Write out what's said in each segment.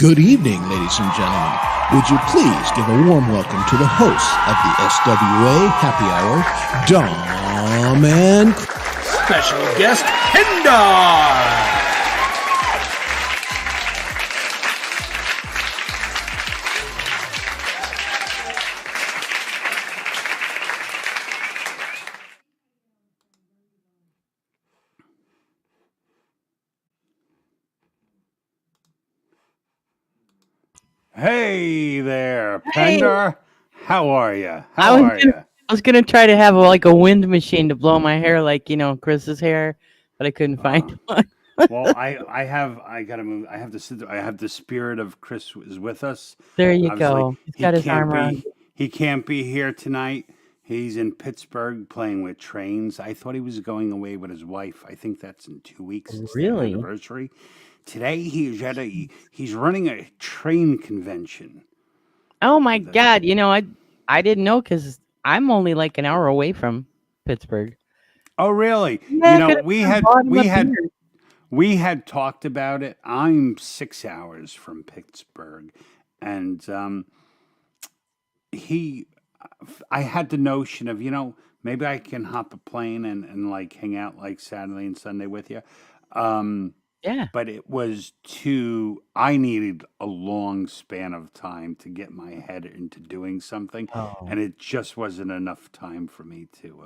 Good evening, ladies and gentlemen. Would you please give a warm welcome to the hosts of the SWA Happy Hour, Dom and special guest, Pendarr. Hey there, Pendarr. How are you? I was gonna try to have like a wind machine to blow my hair, like Chris's hair, but I couldn't find one. Well, I gotta move. I have to sit. I have the spirit of Chris is with us. There you Obviously, go. He's got his arm around you. He can't be here tonight. He's in Pittsburgh playing with trains. I thought he was going away with his wife. I think that's in 2 weeks. It's their Really? anniversary. Today he's running a train convention. Oh my God! I didn't know because I'm only like an hour away from Pittsburgh. Oh really? Yeah, We had talked about it. I'm 6 hours from Pittsburgh, and I had the notion of maybe I can hop a plane and like hang out like Saturday and Sunday with you. Yeah. But it was I needed a long span of time to get my head into doing something. Oh. And it just wasn't enough time for me to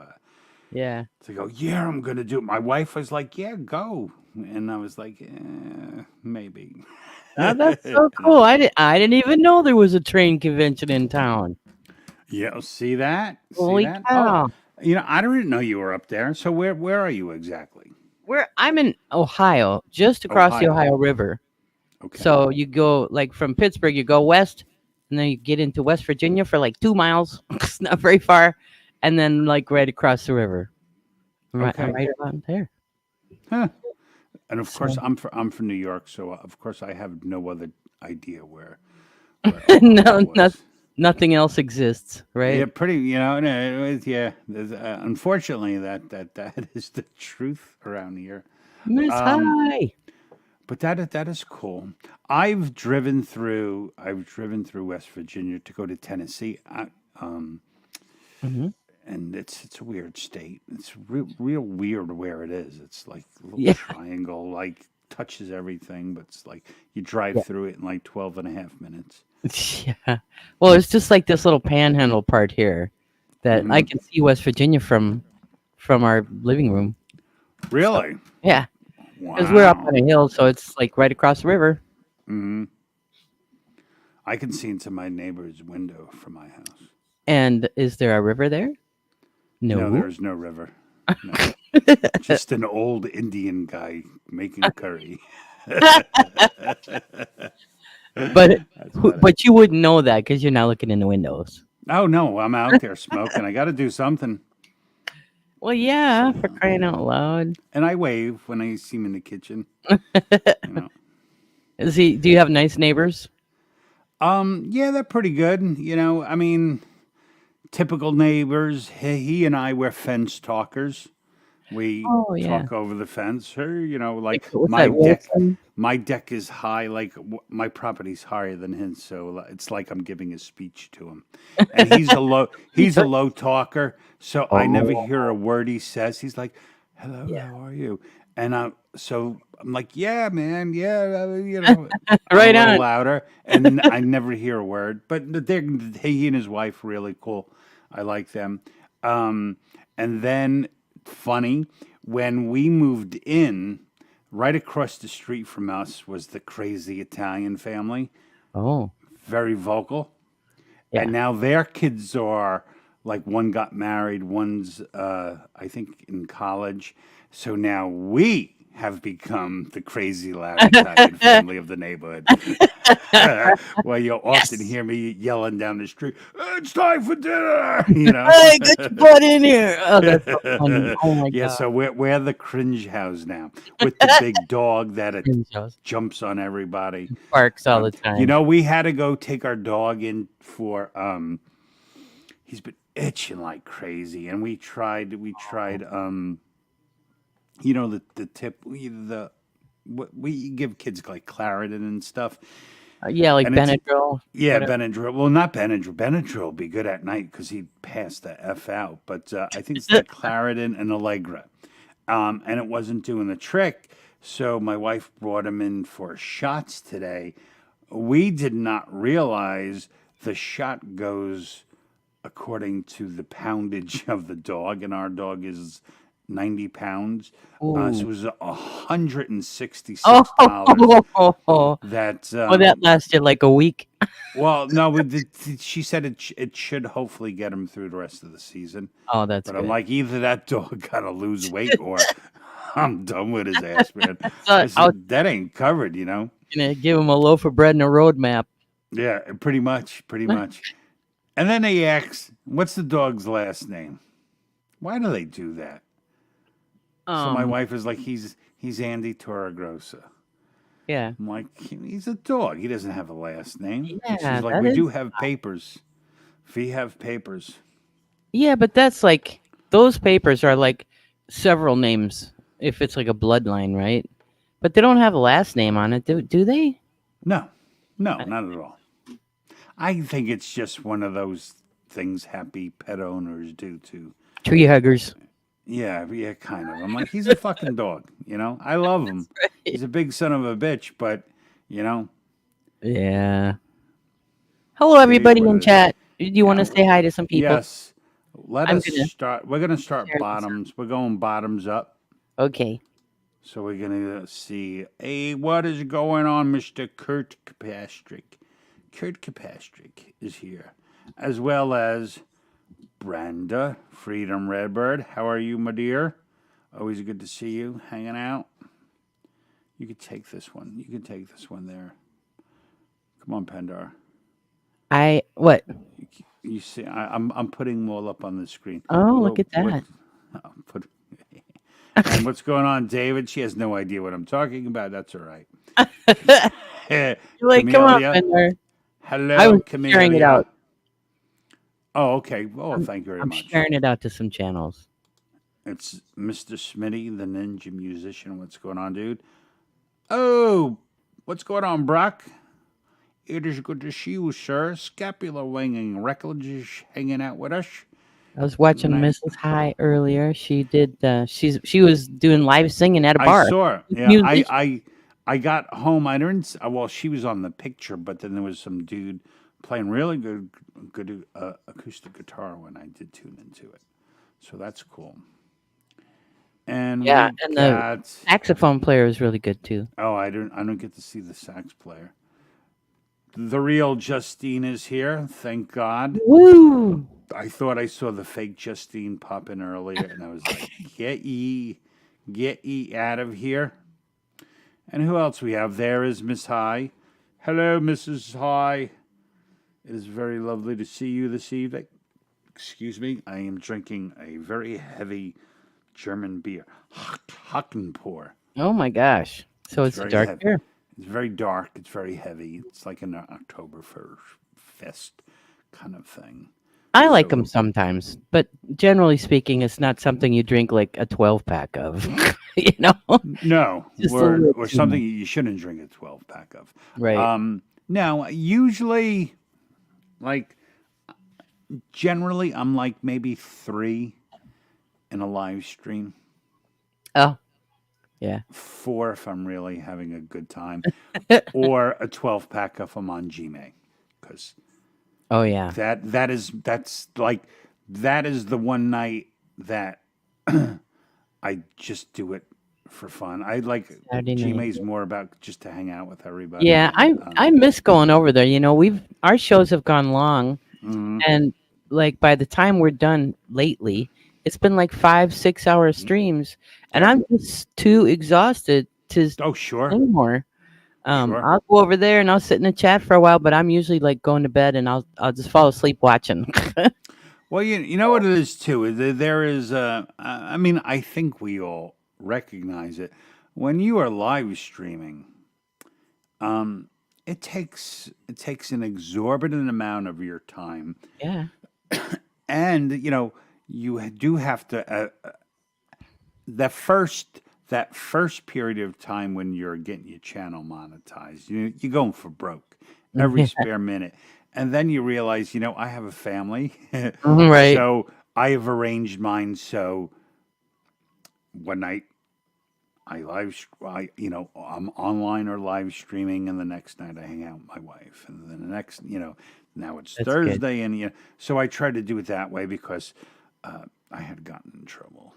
go, yeah, I'm going to do it. My wife was like, yeah, go. And I was like, maybe. Oh, that's so cool. I didn't even know there was a train convention in town. Yeah, see that? Holy See that? cow. Oh, I didn't know you were up there. So where are you exactly? I'm in Ohio, just across the Ohio River. Okay. So you go like from Pittsburgh, you go west, and then you get into West Virginia for like 2 miles. It's not very far, and then like right across the river. I'm right around there. Huh. And of course, I'm from New York, so of course I have no other idea where Nothing else exists, right? Yeah, pretty. Unfortunately, that is the truth around here. Miss High. But that is cool. I've driven through West Virginia to go to Tennessee. And it's a weird state. It's real weird where it is. It's like a little triangle, like touches everything, but it's like you drive through it in like 12 and a half minutes. Yeah. Well, it's just like this little panhandle part here that I can see West Virginia from our living room. Really? So, yeah. Wow. Because we're up on a hill, so it's like right across the river. Mm-hmm. I can see into my neighbor's window from my house. And is there a river there? No, there's no river. No. Just an old Indian guy making curry. But you wouldn't know that because you're not looking in the windows. Oh no, I'm out there smoking. I got to do something. Well, yeah, for crying out loud. And I wave when I see him in the kitchen. Do you have nice neighbors? Yeah, they're pretty good. I mean, typical neighbors. He and I were fence talkers. We talk over the fence. Like my deck is high. Like my property's higher than his, so it's like I'm giving a speech to him. And he's a low talker, so I never hear a word he says. He's like, "Hello, how are you?" And so I'm like, "Yeah, man, yeah," right a little on. louder, and I never hear a word. But he and his wife really cool. I like them. And then. Funny, when we moved in, right across the street from us was the crazy Italian family. Oh. Very vocal. Yeah. And now their kids are, like one got married, one's, I think, in college. So now we have become the crazy loud Italian family of the neighborhood. Well, you'll often hear me yelling down the street, "It's time for dinner!" Hey, get your butt in here! Oh, that's so funny. Oh my God. Yeah, so we're the cringe house now with the big dog that jumps on everybody, barks all the time. We had to go take our dog in for he's been itching like crazy, and we tried the tip, we give kids like Claritin and stuff. Yeah, like And it's Benadryl. yeah, Whatever. Benadryl. Well, not Benadryl. Benadryl will be good at night because he'd pass the F out. But I think it's like Claritin and Allegra. And it wasn't doing the trick. So my wife brought him in for shots today. We did not realize the shot goes according to the poundage of the dog, and our dog is 90 pounds. So it Ooh. was $166 Oh, that that lasted like a week. well, no, she said it should hopefully get him through the rest of the season. Oh, that's But I'm good. like, either that dog got to lose weight or I'm done with his ass, man. So I I was said, that ain't covered, you know? gonna give him a loaf of bread and a roadmap. Yeah, pretty much, pretty much. And then they ask, what's the dog's last name? Why do they do that? So my Um, wife is like, he's Andy Torregrossa. yeah, I'm like, he's a dog. He doesn't have a last name. And she's yeah, like, that we is. do have papers. We have papers. Yeah, but that's like those papers are like several names if it's like a bloodline, right? But they don't have a last name on it, do they? No, no, Uh, not at all. I think it's just one of those things happy pet owners do too. Tree huggers. Yeah, yeah, kind of. I'm like, he's a fucking dog, you know? I love him. He's a big son of a bitch, but, you know, Yeah. Hello, it is everybody what in it is. chat. Do you want Yeah, to say hi to some people? yes. Let I'm us gonna start. We're going to start share this. bottoms. We're going bottoms up. Okay. So we're going to see, hey, what is going on, Mr. Kurt Kapastrick? Kurt Kapastrick is here, as well as Brenda, Freedom Redbird. How are you, my dear? Always good to see you hanging out. You could take this one. You can take this one there. Come on, Pendar. What? You see, I'm putting them all up on the screen. Oh, look at that. Put, and what's going on, David? She has no idea what I'm talking about. That's all right. You're like, come on, Camellia. Pendarr. I Hello, was sharing it Camellia. out. Oh, okay. Oh, thank you very I'm much. sharing it out to some channels. It's Mr. Smitty, the ninja musician. What's going on, dude? Oh, what's going on, Brock? It is good to see you, sir. Scapula winging Reckledge hanging out with us. I was watching Nice. Mrs. High earlier. She did. She was doing live singing at a I bar. saw her. Yeah, Musician. I got home. I didn't. Well, she was on the picture, but then there was some dude playing really good acoustic guitar when I did tune into it. So that's cool. And Yeah, we and got. the saxophone player is really good too. Oh, I don't get to see the sax player. The real Justine is here. Thank God. Woo! I thought I saw the fake Justine pop in earlier, and I was like, get ye out of here. And who else we have? There is Miss High. Hello, Mrs. High. It is very lovely to see you this evening. Excuse me, I am drinking a very heavy German beer. Hockenpur. Oh my gosh! So it's very dark heavy. beer. It's very dark. It's very heavy. It's like an Oktoberfest kind of thing. I like them sometimes, but generally speaking, it's not something you drink like a 12-pack of. You know? No, Just a or little too something much. you shouldn't drink a 12-pack of. Right. No, usually, like, generally, I'm like maybe 3 in a live stream. Oh, yeah. 4 if I'm really having a good time, or a 12-pack if I'm on Gmail, because Oh yeah. that is the one night that I just do it for fun. I like Saturday night. Gmail's more about just to hang out with everybody. Yeah, I miss going over there. You know, our shows have gone long, Mhm. and like by the time we're done lately, it's been like 5-6 hour streams, and Yeah. I'm just too exhausted to Oh, sure. sing more. Sure. I'll go over there and I'll sit in the chat for a while, but I'm usually like going to bed and I'll just fall asleep watching. Well, you know what it is too. There is I mean, I think we all recognize it. When you are live streaming, it takes an exorbitant amount of your time, Yeah. and you do have to that first period of time when you're getting your channel monetized, you're going for broke. every spare minute. And then you realize, I have a family. Right. So I have arranged mine so one night I'm online or live streaming, and the next night I hang out with my wife, and then the next, now it's That's good. Thursday, and so I try to do it that way because I had gotten in trouble.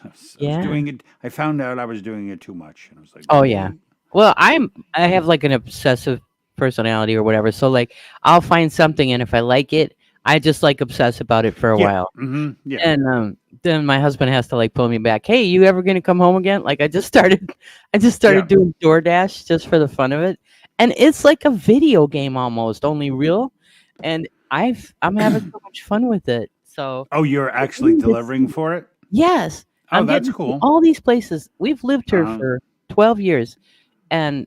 I was Yeah. doing it. I found out I was doing it too much, and I was like, Oh yeah. "Wait." Well, I have like an obsessive personality or whatever. So like I'll find something and if I like it, I just like obsess about it for a Yeah, while. yeah, And then my husband has to like pull me back. Hey, you ever gonna come home again? Like I just yeah. started doing DoorDash just for the fun of it. And it's like a video game almost, only real. And I'm having so much fun with it. So Oh, you're I'm actually getting to delivering see, for it? yes, Oh, I'm that's getting to see cool. all these places. We've lived here Uh-huh. for 12 years. And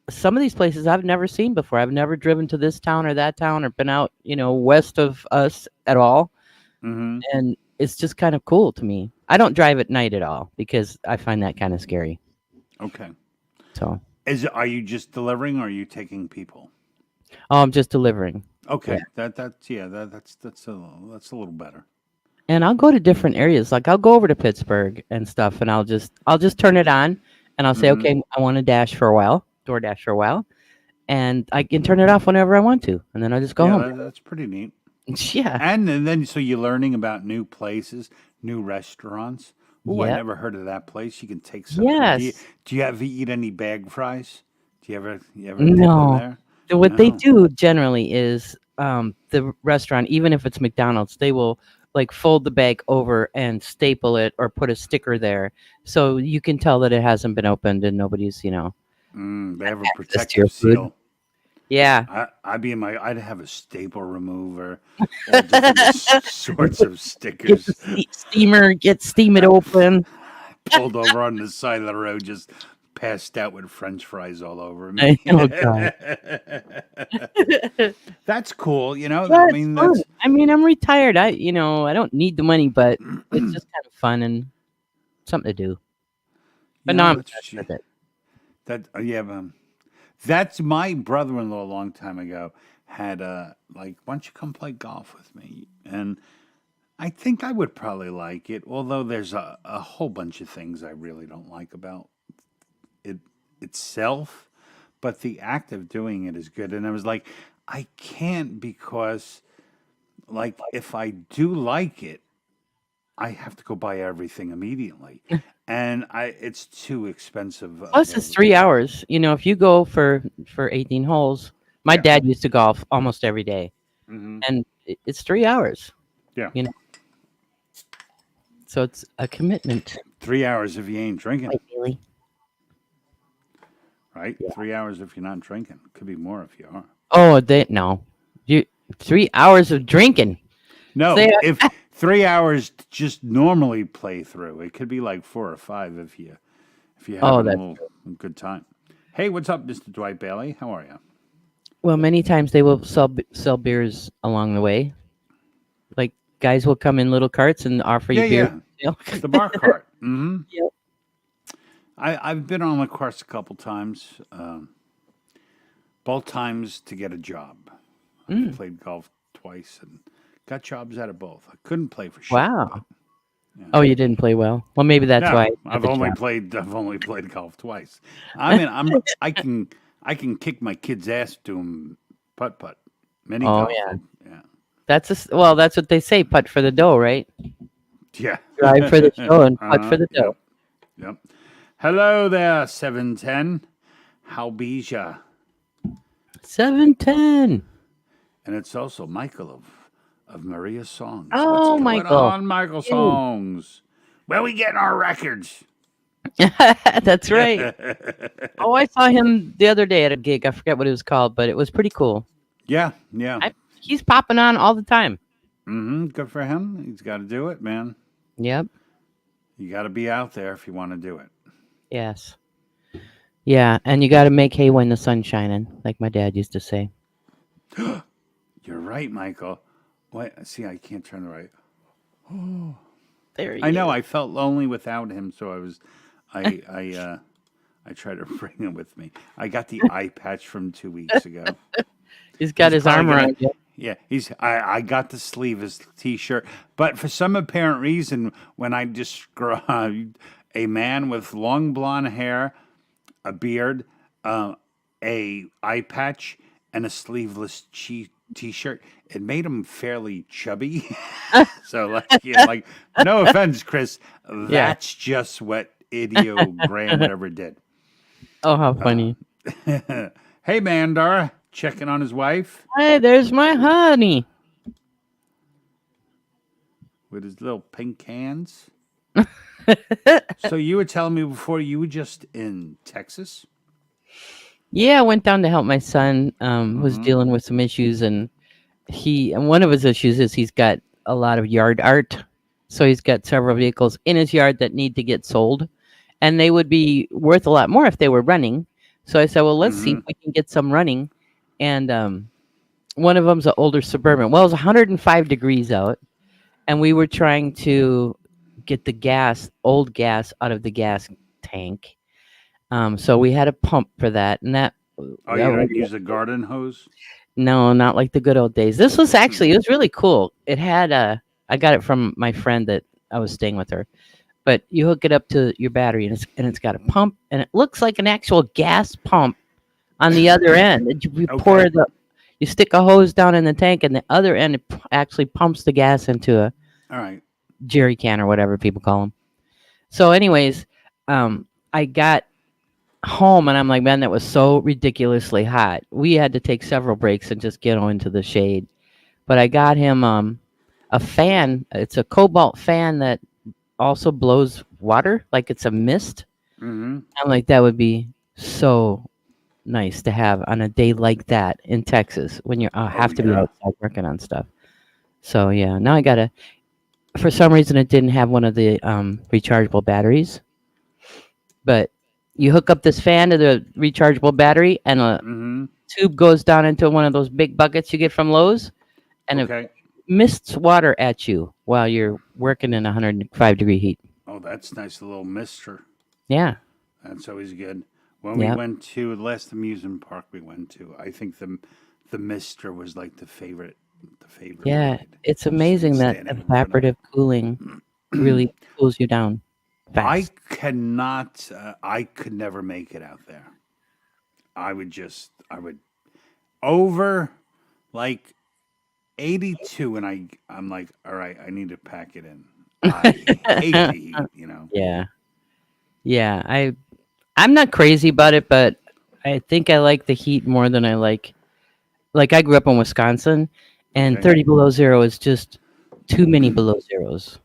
some of these places I've never seen before. I've never driven to this town or that town or been out, west of us at all. Mm-hmm. And it's just kind of cool to me. I don't drive at night at all because I find that kind of scary. Okay. So, Are you just delivering, or are you taking people? I'm just delivering. Yeah. Okay, that's a little better. And I'll go to different areas. Like I'll go over to Pittsburgh and stuff and I'll just turn it on and I'll say, Mm-hmm. "Okay, I want to dash for a while, DoorDash for a while." And I can turn it off whenever I want to, and then I just go Yeah, home. that's pretty neat. Yeah. And then so you're learning about new places, new restaurants. Oh, I Yep. never heard of that place. You can take something. Yes. Do you ever eat any bag fries? Do you ever dip in No. there? What they No. do generally is the restaurant, even if it's McDonald's, they will like fold the bag over and staple it or put a sticker there so you can tell that it hasn't been opened and nobody's They have a access to your protective food. seal. Yeah. I'd have a staple remover, all different sorts of Get stickers. the steamer, steam it open. Pulled over on the side of the road, just passed out with French fries all over me. Oh god. That's cool. Yeah, I it's mean, fun. that's I mean, I'm retired. I don't need the money, but it's just kind of fun and something to do. But now I'm that's obsessed with it. yeah. That's my brother-in-law a long time ago had like, why don't you come play golf with me? And I think I would probably like it, although there's a whole bunch of things I really don't like about it itself, but the act of doing it is good. And I was like, I can't, because like if I do like it, I have to go buy everything immediately, and it's too expensive of Plus, a it's 3 hours. If you go for 18 holes, my yeah. dad used to golf almost every day, Hmm. and it's 3 hours. Yeah, You know, so it's a commitment. 3 hours if you ain't drinking, Right, Bailey? right? Yeah. 3 hours if you're not drinking. Could be more if you are. Oh, they no, you 3 hours of drinking. No, Say, if 3 hours just normally play through, it could be like 4 or 5 if you're oh, having a that's little good time. Hey, what's up, Mr. Dwight Bailey? How are you? well. Many times they will sell beers along the way. Like guys will come in little carts and offer you Yeah, beer. yeah. The bar cart. Mm-hmm. Yep. I've been on the course a couple times. Both times to get a job. I've Mm, played golf twice and got jobs out of both. I couldn't play for shit, but wow. yeah. Oh, you didn't play well. Well, maybe that's No, why you got the job. I've only played golf twice. I mean, I can kick my kid's ass doing putt putt, mini Oh golf. yeah. Yeah, Well, that's what they say. Putt for the dough, right? yeah. Drive for the show and putt for the Yep, dough. yep. Hello there, 710. How be ya? 710. And it's also Michael of Maria's Songs. Oh, What's going Michael. on, Michael You. Songs? Where we getting our records? That's right. Oh, I saw him the other day at a gig. I forget what it was called, but it was pretty cool. Yeah, yeah. He's popping on all the time. Mm-hmm. Good for him. He's got to do it, man. Yep. You got to be out there if you want to do it. Yes. Yeah, and you got to make hay when the sun's shining, like my dad used to say. You're right, Michael. Wait, see, I can't turn the right. There he I know. is. I felt lonely without him, so I I try to bring him with me. I got the eye patch from 2 weeks ago. He's got his arm around you. Yeah, I got the sleeveless T-shirt, but for some apparent reason, when I described a man with long blonde hair, a beard, a eye patch, and a sleeveless T-shirt, it made him fairly chubby. So, like, no offense, Chris, Yeah. that's just what Idiogram whatever did. Oh, how funny. Hey, Mandar, checking on his wife Hey, there's my honey. with his little pink hands. So you were telling me before you were just in Texas? Yeah, I went down to help my son. Was dealing with some issues, and one of his issues is he's got a lot of yard art. So he's got several vehicles in his yard that need to get sold, and they would be worth a lot more if they were running. So I said, well, let's see if we can get some running. And one of them's an older Suburban. Well, it was 105 degrees out, and we were trying to get the old gas out of the gas tank. So we had a pump for that, and that. Oh, you don't use a garden hose? No, not like the good old days. This was actually, it was really cool. It had I got it from my friend that I was staying with her. But you hook it up to your battery, and it's got a pump, and it looks like an actual gas pump on the other end. You stick a hose down in the tank, and the other end it actually pumps the gas into a All right. jerry can or whatever people call them. So, anyways, I got home, and I'm like, man, that was so ridiculously hot. We had to take several breaks and just get into the shade. But I got him a fan. It's a cobalt fan that also blows water, like it's a mist. I'm like, that would be so nice to have on a day like that in Texas when you have to be outside working on stuff. So yeah, now I gotta. For some reason, it didn't have one of the rechargeable batteries, but you hook up this fan to the rechargeable battery, and a tube goes down into one of those big buckets you get from Lowe's, and it mists water at you while you're working in 105-degree heat. Oh, that's nice. A little mister. Yeah. That's always good. When we went to the last amusement park we went to, I think the mister was like the favorite. Yeah, ride. It's amazing that evaporative cooling really cools you down fast. I could never make it out there. I would over like 82, and I'm like, all right, I need to pack it in. I hate the heat, you know. Yeah. I'm not crazy about it, but I think I like the heat more than I like. Like, I grew up in Wisconsin, and 30 below zero is just too many below zeros.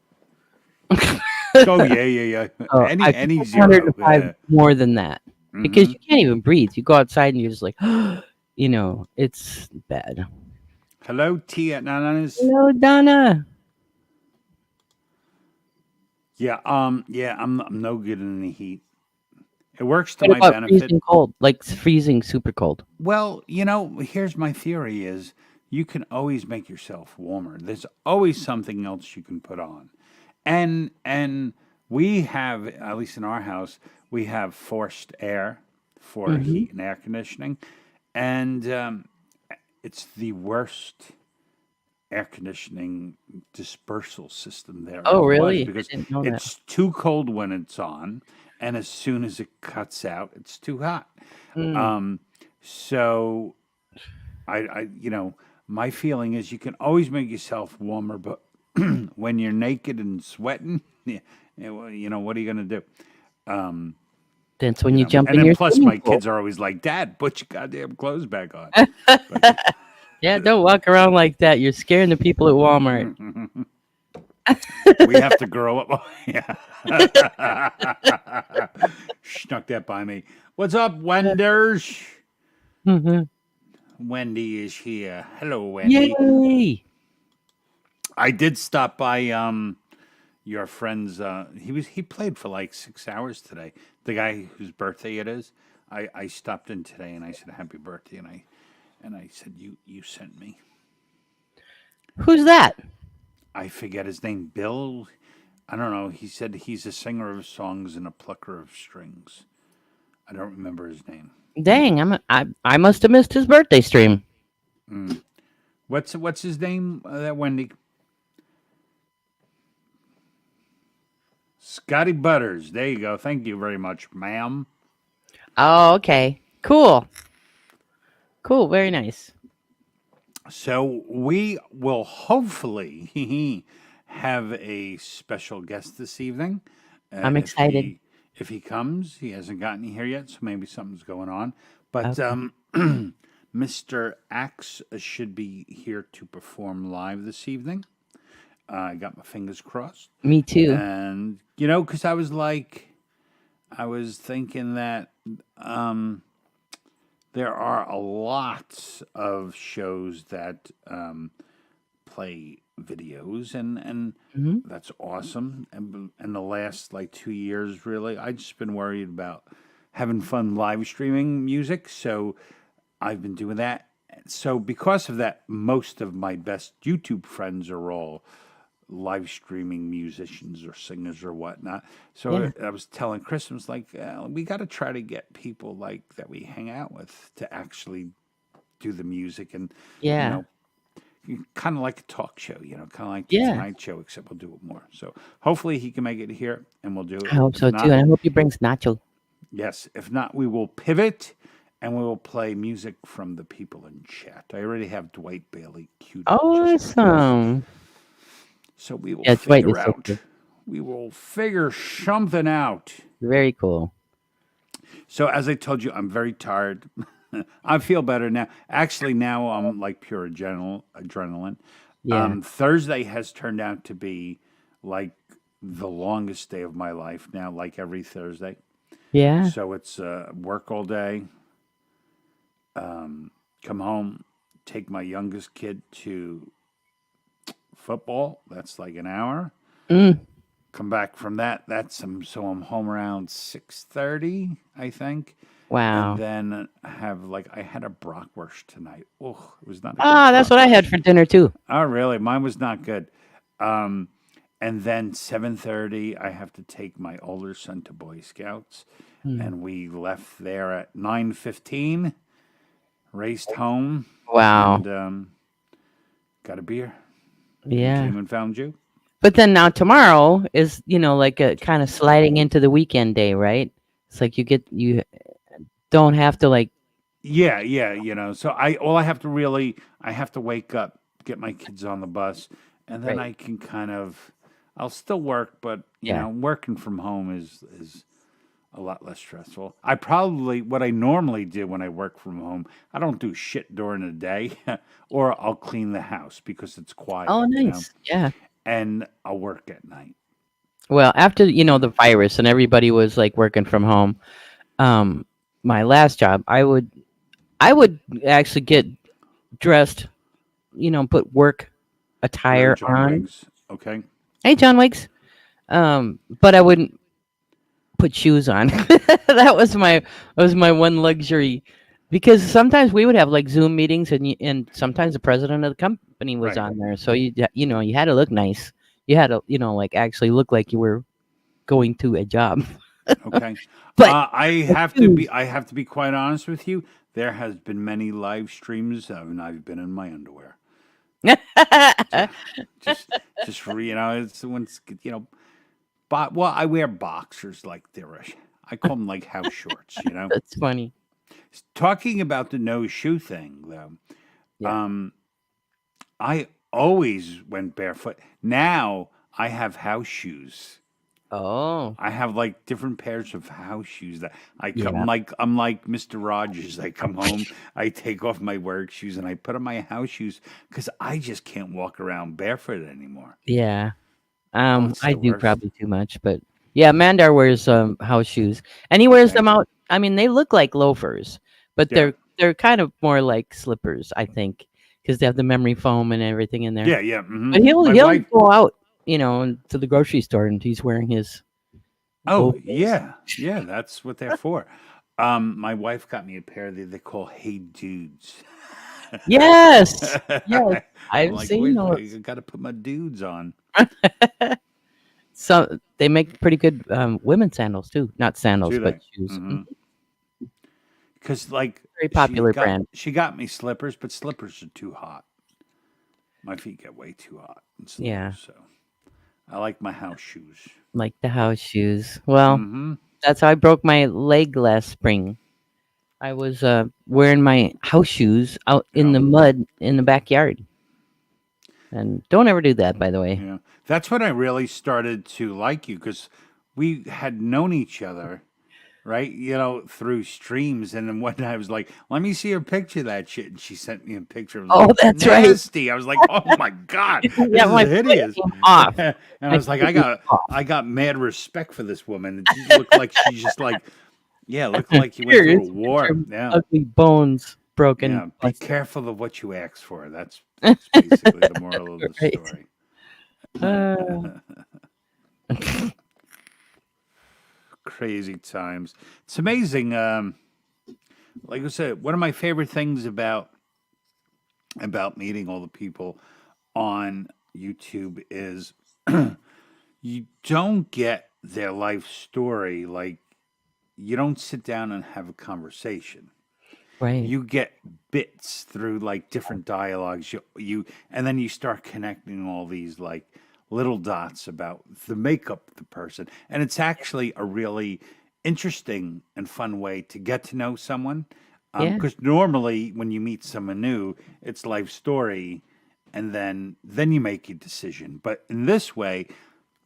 Oh yeah. Any 105 more than that, because you can't even breathe. You go outside and you're just like, you know, it's bad. Hello, T at Nana's. Hello, Donna. Yeah, I'm no good in the heat. It works to my benefit. Freezing cold, like freezing super cold. Well, you know, here's my theory: is you can always make yourself warmer. There's always something else you can put on, and we have, at least in our house, we have forced air for heat and air conditioning, and it's the worst air conditioning dispersal system there. Oh, really? Because it's too cold when it's on, and as soon as it cuts out, it's too hot. So I my feeling is you can always make yourself warmer, but when you're naked and sweating, what are you going to do? That's when you jump in your And then plus my kids are always like, Dad, put your goddamn clothes back on. Yeah, don't walk around like that. You're scaring the people at Walmart. We have to grow up. Snuck that by me. What's up, Wenders? Wendy is here. Hello, Wendy. Yay! I did stop by your friend's. He played for like 6 hours today. The guy whose birthday it is. I stopped in today and I said happy birthday, and I said you sent me. Who's that? I forget his name. Bill. I don't know. He said he's a singer of songs and a plucker of strings. I don't remember his name. Dang, I must have missed his birthday stream. Mm. What's his name? That Wendy. Scotty Butters. There you go. Thank you very much, ma'am. Oh, okay. Cool. Cool. Very nice. So we will hopefully have a special guest this evening. I'm excited. If he comes, he hasn't gotten here yet, so maybe something's going on. But Okay. Mr. Axe should be here to perform live this evening. I got my fingers crossed. Me too. And, because I was thinking that there are a lot of shows that play videos, and Hmm. that's awesome. And in the last 2 years, really, I've just been worried about having fun live streaming music. So I've been doing that. So because of that, most of my best YouTube friends are all live streaming musicians or singers or whatnot. So Yeah. I was telling Chris, I was like, we got to try to get people that we hang out with to actually do the music, and Yeah. kind of like a talk show, kind of like the Yeah. Tonight Show, except we'll do it more. So hopefully he can make it here, and we'll do it. I hope If so not, too. And I hope he brings Nacho. yes. If not, we will pivot, and we will play music from the people in chat. I already have Dwight Bailey queued up. Awesome. So we will Dwight figure is so out. cool. We will figure something out. Very cool. So as I told you, I'm very tired. I feel better now. Actually, now I'm like pure adrenaline. Yeah. Thursday has turned out to be like the longest day of my life now, like every Thursday. Yeah. So it's work all day, come home, take my youngest kid to football. That's like an hour. Mm. Come back from that. So I'm home around 6:30, I think. Wow. And then I had a bratwurst tonight. Oh, it was not a good That's what I had bratwurst. for dinner too. Oh, really? Mine was not good. And then 7:30, I have to take my older son to Boy Scouts, Mm. and we left there at 9:15. Raced home. Wow. And got a beer. Yeah. Came and found you. But then now tomorrow is, like a kind of sliding into the weekend day, right? It's like you don't have to Yeah. So I have to wake up, get my kids on the bus, and then Right. I can I'll still work, but Yeah. working from home is a lot less stressful. What I normally do when I work from home, I don't do shit during the day, or I'll clean the house because it's quiet, Oh, nice. Yeah. and I'll work at night. Well, after the virus and everybody was like working from home, my last job, I would actually get dressed, put work Wear attire John on. Wiggs, okay? Hey, John Wicks. But I wouldn't put shoes on. That was my one luxury, because sometimes we would have like Zoom meetings, and sometimes the president of the company was Right. on there, so you had to look nice. You had to like actually look like you were going to a job. Okay. But I the have to shoes, be quite honest with you. There has been many live streams, and I've been in my underwear. Just, it's I wear boxers like I call them like house shorts. That's funny. Talking about the no shoe thing, though, Yeah. I always went barefoot. Now I have house shoes. Oh, I have like different pairs of house shoes that I come yeah. I'm like Mr. Rogers. I come home, I take off my work shoes, and I put on my house shoes because I just can't walk around barefoot anymore. Yeah. It's I the do worst. probably too much, but yeah, Mandar wears house shoes, and he wears Okay. them out. I mean, they look like loafers, but Yeah. they're kind of more like slippers, I think, because they have the memory foam and everything in there. Yeah. But he'll My he'll wife. go out, to the grocery store, and he's wearing his Oh loafers. yeah. That's what they're for. My wife got me a pair that they call Hey Dudes. Yes, yes, I'm I've like, seen wait, I those. got to put my dudes on. So they make pretty good women's sandals too, not sandals, Do but they? shoes. Hmm. because like Very popular brand. she got me slippers, but slippers are too hot. My feet get way too hot in slippers, Yeah. so I like my house shoes. Like the house shoes. Well, Mm-hmm. that's how I broke my leg last spring. I was wearing my house shoes out in the mud in the backyard. And don't ever do that, by the way. Yeah, that's when I really started to like you because we had known each other, right? Through streams, and then one day I was like, "Let me see a picture of that shit," and she sent me a picture. It was Oh, like, that's right. nasty. I was like, "Oh my god, this Yeah, is my foot hideous." came off. And I My was like, foot I came got off. I got mad respect for this woman. It looked like she just like, yeah, looked like you went Here, through a it's a war. picture of Yeah, ugly bones broken. yeah. Be busted. careful of what you ask for. That's basically the moral of the Right. story. Crazy times. It's amazing. Like I said, one of my favorite things about meeting all the people on YouTube is you don't get their life story. Like you don't sit down and have a conversation. Right. You get bits through like different dialogues. And then you start connecting all these like little dots about the makeup of the person, and it's actually a really interesting and fun way to get to know someone. Yeah. Because normally when you meet someone new, it's life story, and then you make a decision. But in this way,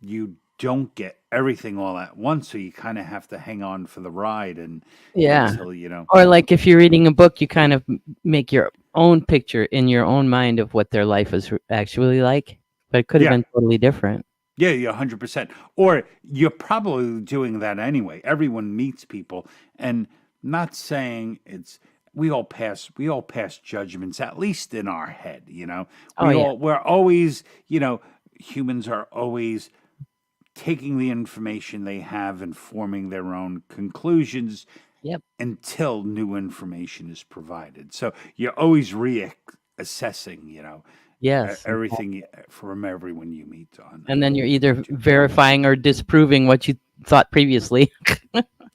you don't get everything all at once, so you kind of have to hang on for the ride and Yeah. until Or like if you're reading a book, you kind of make your own picture in your own mind of what their life is actually like, but it could have Yeah. been totally different. Yeah, 100%. Or you're probably doing that anyway. Everyone meets people, and not saying it's we all pass judgments, at least in our head. Oh, yeah. We're always, humans are always taking the information they have and forming their own conclusions. Yep. Until new information is provided. So you're always reassessing, Yes. everything from everyone you meet on. And then you're either verifying or disproving what you thought previously.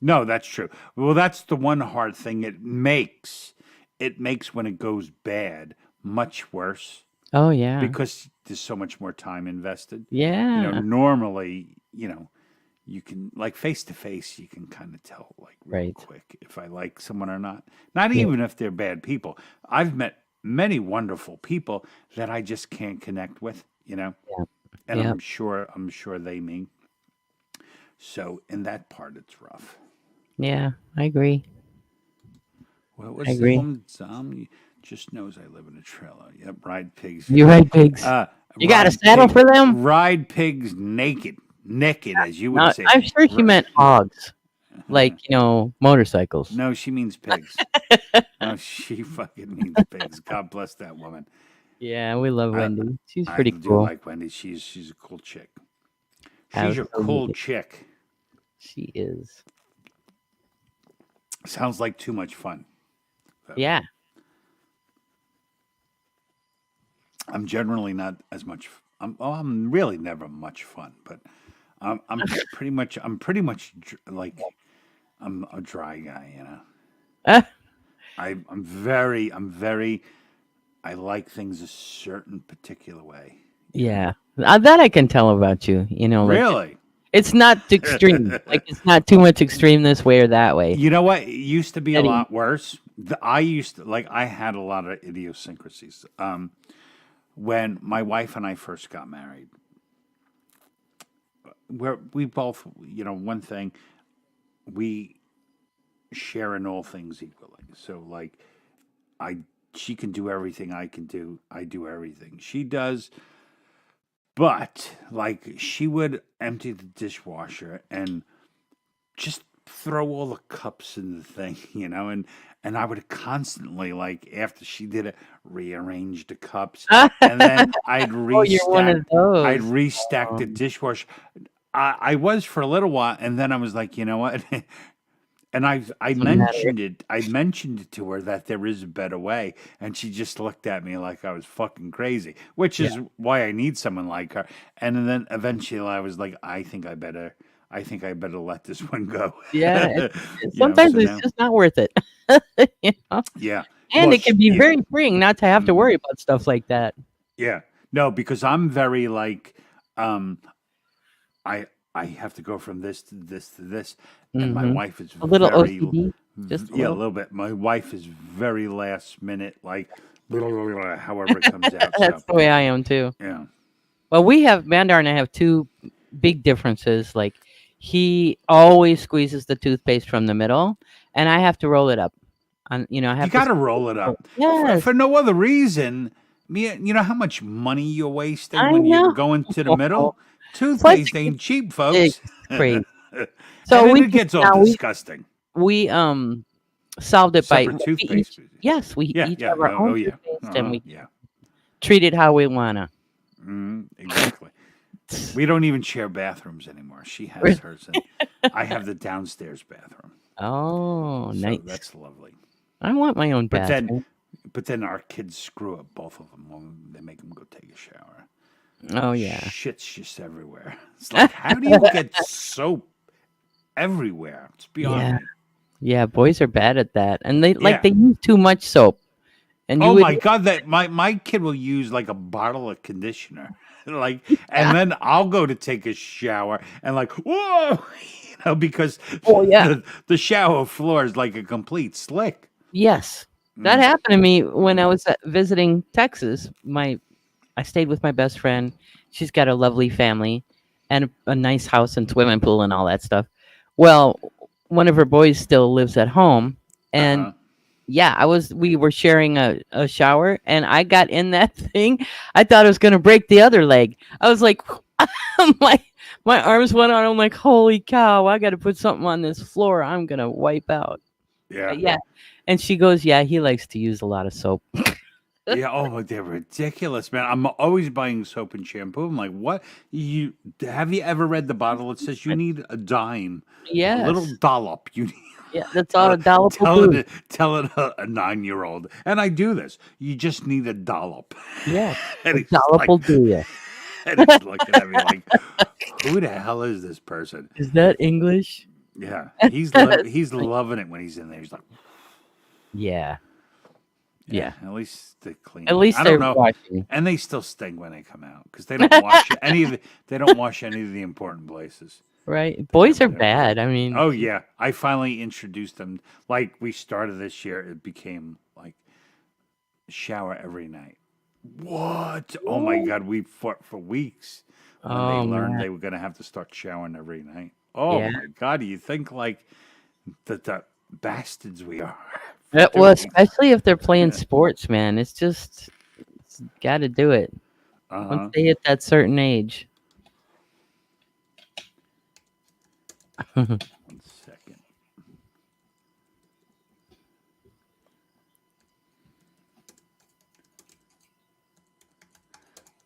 No, that's true. Well, that's the one hard thing. It makes when it goes bad much worse. Oh, yeah. Because there's so much more time invested. Yeah. Normally, you can, like, face to face, you can kind of tell, like, real quick if I like someone or not. Not even if they're bad people. I've met many wonderful people that I just can't connect with, Yeah. And Yeah. I'm sure they me. So in that part, it's rough. Yeah, I agree. What was I agree. the one? Dom just knows I live in a trailer. Yep, ride pigs. You ride pigs. You got a saddle for them? Ride pigs naked, as you would say. I'm sure he meant hogs, like motorcycles. No, she means pigs. No, she fucking means pigs. God bless that woman. Yeah, we love Wendy. She's pretty I do cool. like Wendy. She's a cool chick. She's a Absolutely. cool chick. She is. Sounds like too much fun. Yeah. I'm generally not as much. I'm really never much fun, but I'm pretty much like I'm a dry guy, I'm very I like things a certain particular way. Yeah. That I can tell about you. Like, Really? it's not extreme. Like it's not too much extreme this way or that way. You know what? It used to be a lot worse. I had a lot of idiosyncrasies. When my wife and I first got married, we both, one thing, we share in all things equally. So like, she can do everything I can do. I do everything she does. But like, she would empty the dishwasher and just throw all the cups in the thing, and I would constantly, like, after she did it, rearrange the cups, and then I'd restack the dishwasher. I was for a little while, and then I was like, you know what? And I mentioned it to her that there is a better way, and she just looked at me like I was fucking crazy, which is why I need someone like her. And then eventually I was like, I think I better I think I better let this one go. Yeah, sometimes So it's now, just not worth it. You know? yeah. And Well, it can be yeah. very freeing not to have to worry about stuff like that. Yeah. No, because I'm very like, um, I I have to go from this to this to this, and my Mhm. wife is A little very, OCD, just a yeah, a little. little bit. My wife is very last minute, like, however it comes out. So That's the way I am too. yeah. Well, Mandar and I have two big differences. Like, he always squeezes the toothpaste from the middle, and I have to roll it up. I You have to got to squeeze roll it it. up Yes, for no other reason. You know how much money you're wasting I when you're know. going to the middle? Plus, Toothpaste ain't cheap, it's folks. crazy. And So then we it just gets all now disgusting. we solved it by Separate we toothpaste. each yes we Yeah, each yeah. have our own Oh, yeah. toothpaste and we Yeah. treat it how we wanna. Exactly. We don't even share bathrooms anymore. She has hers, and I have the downstairs bathroom. Oh, So nice. that's lovely. I want my own But then, bathroom. but then our kids screw up both of them when they make them go take a shower. Oh yeah. Shit's just everywhere. It's like, how do you get soap everywhere? It's beyond Yeah. me. Yeah, boys are bad at that. And Yeah. they use too much soap. And you Oh would my god, that my kid will use like a bottle of conditioner. Like, yeah. and then I'll go to take a shower and like, whoa, because Oh yeah. the shower floor is like a complete slick. Yes. That Mm, happened to me when I was visiting Texas. I stayed with my best friend. She's got a lovely family and a nice house and swimming pool and all that stuff. Well, one of her boys still lives at home, and uh-huh. yeah, we were sharing a shower, and I got in that thing. I thought it was gonna break the other leg. I was like, my my arms went out. I'm like, holy cow! I got to put something on this floor. I'm gonna wipe out. Yeah. Yeah, and she goes, yeah, he likes to use a lot of soap. Yeah, oh, they're ridiculous, man. I'm always buying soap and shampoo. I'm like, what? Have you ever read the bottle? It says you need a dime, a little Yes, dollop. You need yeah, that's all a dollop will do. tell it a 9-year-old, and I do this. You just need a dollop, Yes, and a he's dollop like, will do you. and he's looking at me like, who the hell is this person? Is that English? Yeah, he's loving it when he's in there. He's like, Yeah, yeah. at least they're clean. At least I they're don't know. watching. And they still stink when they come out because they don't wash they don't wash any of the important places. Right? They Boys never are do. bad. I mean, Oh yeah, I finally introduced them. Like we started this year, it became like shower every night. What? Oh my god, we fought for weeks when they oh learned man, they were going to have to start showering every night. Oh yeah. my god, do you think like the bastards we are for Well, doing? especially if they're playing sports, man. It's got to do it Uh once huh. they hit that certain age. 1 second.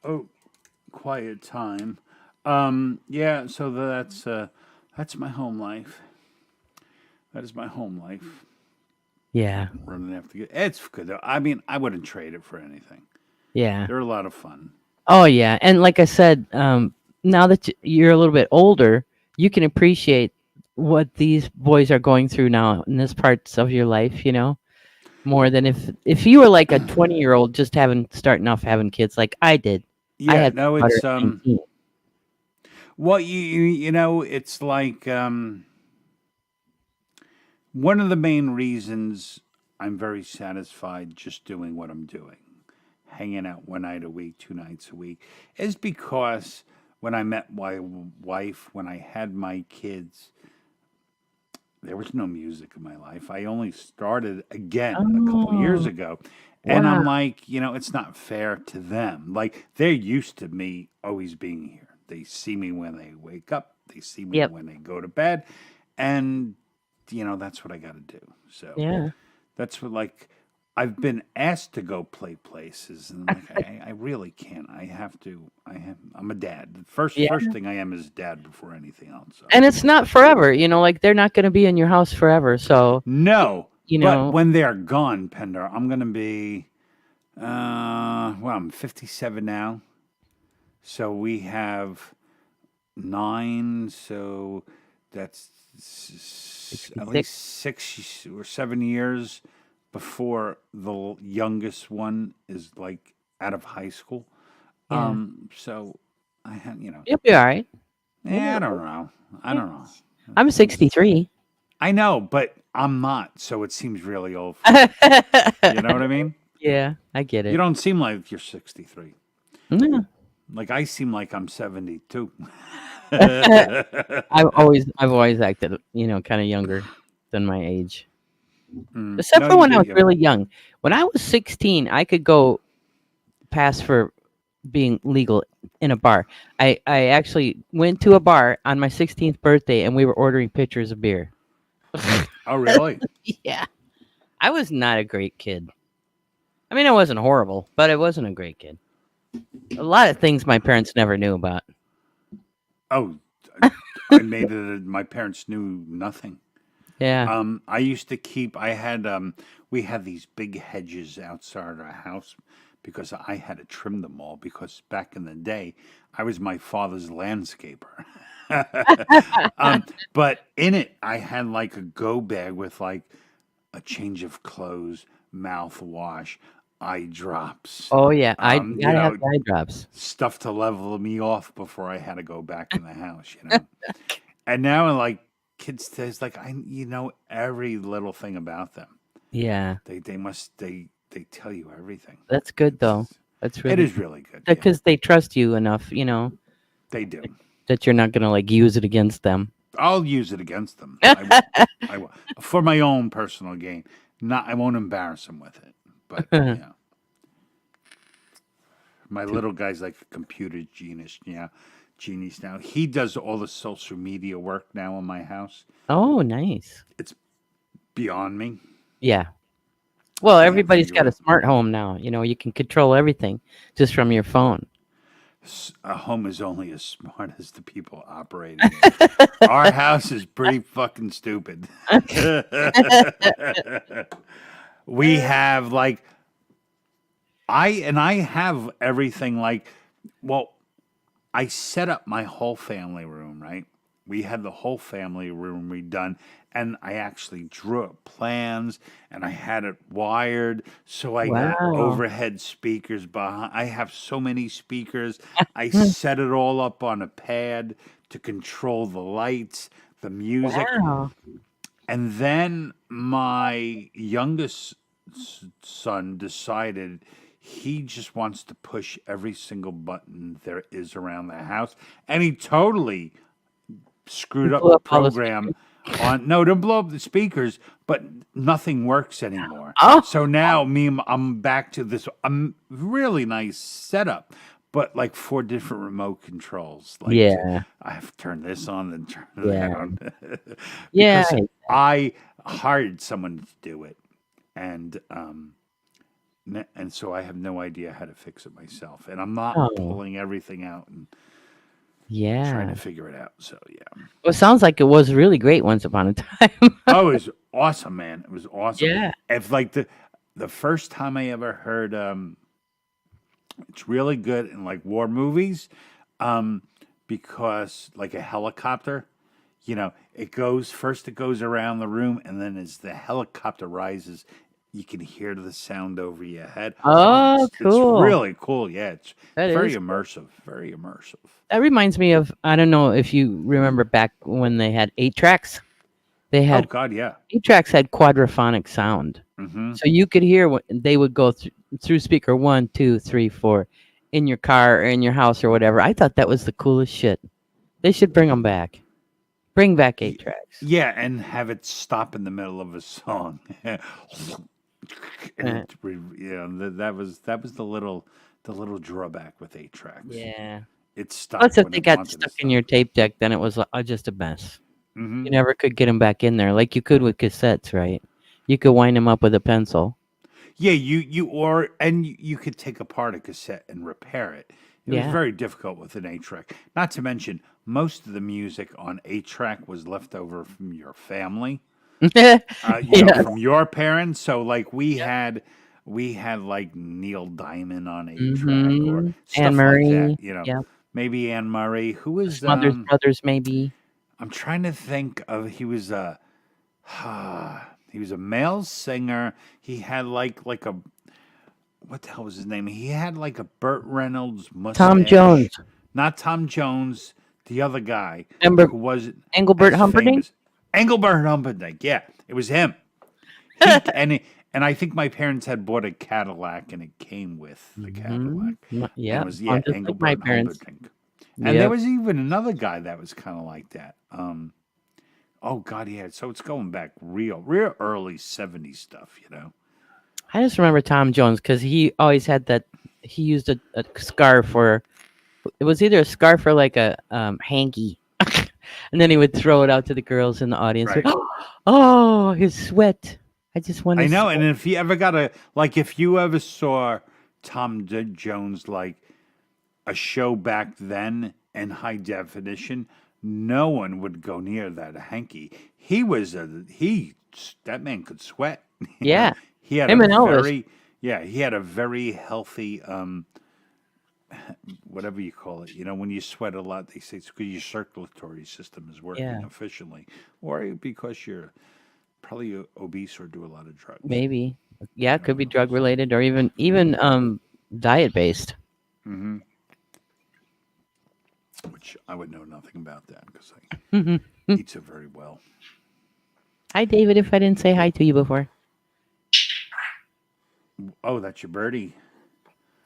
Oh, quiet time. Yeah, so that's my home life. That is my home life. Yeah, Running after it's good though. I mean, I wouldn't trade it for anything. yeah. They're a lot of fun. Oh yeah, and like I said, now that you're a little bit older, you can appreciate what these boys are going through now in this parts of your life. More than if you were like a 20-year-old just starting off having kids like I did. I Yeah, had no, my daughter it's at 19. well, you know, it's like one of the main reasons I'm very satisfied just doing what I'm doing, hanging out 1 night a week, 2 nights a week, is because when I met my wife, when I had my kids, there was no music in my life. I only started again a couple years Oh, ago. And wow. I'm like, it's not fair to them. Like, they're used to me always being here. They see me when they wake up, they see me Yep. when they go to bed. And, that's what I got to do. So Yeah. that's what, like, I've been asked to go play places. And, like, I really can't. I have to. I'm a dad. The Yeah. first thing I am is dad before anything else. So. And it's not forever, like they're not going to be in your house forever. So, No, you but know, when they're gone, Pendar, I'm going to be, I'm 57 now. So we have 9. So That's at 66. least 6 or 7 years before the youngest one is like out of high school. Yeah. So I had, You'll be all right. I don't know. I Yeah. don't know. I'm 63. I know, but I'm not, so it seems really old for me. You know what I mean? Yeah, I get You it. don't seem like you're 63. Yeah. Like I seem like I'm 72. I've always acted, kind of younger than my age. Except No, for you when I do. was really young. When I was 16, I could go pass for being legal in a bar. I actually went to a bar on my 16th birthday and we were ordering pitchers of beer. Oh, really? Yeah. I was not a great kid. I mean, I wasn't horrible, but I wasn't a great kid. A lot of things my parents never knew about. Oh, I made it. My parents knew nothing. Yeah. I used to keep. We had these big hedges outside our house because I had to trim them all because back in the day, I was my father's landscaper. But in it, I had like a go bag with like a change of clothes, mouthwash, eye drops. Oh yeah, I You gotta have know, eye drops. stuff to level me off before I had to go back in the house. And now like kids says like every little thing about them. Yeah, They tell you everything. that's good though. It's, That's it really is really good. Yeah, because they trust you enough, they do. that you're not gonna like use it against them. I'll use it against them. I will. I will for my own personal gain. Not I won't embarrass them with it. But my little guy's like a computer genius. Yeah, genius now. He does all the social media work now in my house. Oh, nice. It's beyond me. Yeah. Well, Can't everybody's figure got a it. smart home now. You can control everything just from your phone. A home is only as smart as the people operating it. Our house is pretty fucking stupid. We have like I have everything like well, I set up my whole family room, right? We had the whole family room redone, and I actually drew up plans, and I had it wired. So I got Wow. overhead speakers behind. I have so many speakers. I set it all up on a pad to control the lights, the music. Wow. And then my youngest son decided he just wants to push every single button there is around the house. And he totally screwed You up blew the up all the program on no, don't blow up the speakers, but nothing works anymore. Oh. So now I'm back to this really nice setup, but like 4 different remote controls. Like Yeah. I have to turn this on and turn Yeah. that on. Yeah. Because I hired someone to do it, and so I have no idea how to fix it myself, and I'm not Oh. pulling everything out and trying Yeah. to figure it out. So yeah. Well, it sounds like it was really great once upon a time. Oh, it was awesome, man. It was awesome. Yeah. If like the first time I ever heard it's really good in like war movies, because like a helicopter, it goes around the room, and then as the helicopter rises, you can hear the sound over your head. Oh, cool. It's really cool. Yeah, it's That very is immersive. Very immersive. That reminds me of, I don't know if you remember back when they had 8 tracks. They Oh had God, yeah. 8 tracks had quadraphonic sound. Mm-hmm. So you could hear what they would go through speaker 1, 2, 3, 4 in your car or in your house or whatever. I thought that was the coolest shit. They should bring them back. Bring back 8 tracks. Yeah, and have it stop in the middle of a song. And that was the little drawback with 8 tracks. Yeah. It stopped. Plus, if when they it got wanted to stuck in stop. your tape deck, then it was just a mess. Mhm. You never could get them back in there like you could with cassettes, right? You could wind them up with a pencil. Yeah, you could take apart a cassette and repair it. It was Yeah. very difficult with an 8-track. Not to mention, most of the music on 8-track was left over from your family, Yes. from your parents. So like we had like Neil Diamond on 8-track or Mm-hmm. stuff Anne like Marie. that. Yeah. Maybe Anne Murray, who was Smothers Brothers, maybe. I'm trying to think of. He was a male singer. He had like a what the hell was his name? He had like a Burt Reynolds Tom mustache. Jones. Not Tom Jones, the other guy Remember who wasn't Engelbert as Humperdinck? famous. Engelbert Humperdinck. Yeah, it was him. He and I think my parents had bought a Cadillac, and it came with the Cadillac, and it Yeah, was sounds just like my Engelbert parents. Humperdinck. And there Yep. was even another guy that was kind of like that. Oh God, yeah. So it's going back real early '70s stuff, you know. I just remember Tom Jones because he always had that. He used a scarf for. It was either a scarf or like a hanky, and then he would throw it out to the girls in the audience. Right. Oh, his sweat! I just want I to know. sweat. And if you ever got if you ever saw Jones like a show back then in high definition, no one would go near that hanky. That man could sweat. You know, Yeah, he had a him and Elvis. he had a very healthy whatever you call it. You know, when you sweat a lot, they say it's because your circulatory system is working Yeah, efficiently, or because you're probably obese or do a lot of drugs. maybe. Yeah, You it know, could be one of drug those. related or even diet based. Hmm. Which I would know nothing about that because I eat so very well. Hi, David. If I didn't say hi to you before. Oh, that's your birdie.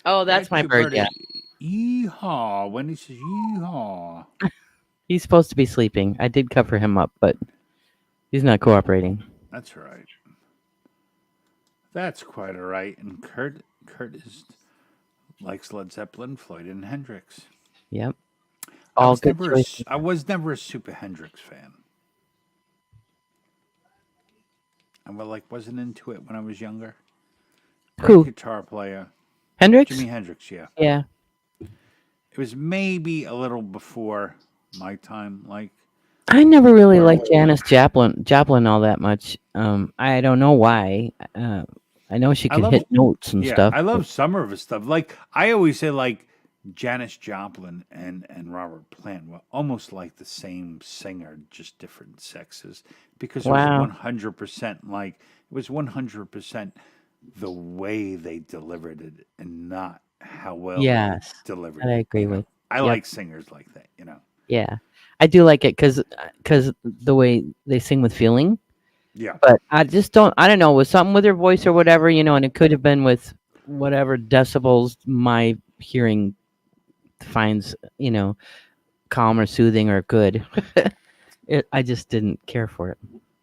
Oh, that's That's my your bird. Yeah, birdie. Yeehaw. When he says yeehaw. he's supposed to be sleeping. I did cover him up, but he's not cooperating. That's all right. That's quite all right. And Kurt likes Led Zeppelin, Floyd, and Hendrix. Yep. All good choices. I was never a super Hendrix fan. I wasn't into it when I was younger. Great Who? guitar player. Hendrix? Jimi Hendrix, yeah. Yeah. It was maybe a little before my time, I never really where liked Janis Joplin all that much. I don't know why. I know she I could love hit notes and yeah, stuff. I But love some of his stuff. Like I always say Janis Joplin and Robert Plant were almost like the same singer, just different sexes. Because it was wow. 100% it was 100% the way they delivered it and not how well they Yes, delivered that I it, agree with. I Yep. like singers like that, you know. Yeah. I do like it because the way they sing with feeling. Yeah. But I just don't. I don't know. With something with her voice or whatever, and it could have been with whatever decibels my hearing finds, calm or soothing or good. I just didn't care for it.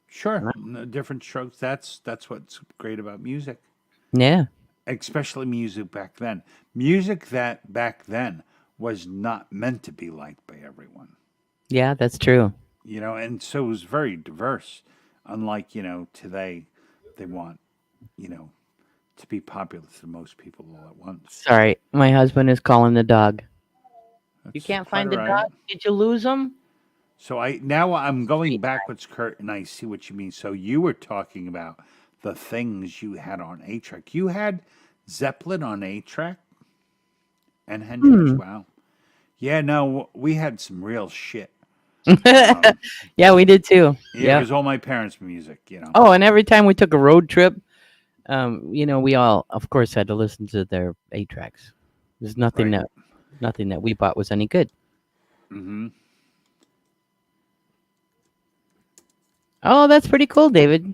Sure. Different strokes. That's what's great about music. Yeah. Especially music back then. Music that back then was not meant to be liked by everyone, Yeah, that's true. and so it was very diverse. Unlike, today, they want, to be popular to most people all at once. Sorry, my husband is calling the dog. You That's can't quite find all the right. dog? Did you lose him? So I'm going backwards, Kurt, and I see what you mean. So you were talking about the things you had on A track. You had Zeppelin on A track and Hendrix. Hmm. Wow. Yeah, no, we had some real shit. Um, Yeah, we did too. yeah, it Yeah. was all my parents' music. Oh, and every time we took a road trip, we all, of course, had to listen to their 8 tracks. There's Right. nothing that we bought was any good. Mm-hmm. Oh, that's pretty cool, David.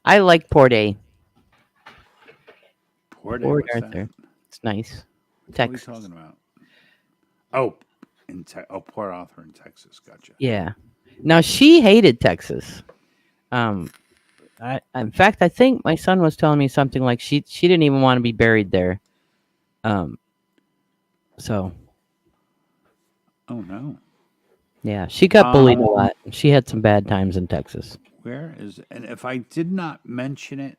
I like Port A. Port A, Port what's that? Arthur. It's nice. What are you Texas. talking about? Oh, Port Arthur in Texas. Gotcha. Yeah. Now she hated Texas. Um, in fact, I think my son was telling me something like she didn't even want to be buried there. Um, so Oh no. yeah, she got bullied a Um, lot. She had some bad times in Texas. and if I did not mention it,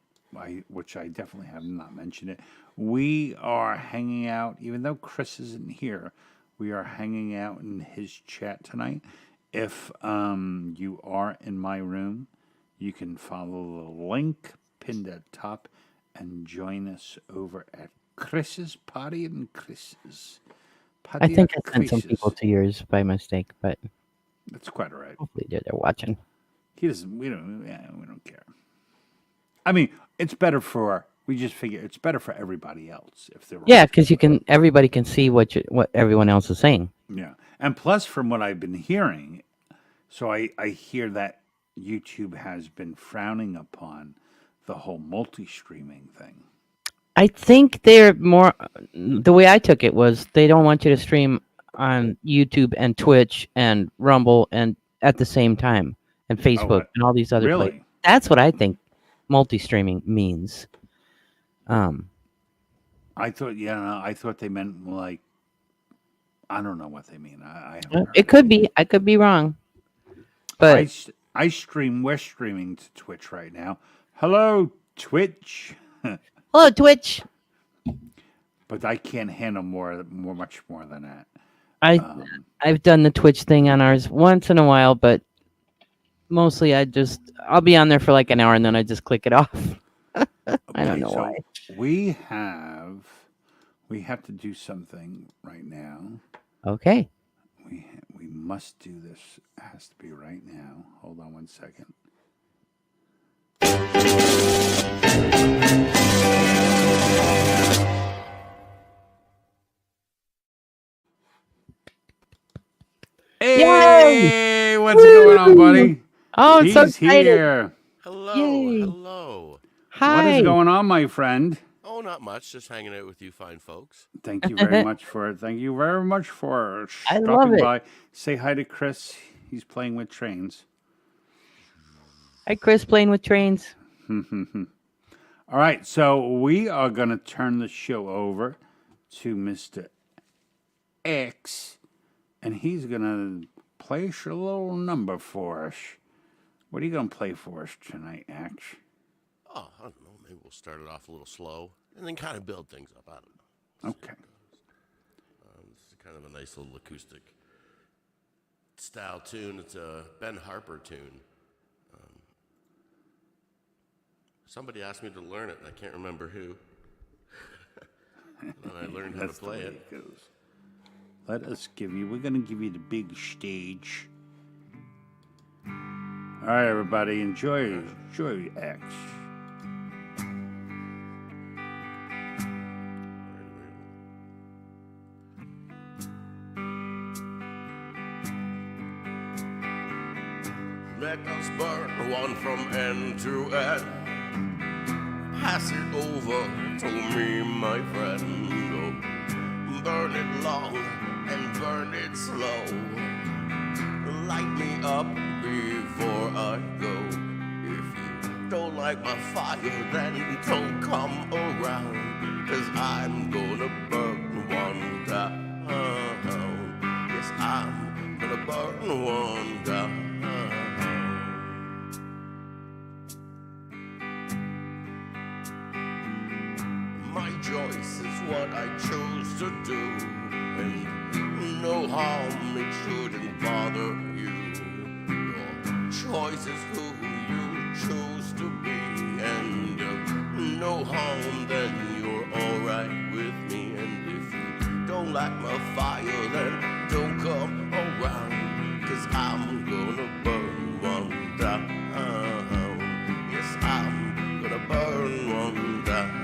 which I definitely have not mentioned it, we are hanging out, even though Chris isn't here, we are hanging out in his chat tonight. If you are in my room, you can follow the link pinned at top and join us over at Chris's Party and Chris's. I Party think at I sent some people Chris's. to yours by mistake, but That's quite all right. Hopefully they're watching. He doesn't. We don't. Yeah, we don't care. I mean, it's better for. We just figure it's better for everybody else if they're Yeah, watching. because everybody can see what everyone else is saying. Yeah, and plus, from what I've been hearing, so I hear that YouTube has been frowning upon the whole multi-streaming thing. I think they're more. The way I took it was they don't want you to stream on YouTube and Twitch and Rumble and at the same time, and Facebook and all these other places. Really? That's what I think multi-streaming means. I thought, I thought they meant like, I don't know what they mean. I haven't heard It could be. I could be wrong. But I stream. We're streaming to Twitch right now. Hello, Twitch. hello, Twitch. But I can't handle much more than that. I've done the Twitch thing on ours once in a while, but mostly I'll be on there for like an hour and then I just click it off. I don't know why. We have to do something right now. Okay. We must do this. It has to be right now. Hold on one second. Hey, Yay! What's going on, buddy? Oh, it's so excited. Here. Hello, Yay. hello. Hi. What is going on, my friend? Oh, not much. Just hanging out with you fine folks. Thank you very much for it. Thank you very much for I love stopping it. by. Say hi to Chris. He's playing with trains. Hi, Chris, playing with trains. All right, so we are going to turn the show over to Mr. X, and he's going to play us a little number for us. What are you going to play for us tonight, X? Oh, I don't know. Maybe we'll start it off a little slow and then kind of build things up. I don't know. Okay. This is kind of a nice little acoustic style tune. It's a Ben Harper tune. Somebody asked me to learn it, and I can't remember who. And I learned how to play it. We're going to give you the big stage. All right, everybody, enjoy X. Let us burn one from end to end. Pass it over to me, my friend. Oh, burn it long and burn it slow. Light me up before I go. If you don't like my fire, then don't come around. 'Cause I'm gonna burn one down. Yes, I'm gonna burn one down. My choice is what I chose to do, and no harm, it shouldn't bother you. Your choice is who you choose to be, and no harm, then you're alright with me. And if you don't like my fire, then don't come around, 'cause I'm gonna burn one down. Yes, I'm gonna burn one down.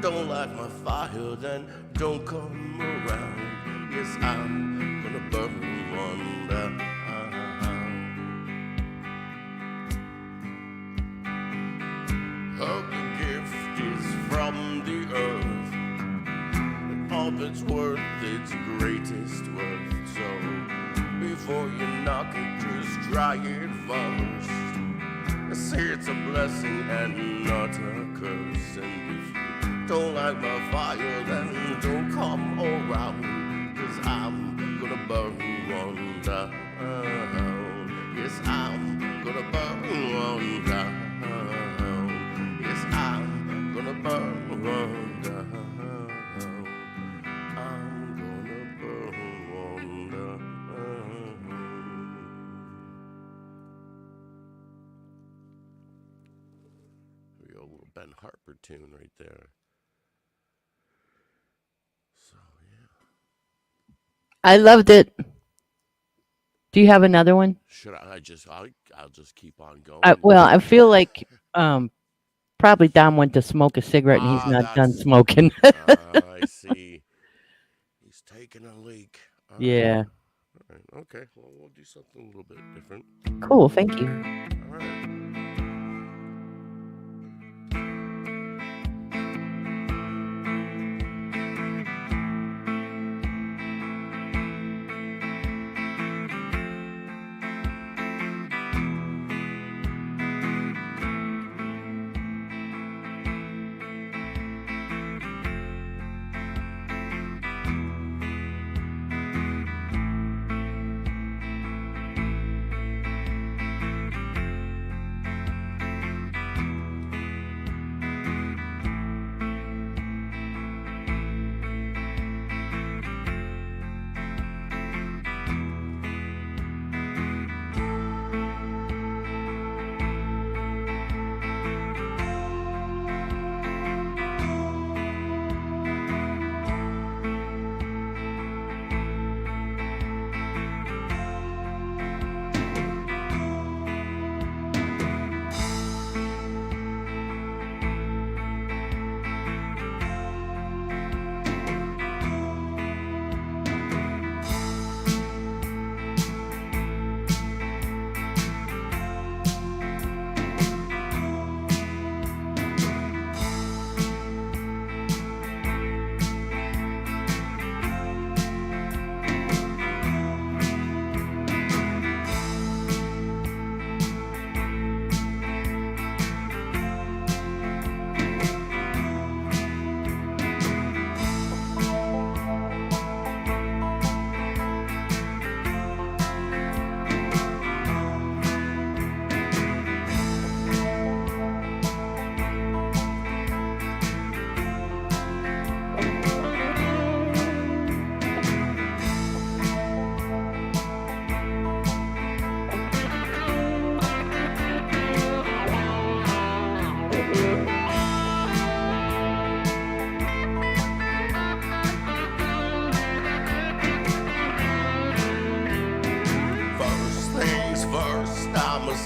Don't like my fire, then don't come around. Yes, I'm gonna burn one down. The gift is from the earth, and all that's worth its greatest worth. So before you knock it, just try it first. Say it's a blessing and not a curse. And if you don't like my fire, then don't come around, 'cause I'm gonna burn one down. Yes, I'm gonna burn one down. Yes, I'm gonna burn one down. I'm gonna burn one down. We got a little Ben Harper tune right there. So, yeah. I loved it. Do you have another one? Should I'll just keep on going. Well, I feel like probably Dom went to smoke a cigarette and he's not done That's smoking. I see. He's taking a leak. Yeah. All right. Okay. Well, we'll do something a little bit different. Cool. Thank you. All right.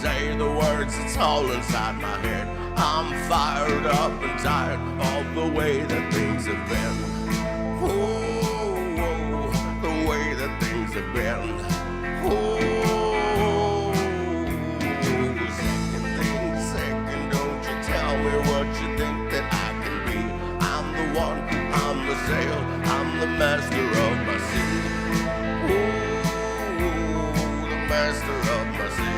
Say the words, it's all inside my head. I'm fired up and tired of the way that things have been. Oh, the way that things have been. Oh, second, don't you tell me what you think that I can be. I'm the one, I'm the sail, I'm the master of my sea. Oh, the master of my sea.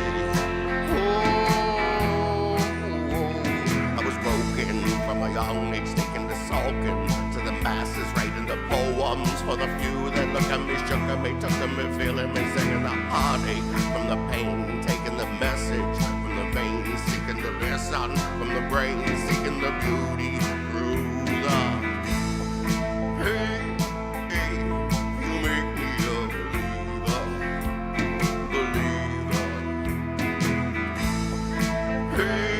From a young age, taking the sulking to the masses, writing the poems for the few that look at me, shook at me, took at me, feeling me, singing the heartache from the pain, taking the message from the veins, seeking the listen from the brain, seeking the beauty through the pain. You make me a believer. Hey.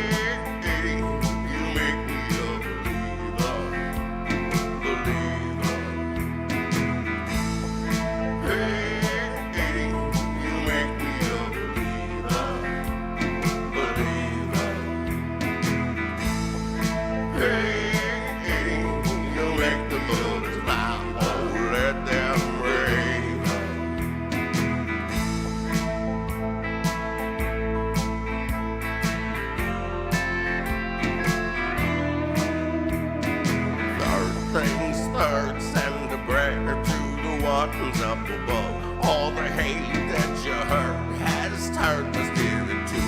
Up above, all the hate that you heard has turned my spirit to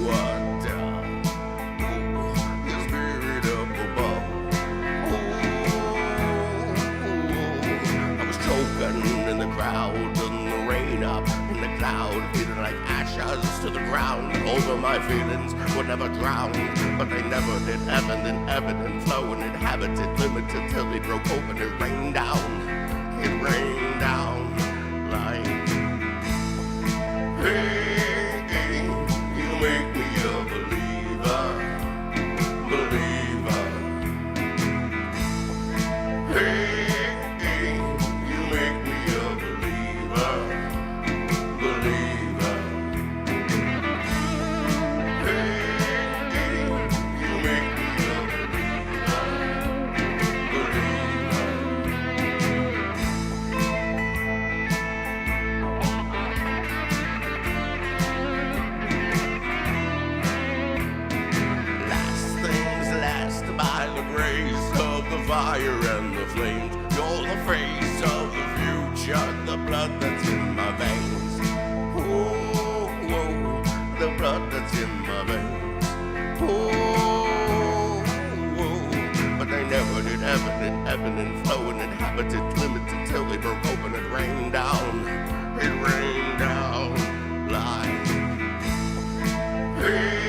a dove. Your spirit up above. I was choking in the crowd, and the rain up in the cloud, feeling like ashes to the ground. Over my feelings would never drown, but they never did. Evident, flowing, inhabited, limited till they broke open. It rained down. It rained down like, hey, you make me a believer. Hey, you make me a believer. fire and the flames. You're the face of the future, the blood that's in my veins. Oh, oh, the blood that's in my veins. Oh, oh, but they never did ebbing and flowing, inhabited, limited till they broke open. It rained down, like hey.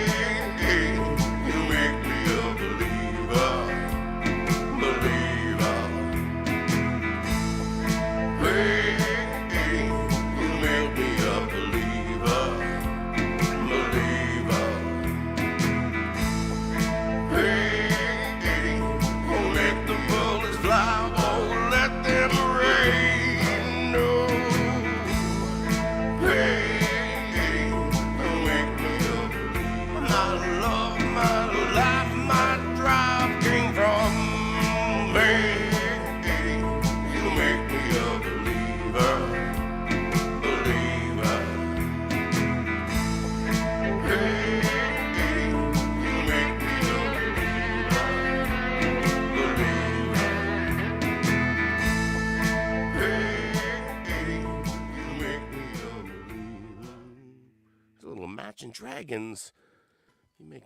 Dragons.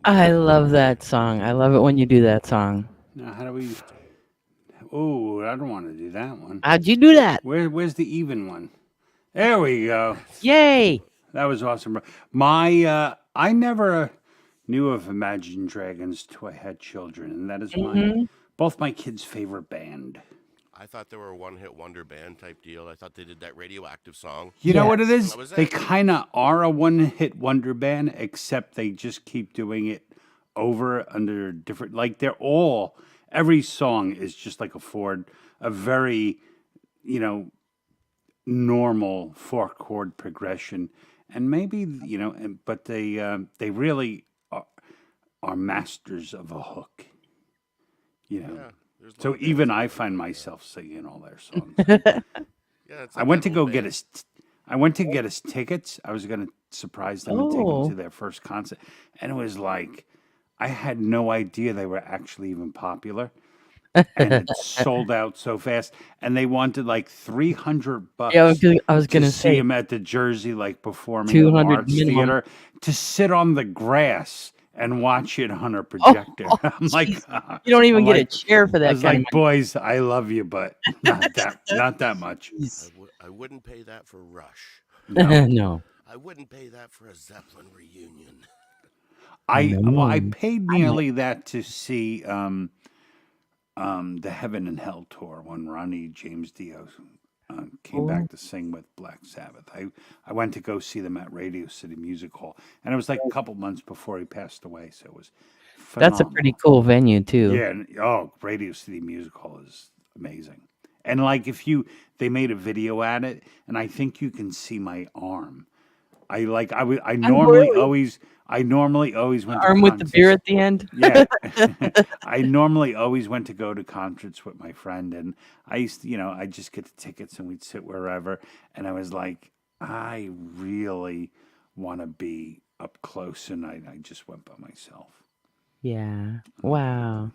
I love that song. I love it when you do that song. Now, how do we? Oh, I don't want to do that one. How'd you do that? Where's the even one? There we go. Yay! That was awesome. My I never knew of Imagine Dragons till I had children, and that is both my kids' favorite band. I thought they were a one-hit wonder band type deal. I thought they did that radioactive song. You know what it is? They kind of are a one-hit wonder band, except they just keep doing it over under different. Like every song is just like a very, normal 4-chord progression, and maybe but they really are masters of a hook. Yeah. So even I find myself singing all their songs. I went to get us tickets. I was going to surprise them and take them to their first concert, and it was like I had no idea they were actually even popular, and it sold out so fast. And they wanted like $300. Yeah, I was going to see say them at the Jersey performing at Arts Theater to sit on the grass and watch it on a projector. I'm like, you don't even get a chair for that. I was like, boys, I love you, but not that much. I wouldn't pay that for Rush. No. I wouldn't pay that for a Zeppelin reunion. I paid nearly that to see the Heaven and Hell tour when Ronnie James Dio came back to sing with Black Sabbath. I went to go see them at Radio City Music Hall, and it was like a couple months before he passed away, so it was phenomenal. That's a pretty cool venue too. Yeah, Radio City Music Hall is amazing. And like they made a video at it, and I think you can see my arm. I normally always went to arm with the beer at the end. Yeah, I normally always went to go to concerts with my friend, and I used to, I just get the tickets and we'd sit wherever. And I was like, I really want to be up close, and I just went by myself. Yeah. Wow.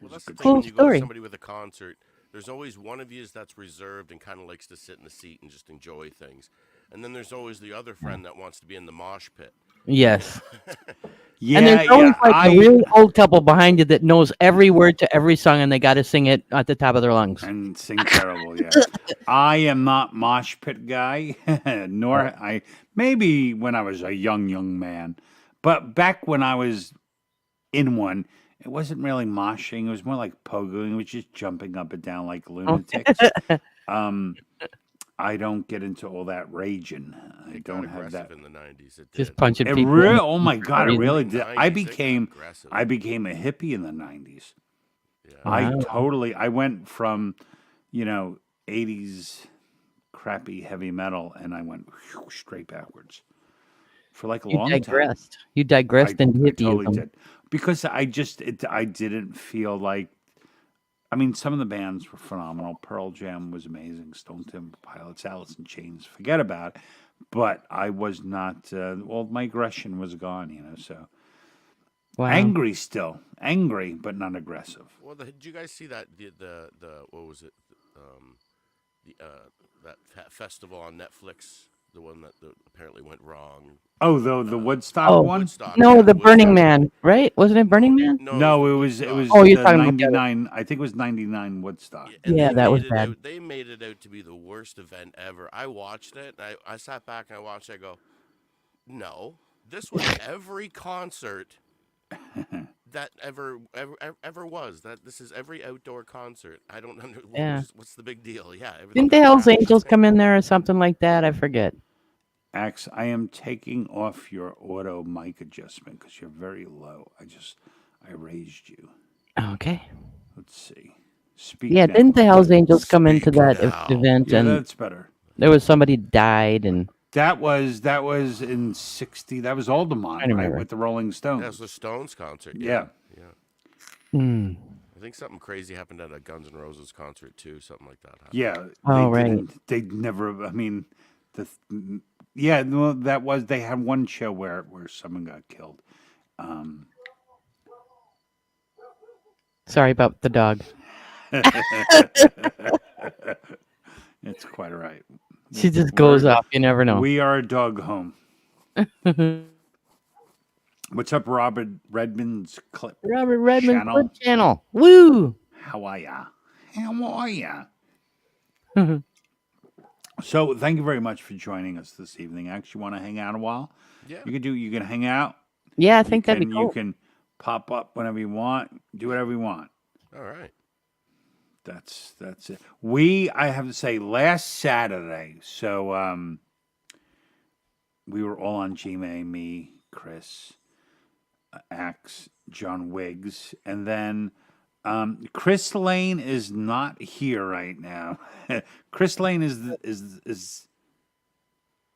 Well, that's the thing. Cool When you go story. to somebody with a concert, there's always one of you that's reserved and kind of likes to sit in the seat and just enjoy things. And then there's always the other friend that wants to be in the mosh pit. Yes. Yeah, and there's always a really old couple behind you that knows every word to every song, and they got to sing it at the top of their lungs. And sing terrible, yeah. I am not mosh pit guy, nor maybe when I was a young man. But back when I was in one, it wasn't really moshing. It was more like pogoing. It was just jumping up and down like lunatics. I don't get into all that raging. I don't have that. In the 90s, just punching people. Oh my God, it really did. I became a hippie in the 90s. Yeah. I went from, 80s crappy heavy metal, and I went straight backwards for like a long time. You digressed into hippie. I totally did. Because I didn't feel like, some of the bands were phenomenal. Pearl Jam was amazing. Stone Temple Pilots, Alice in Chains, forget about it. But I was not, my aggression was gone, so. Wow. Angry, but not aggressive. Well, did you guys see that the what was it? That festival on Netflix, the one that apparently went wrong. Oh, the Woodstock one? Woodstock, No, yeah, the Burning Woodstock. Man, right? Wasn't it Burning Man? No, it was Oh, you're the talking about the other- 99. I think it was 99 Woodstock. And Yeah, they that made was it bad. They made it out to be the worst event ever. I watched it. And I sat back and I watched it. I go, no, this was every concert that ever was. That this is every outdoor concert. I don't know Yeah. what's the big deal. Yeah, Didn't the Hells Angels come in there or something like that? I forget. Axe, I am taking off your auto mic adjustment because you're very low. I raised you. Okay. Let's see. Speak. Yeah, now. didn't the Hells Angels come into Speak that now. event Yeah, and that's better. there was somebody died and That was in 60. That was Alderman, right, remember. with the Rolling Stones. That's the Stones concert. Yeah. Hmm. I think something crazy happened at a Guns N' Roses concert too. Something like that happened. Yeah. Oh, right. They never. I mean, yeah. Well, that was. They had one show where someone got killed. Sorry about the dog. It's quite all right. She just goes off. You never know. We are a dog home. What's up, Robert Redmond's clip? Robert Redmond channel? Clip Channel. Woo! How are ya? So, thank you very much for joining us this evening. Actually, want to hang out a while? Yeah. You can hang out. Yeah, I think that'd be cool. You can pop up whenever you want. Do whatever you want. All right. That's it. I have to say, last Saturday, so we were all on G-May, me, Chris, Axe, John Wiggs, and then Chris Lane is not here right now. Chris Lane is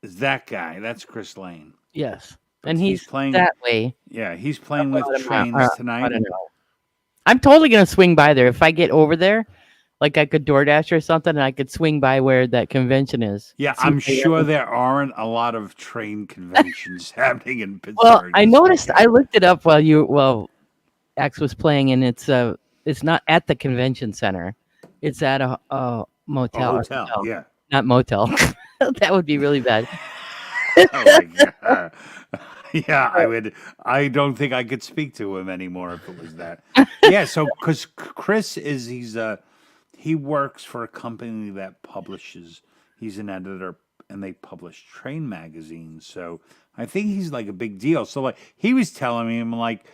that guy. That's Chris Lane. Yes. And he's playing that way. Yeah, he's playing with Trains tonight. I don't know. I'm totally going to swing by there. If I get over there, like I could DoorDash or something, and I could swing by where that convention is. Yeah, I'm sure there aren't a lot of train conventions happening in Pittsburgh. Well, I noticed. I looked it up while Axe was playing, and it's not at the convention center. It's at a motel. A hotel, yeah. Not motel. That would be really bad. Oh my God. Yeah, I don't think I could speak to him anymore if it was that. Yeah, so because Chris he works for a company that publishes. He's an editor, and they publish train magazines. So I think he's like a big deal. So like he was telling me, I'm like,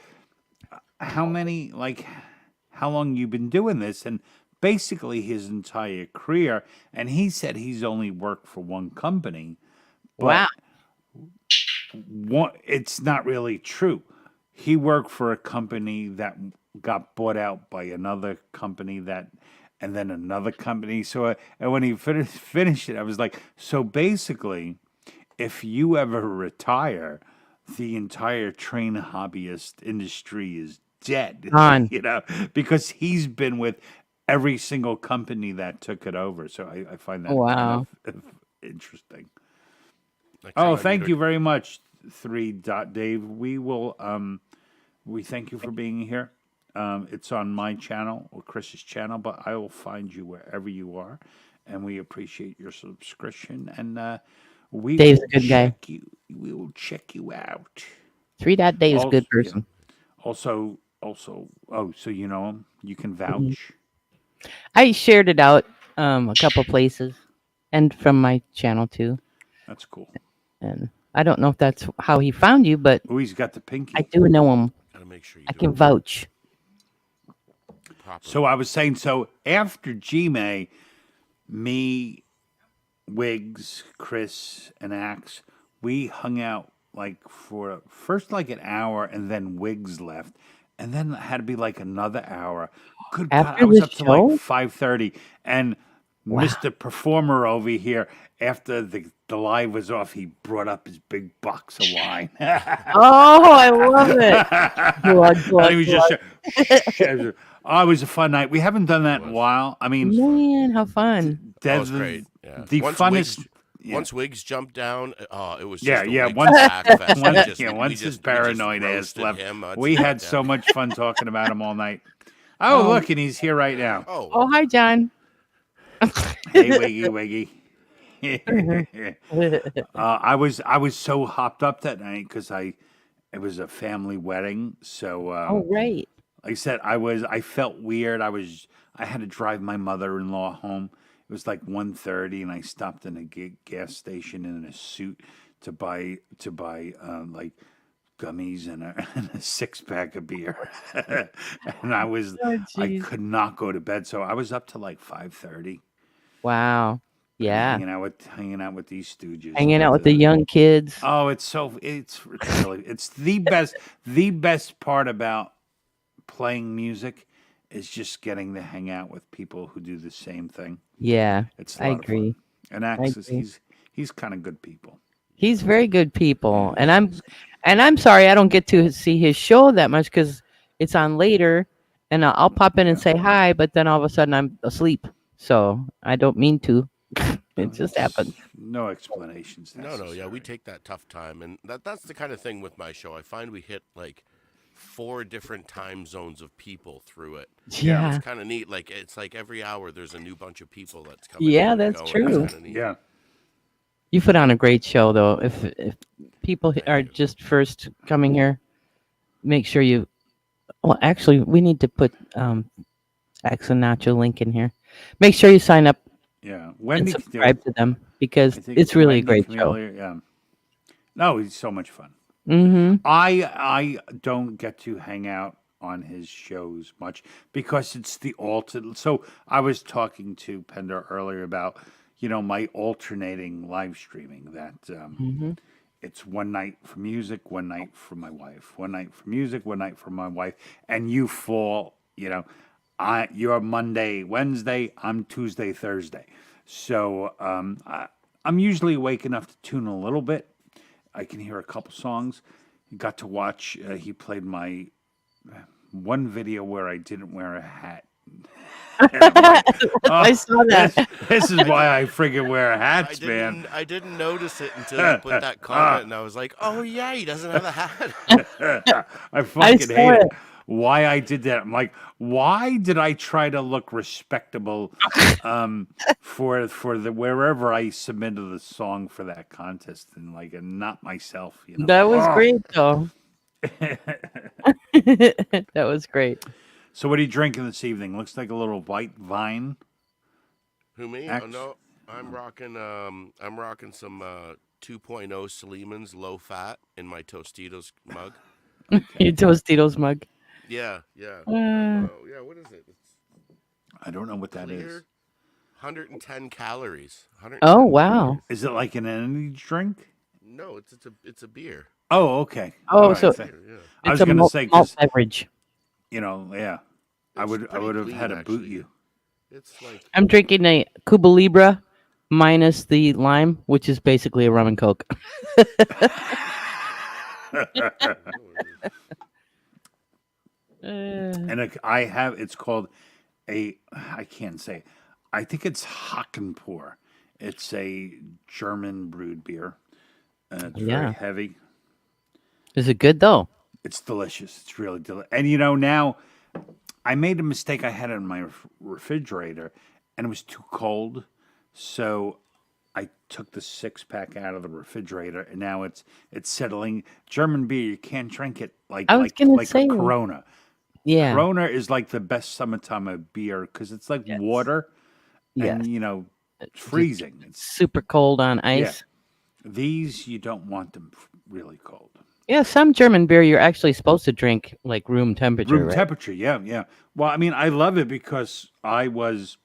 how long you been doing this? And basically his entire career. And he said he's only worked for one company. But Wow. It's not really true. He worked for a company that got bought out by another company and then another company. So and when he finished it, I was like, so basically, if you ever retire, the entire train hobbyist industry is dead. Gone. Because he's been with every single company that took it over. So I find that kind of interesting. Oh, thank you very much, 3. Dave. We will. We thank you for being here. It's on my channel or Chris's channel, but I will find you wherever you are, and we appreciate your subscription. And Dave's a good guy. We will check you out. 3. Dave is a good person. Yeah. Also. Oh, so you know him? You can vouch. I shared it out a couple places, and from my channel too. That's cool. And I don't know if that's how he found you, but he's got the pinky. I do know him. Gotta make sure I can vouch. Properly. So I was saying, after G-May, me, Wiggs, Chris, and Axe, we hung out for first an hour, and then Wiggs left, and then it had to be another hour. Good God, I was up to 5:30, and Mr. Performer over here, after the live was off, he brought up his big box of wine. Oh, I love it. He was just it was a fun night. We haven't done that in a while. I mean, man, how fun. That was great. Yeah. The funnest. once Wiggs jumped down, it was Yeah, just yeah. a Wiggs fest. Once his paranoid ass left, him. we had so much fun talking about him all night. Oh, look, and he's here right now. Oh, hi, John. Hey, Wiggy. I was so hopped up that night because it was a family wedding. So Oh, right. like I said, I felt weird. I had to drive my mother-in-law home. It was like 1:30, and I stopped in a gas station in a suit to buy like gummies and a 6-pack of beer. And I could not go to bed, so I was up to like 5:30. Wow. Yeah. Hanging out with these stooges. Hanging out with the young kids. Oh, it's really it's the best part about playing music is just getting to hang out with people who do the same thing. Yeah. It's I agree. And Axis, he's kind of good people. He's very good people. And I'm sorry I don't get to see his show that much because it's on later and I'll pop in and say hi, but then all of a sudden I'm asleep. So I don't mean to. It just happened. No explanations. No, yeah, we take that tough time, and that's the kind of thing with my show. I find we hit like 4 different time zones of people through it. Yeah, it's kind of neat. Like it's like every hour there's a new bunch of people that's coming. Yeah, that's true. Yeah, you put on a great show though. If people are just first coming here, make sure you. Well, actually, we need to put Acts&Nacho link in here. Make sure you sign up. Yeah, and subscribe to them because it's really a great show. Yeah, no, he's so much fun. Mm-hmm. I don't get to hang out on his shows much because it's the alternate. So I was talking to Pendarr earlier about my alternating live streaming that it's one night for music, one night for my wife, one night for music, one night for my wife, and you fall. You're Monday, Wednesday, I'm Tuesday, Thursday. So I'm usually awake enough to tune a little bit. I can hear a couple songs. Got to watch, he played my one video where I didn't wear a hat. I saw that. This is why I friggin' wear hats, man. I didn't notice it until you put that comment, and I was like, oh, yeah, he doesn't have a hat. I fucking hate it. Why I did that. I'm like, why did I try to look respectable for the wherever I submitted the song for that contest and not myself, That was great though. That was great. So what are you drinking this evening? Looks like a little white vine. Who, me? Oh, no, I'm rocking some 2.0 Sleeman's low fat in my Tostitos mug. Your Tostitos mug. Yeah. Yeah, what is it? I don't know what that is. 110 calories. 110 Oh, wow. calories. Is it like an energy drink? No, it's a beer. Oh, okay. Oh, right, so I was going to say malt beverage. Yeah. I would have had to boot you. It's like I'm drinking a Cuba Libre minus the lime, which is basically a rum and coke. And it's called I can't say. I think it's Hockenpur. It's a German brewed beer. It's very heavy. Is it good though? It's delicious. It's really delicious. And now I made a mistake. I had it in my refrigerator and it was too cold. So I took the 6-pack out of the refrigerator and now it's settling. German beer, you can't drink it like a Corona. Yeah. Corona is like the best summertime of beer because it's like water and, it's freezing. It's super cold on ice. Yeah. These, you don't want them really cold. Yeah, some German beer you're actually supposed to drink like room temperature. Room temperature, yeah. Well, I mean, I love it because I was,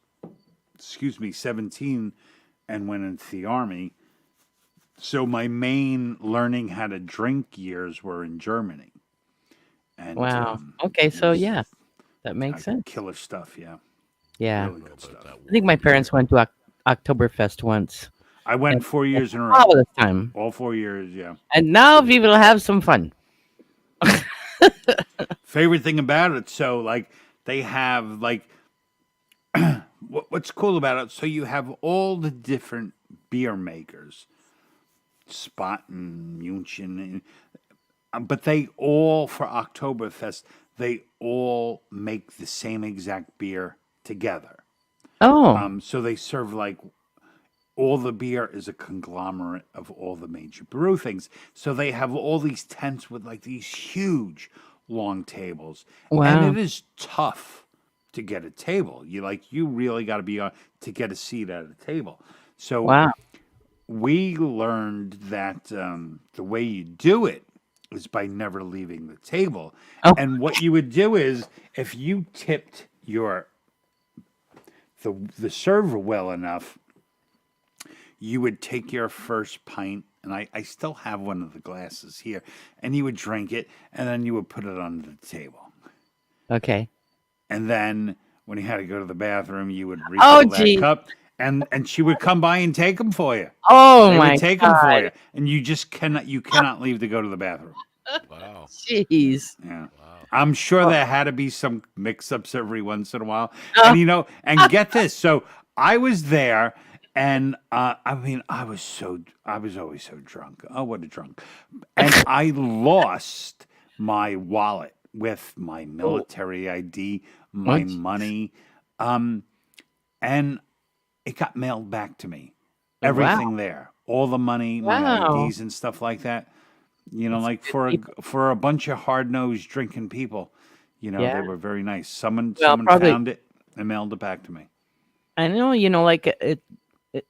17 and went into the Army. So my main learning how to drink years were in Germany. And, wow. Okay, so that makes sense. Killer stuff, yeah. Yeah. Really good stuff. I think my parents went to Oktoberfest once. I went 4 years in a row. All the time. All 4 years, yeah. And now we will have some fun. Favorite thing about it, so they have what's cool about it, so you have all the different beer makers, Spot and München, but they all, for Oktoberfest, they all make the same exact beer together. Oh, So they serve like all the beer is a conglomerate of all the major brew things. So they have all these tents with like these huge long tables. And wow. it is tough to get a table. You really got to be on to get a seat at a table. So Wow. we learned that the way you do it is by never leaving the table. Oh, And what you would do is if you tipped the server well enough, you would take your first pint, and I still have one of the glasses here, and you would drink it, and then you would put it on the table. okay. And then when you had to go to the bathroom, you would Oh, refill that gee. cup, and she would come by and take them for you. Oh They my would take them for God. you, and you just cannot leave to go to the bathroom. Wow. Jeez. Yeah. Wow. I'm sure there had to be some mix-ups every once in a while. Oh. And and get this. So I was there, and I mean, I was always so drunk. Oh, what a drunk. And I lost my wallet with my military ID, my What? money, and it got mailed back to me. Wow. Everything there, all the money, my Wow. IDs and stuff like that. That's Like good people. for a bunch of hard-nosed drinking people, they Yeah. were very nice. Someone Well, probably. found it and mailed it back to me. I know, like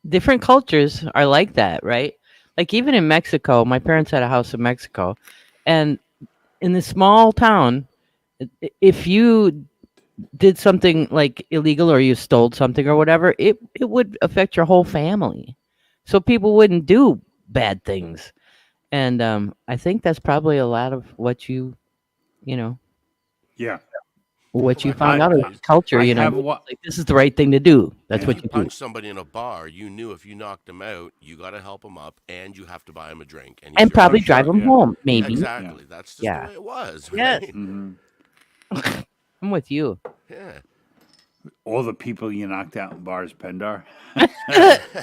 different cultures are like that, right? Like even in Mexico, my parents had a house in Mexico, and in the small town, if you did something like illegal or you stole something or whatever, it would affect your whole family. So people wouldn't do bad things. And I think that's probably a lot of what you know, Yeah, what you Back found in out the of days, culture, I you know, have what. like this is the right thing to do. That's Yeah. what you you do. punch somebody in a bar, you knew if you knocked them out, you got to help them up, and you have to buy them a drink. And And you're probably Oh, drive sure, them yeah. home, maybe. exactly. That's just Yeah. the way it was, Yes. right? hmm I'm with you. Yeah. All the people you knocked out in bars, Pendar.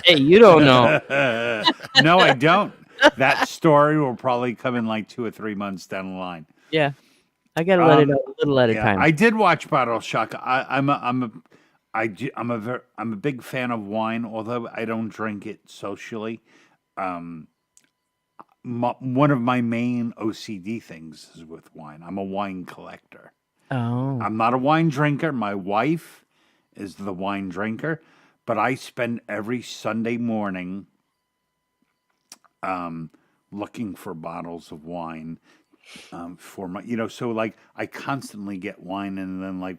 Hey, you don't know. No, I don't. That story will probably come in like 2 or 3 months down the line. Yeah. I gotta let it Um, out a little at a Yeah, time. I did watch Bottle Shock. I'm a big fan of wine, although I don't drink it socially. Um, one of my main OCD things is with wine. I'm a wine collector. Oh. I'm not a wine drinker. My wife is the wine drinker, but I spend every Sunday morning looking for bottles of wine for my, so like I constantly get wine, and then like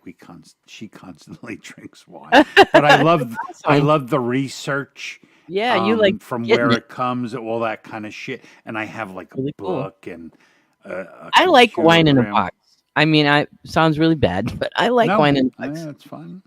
she constantly drinks wine. But I Awesome. love the research. Yeah, you like From getting where it. it comes, all that kind of shit, and I have like a Really cool. book and a I like computer wine in a program. box. I mean, I sounds really bad, but I like No, wine in a box. that's fine.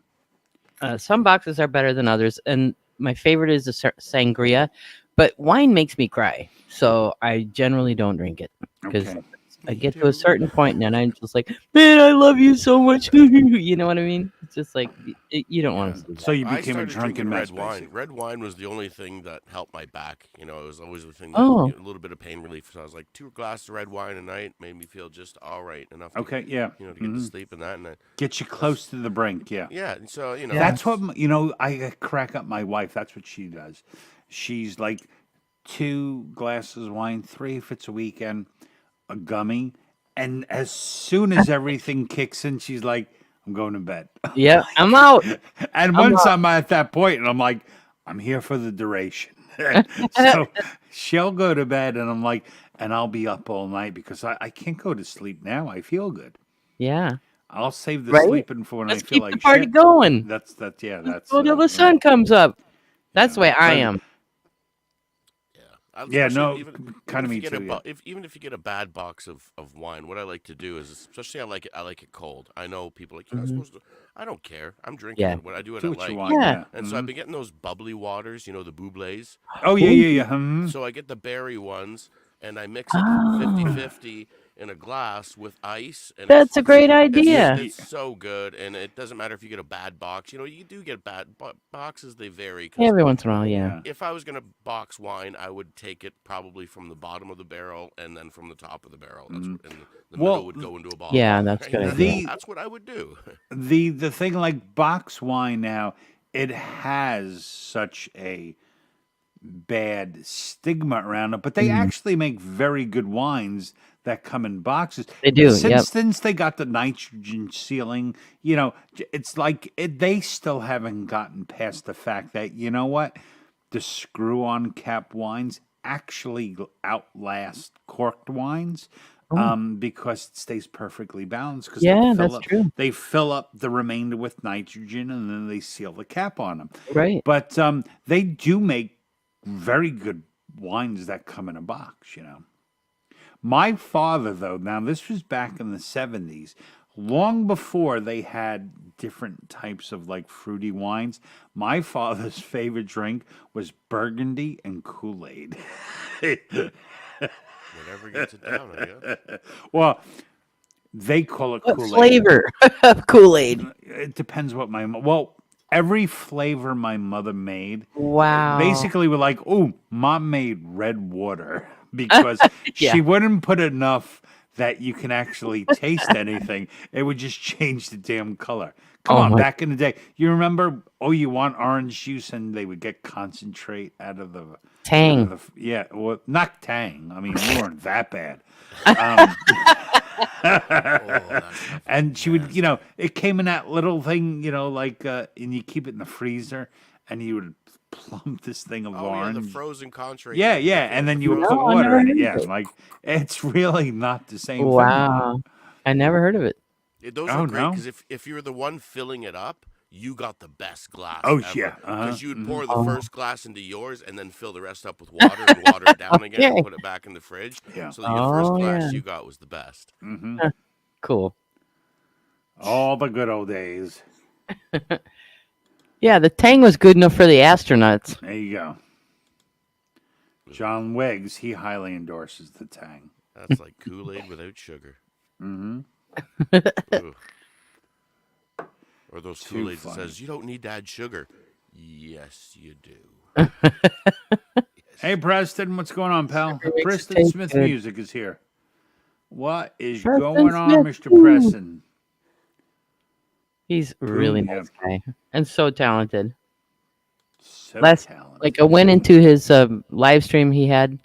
Some boxes are better than others, and my favorite is the sangria. But wine makes me cry, so I generally don't drink it because Okay. I get to a certain point and then I'm just like, man, I love you so much. You know what I mean? It's just like you don't want to see that. So you I became a started drunken drinking mess, red wine. basically. Red wine was the only thing that helped my back. It was always the thing that Oh. a little bit of pain relief. So I was like, 2 glasses of red wine a night made me feel just all right enough. To, Okay, yeah. to get to sleep and that. And Get you close to the brink, yeah. yeah, and so Yeah. That's what, I crack up my wife. That's what she does. She's like 2 glasses of wine, 3 if it's a weekend, a gummy. And as soon as everything kicks in, she's like, I'm going to bed. Yeah, I'm out. And once I'm at that point, and I'm like, I'm here for the duration. So she'll go to bed, and I'm like, and I'll be up all night because I can't go to sleep now. I feel good. Yeah. I'll save the Right? sleeping for when Let's I feel keep like the party shit. going. That's Until the sun comes up. That's the way I But- am. Yeah, especially no, even kind of if me you get too. Yeah. even if you get a bad box of wine, what I like to do is, especially I like it cold. I know people like, you're not supposed to. I don't care. I'm drinking Yeah. it. What I do it Do at what like. you want. Yeah. Yeah. And so I've been getting those bubbly waters, the bublés. Oh, yeah. So I get the berry ones, and I mix it Oh. 50-50 in a glass with ice, and That's a great idea. it's so good, and it doesn't matter if you get a bad box. You do get bad boxes; they vary. 'Cause Every once in a while, yeah. if I was gonna box wine, I would take it probably from the bottom of the barrel and then from the top of the barrel. That's and the middle would go into a bottle. Yeah, that's good. That's what I would do. The thing like box wine now, it has such a bad stigma around it, but they actually make very good wines that come in boxes. They do. Since they got the nitrogen sealing, it's like they still haven't gotten past the fact that what, the screw-on cap wines actually outlast corked wines. Because it stays perfectly balanced. That's true. They fill up the remainder with nitrogen, and then they seal the cap on them. Right. But they do make very good wines that come in a box. My father, though, now this was back in the 70s, long before they had different types of like fruity wines. My father's favorite drink was Burgundy and Kool-Aid. Whatever gets it down, I guess. Well, they call it Kool-Aid. Flavor of Kool-Aid. It depends what every flavor my mother made. Wow. Basically, we're like, oh, Mom made red water because she wouldn't put enough that you can actually taste anything. It would just change the damn color. Come on, back in the day. You remember, you want orange juice, and they would get concentrate out of the... Tang. Well, not Tang. I mean, we weren't that bad. And she would, it came in that little thing, and you keep it in the freezer, and you would plump this thing of orange. Yeah, the frozen concentrate. Yeah, and then you would put water in it. Yeah, it's really not the same thing. Wow. I never heard of it. Those are great, because if you're the one filling it up, you got the best glass ever. Because you'd pour the first glass into yours and then fill the rest up with water and water it down again and put it back in the fridge. Yeah. So the first glass you got was the best. Cool. All the good old days. Yeah, the Tang was good enough for the astronauts. There you go. John Wiggs, he highly endorses the Tang. That's like Kool-Aid without sugar. Or those Kool-Aids that says, you don't need to add sugar. Yes, you do. Hey, Preston, what's going on, pal? Preston Smith Music is here. What is going on, Mr. Preston? He's a really nice guy and so talented. So talented. Like I went into his live stream he had,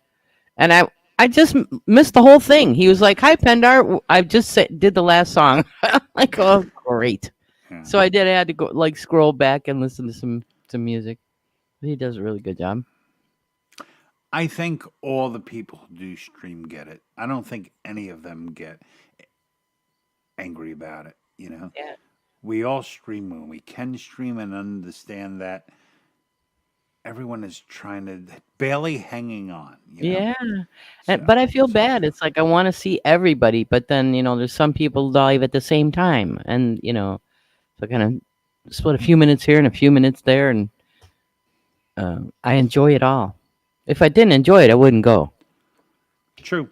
and I just missed the whole thing. He was like, "Hi, Pendarr, I just did the last song." I'm like, "Oh, great!" So I had to go scroll back and listen to some music. He does a really good job. I think all the people who do stream get it. I don't think any of them get angry about it. Yeah. We all stream when we can stream and understand that everyone is trying to barely hanging on. But I feel bad. It's like I want to see everybody, but then there's some people live at the same time, and so I kind of split a few minutes here and a few minutes there, and I enjoy it all. If I didn't enjoy it, I wouldn't go. True.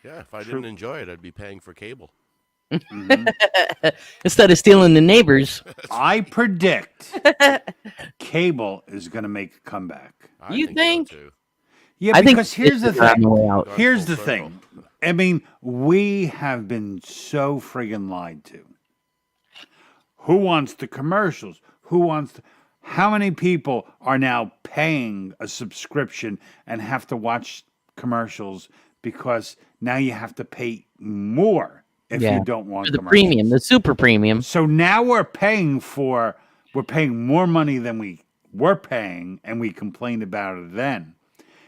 Yeah, if I didn't enjoy it, I'd be paying for cable. Instead of stealing the neighbors. I predict cable is going to make a comeback. You think? So too. Yeah, because here's the thing. Here's the thing. I mean, we have been so friggin' lied to. Who wants the commercials? How many people are now paying a subscription and have to watch commercials because now you have to pay more if you don't want the premium, the super premium. So now we're paying more money than we were paying, and we complained about it then.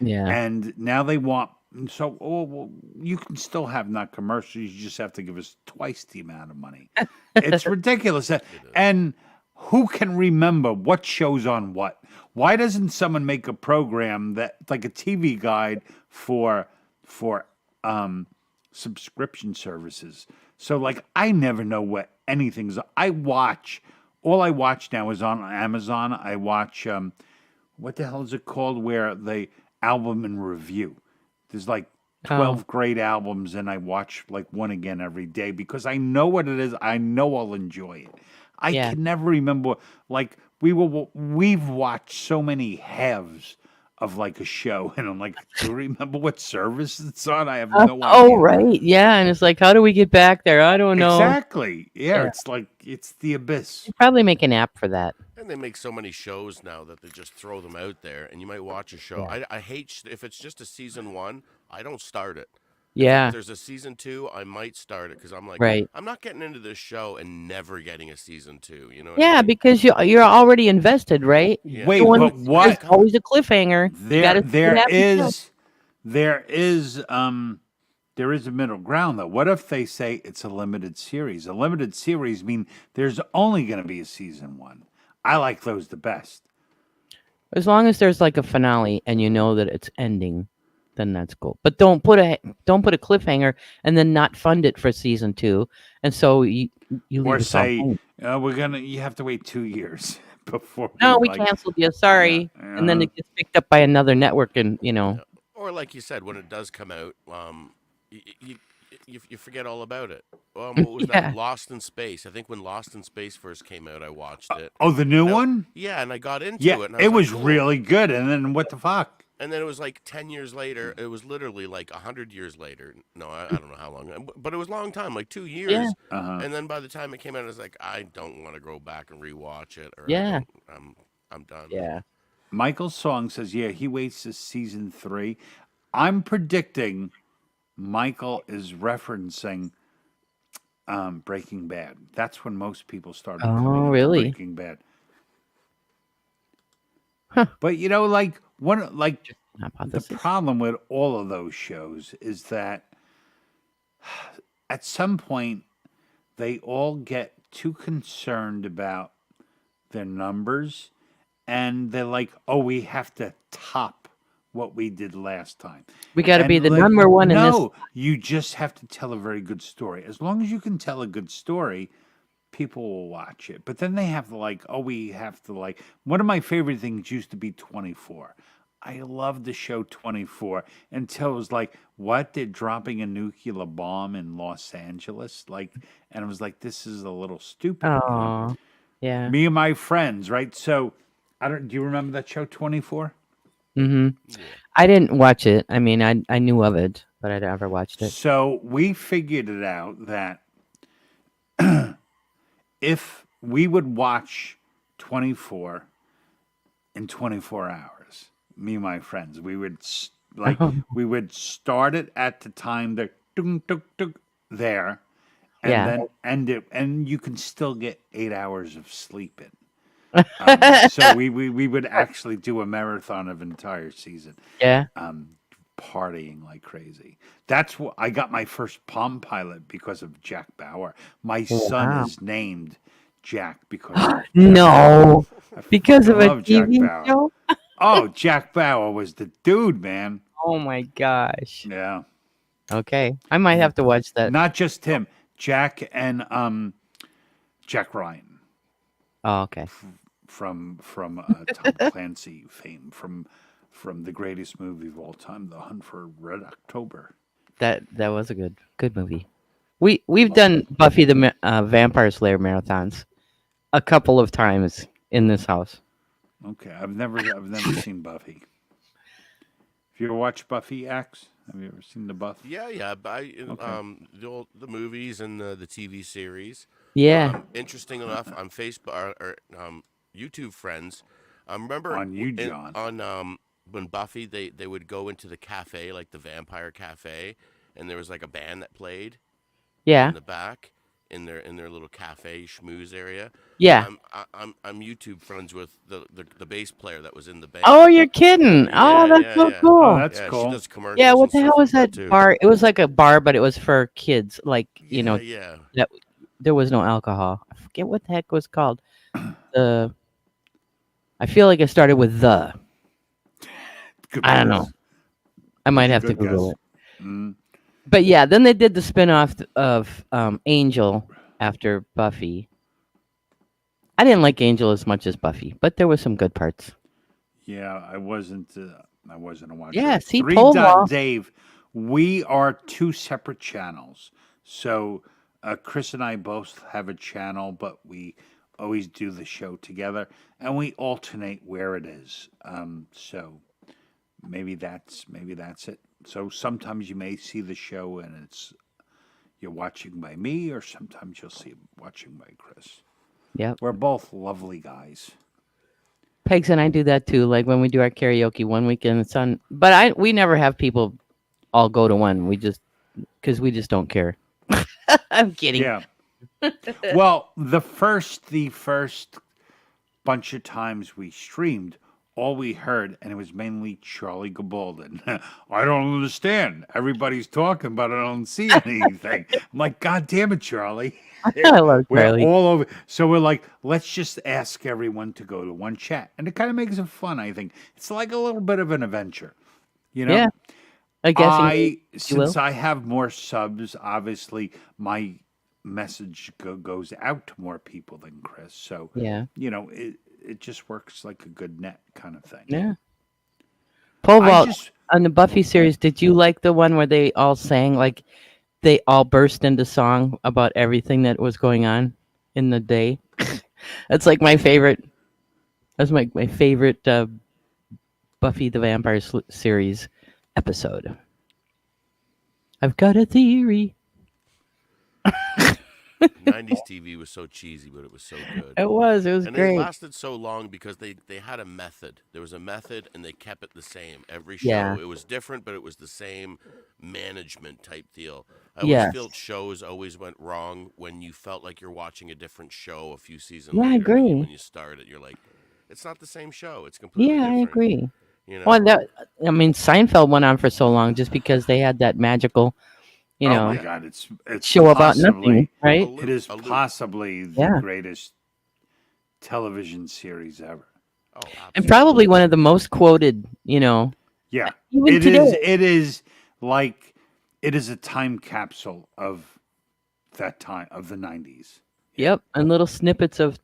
Yeah. And now they want, you can still have not commercials, you just have to give us twice the amount of money. It's ridiculous. And who can remember what shows on what? Why doesn't someone make a program that, like a TV guide for subscription services? So I never know what anything's. All I watch now is on Amazon. I watch what the hell is it called, where the album and review. There's 12 great albums, and I watch like one again every day because I know what it is. I know I'll enjoy it. I Yeah. can never remember, like, we've watched so many halves of like a show, and I'm like, do you remember what service it's on? I have no Oh, idea. right. Yeah. And it's like, how do we get back there? I don't know. Exactly. Yeah, Yeah. it's like it's the abyss. They probably make an app for that. And they make so many shows now that they just throw them out there, and you might watch a show. Yeah. I hate if it's just a season 1, I don't start it. Yeah. If there's a season 2, I might start it because I'm like, Right. I'm not getting into this show and never getting a season 2. You know? What I Yeah, mean? because you're already invested, right? Yeah. Wait, The one but that's- what? There's always a cliffhanger. You gotta see what happens There is a middle ground though. What if they say it's a limited series? A limited series mean there's only going to be a season 1. I like those the best. As long as there's like a finale and you know that it's ending, then that's cool. But don't put a cliffhanger and then not fund it for season 2, and so you leave Or us all say hanging. you have to wait 2 years before. No, we like, canceled you. Sorry, and then it gets picked up by another network, and Or like you said, when it does come out, you forget all about it. What was Yeah. that? Lost in Space. I think when Lost in Space first came out, I watched it. Oh, the new one? Yeah, and I got into Yeah, it. And it was like, cool. really good. And then what the fuck? And then it was like 10 years later. It was literally like 100 years later. No, I don't know how long. But it was a long time, like 2 years. Yeah. Uh-huh. And then by the time it came out, I was like, I don't want to go back and rewatch it. Or Yeah. I'm done. yeah. Michael's song says, yeah, he waits to season 3. I'm predicting Michael is referencing Breaking Bad. That's when most people started coming into really? Breaking Bad. Huh. But like the Hypothesis. problem with all of those shows is that at some point they all get too concerned about their numbers, and they're like, "Oh, we have to top what we did last time. We got to be And, the like, number one in this. No, you just have to tell a very good story. As long as you can tell a good story, people will watch it. But then they have to we have to one of my favorite things used to be 24. I loved the show 24 until it was like, what? They're dropping a nuclear bomb in Los Angeles? And it was like, this is a little stupid. Oh, yeah. Me and my friends, right? So, do you remember that show 24? Mm-hmm. I didn't watch it. I mean, I knew of it, but I never watched it. So we figured it out that if we would watch 24 in 24 hours, me and my friends, we would we would start it at the time that there, and then end it, and you can still get 8 hours of sleep in. So we would actually do a marathon of entire season. Yeah. Partying like crazy. That's what I got my first Palm Pilot because of Jack Bauer. My son is named Jack because of No, because of a love Jack TV Bauer. show. Oh, Jack Bauer was the dude, man. Oh my gosh. Yeah. Okay, I might have to watch that. Not just him, Jack and Jack Ryan Oh, okay. from Tom Clancy fame from the greatest movie of all time, The Hunt for Red October. That was a good movie. We've done Buffy the Vampire Slayer marathons a couple of times in this house. Okay, I've never seen Buffy. Have you ever watched Buffy, Axe? Have you ever seen the Buff? Yeah. The movies and the TV series. Yeah. Interesting enough, on Facebook or YouTube friends, remember On you, John. When Buffy they would go into the cafe, like the vampire cafe, and there was like a band that played Yeah. in the back in their little cafe schmooze area. Yeah. I'm YouTube friends with the bass player that was in the band. Oh, you're kidding. Oh, that's so cool. Oh, that's cool. She does commercials. Yeah, what and the hell stuff was like that too. bar? It was like a bar, but it was for kids. Yeah. There was no alcohol. I forget what the heck it was called. I feel like it started with the. Good I don't guess. know. I might have to Good Google guess. it. Mm. But yeah, then they did the spin-off of Angel after Buffy. I didn't like Angel as much as Buffy, but there were some good parts. Yeah, I wasn't a watcher. Yeah, see, 3 Paul Dot Wall. Dave We are two separate channels. So Chris and I both have a channel, but we always do the show together, and we alternate where it is. So maybe that's it. So sometimes you may see the show and you're watching by me, or sometimes you'll see watching by Chris. Yep. We're both lovely guys. Pegs and I do that too. Like when we do our karaoke one weekend, it's on. But we never have people all go to one. Because we just don't care. I'm kidding. Yeah. Well, the first bunch of times we streamed, all we heard, and it was mainly Charlie Gabaldon. I don't understand. Everybody's talking, but I don't see anything. I'm like, God damn it, Charlie. I love Charlie. We're all over. So we're like, let's just ask everyone to go to one chat. And it kind of makes it fun, I think. It's like a little bit of an adventure. You know? Yeah. I guess since I have more subs, obviously my message goes out to more people than Chris. So, yeah. It just works like a good net kind of thing. Yeah. Pole vault on the Buffy series, did you like the one where they all sang, like they all burst into song about everything that was going on in the day? That's like my favorite. That's my favorite Buffy the Vampire series episode. I've got a theory. 90s TV was so cheesy, but it was so good. It was and great. It lasted so long because they had a method. There was a method, and they kept it the same every show. Yeah. It was different, but it was the same management type deal. I always felt shows always went wrong when you felt like you're watching a different show a few seasons later. I agree. When you start it, you're like, it's not the same show. It's completely different. I agree. Well, Seinfeld went on for so long just because they had that magical, oh my God, it's show about nothing, right? It is possibly the greatest television series ever. Oh, absolutely. And probably one of the most quoted, Yeah, even today. It is a time capsule of that time of the 90s. Yep, and little snippets of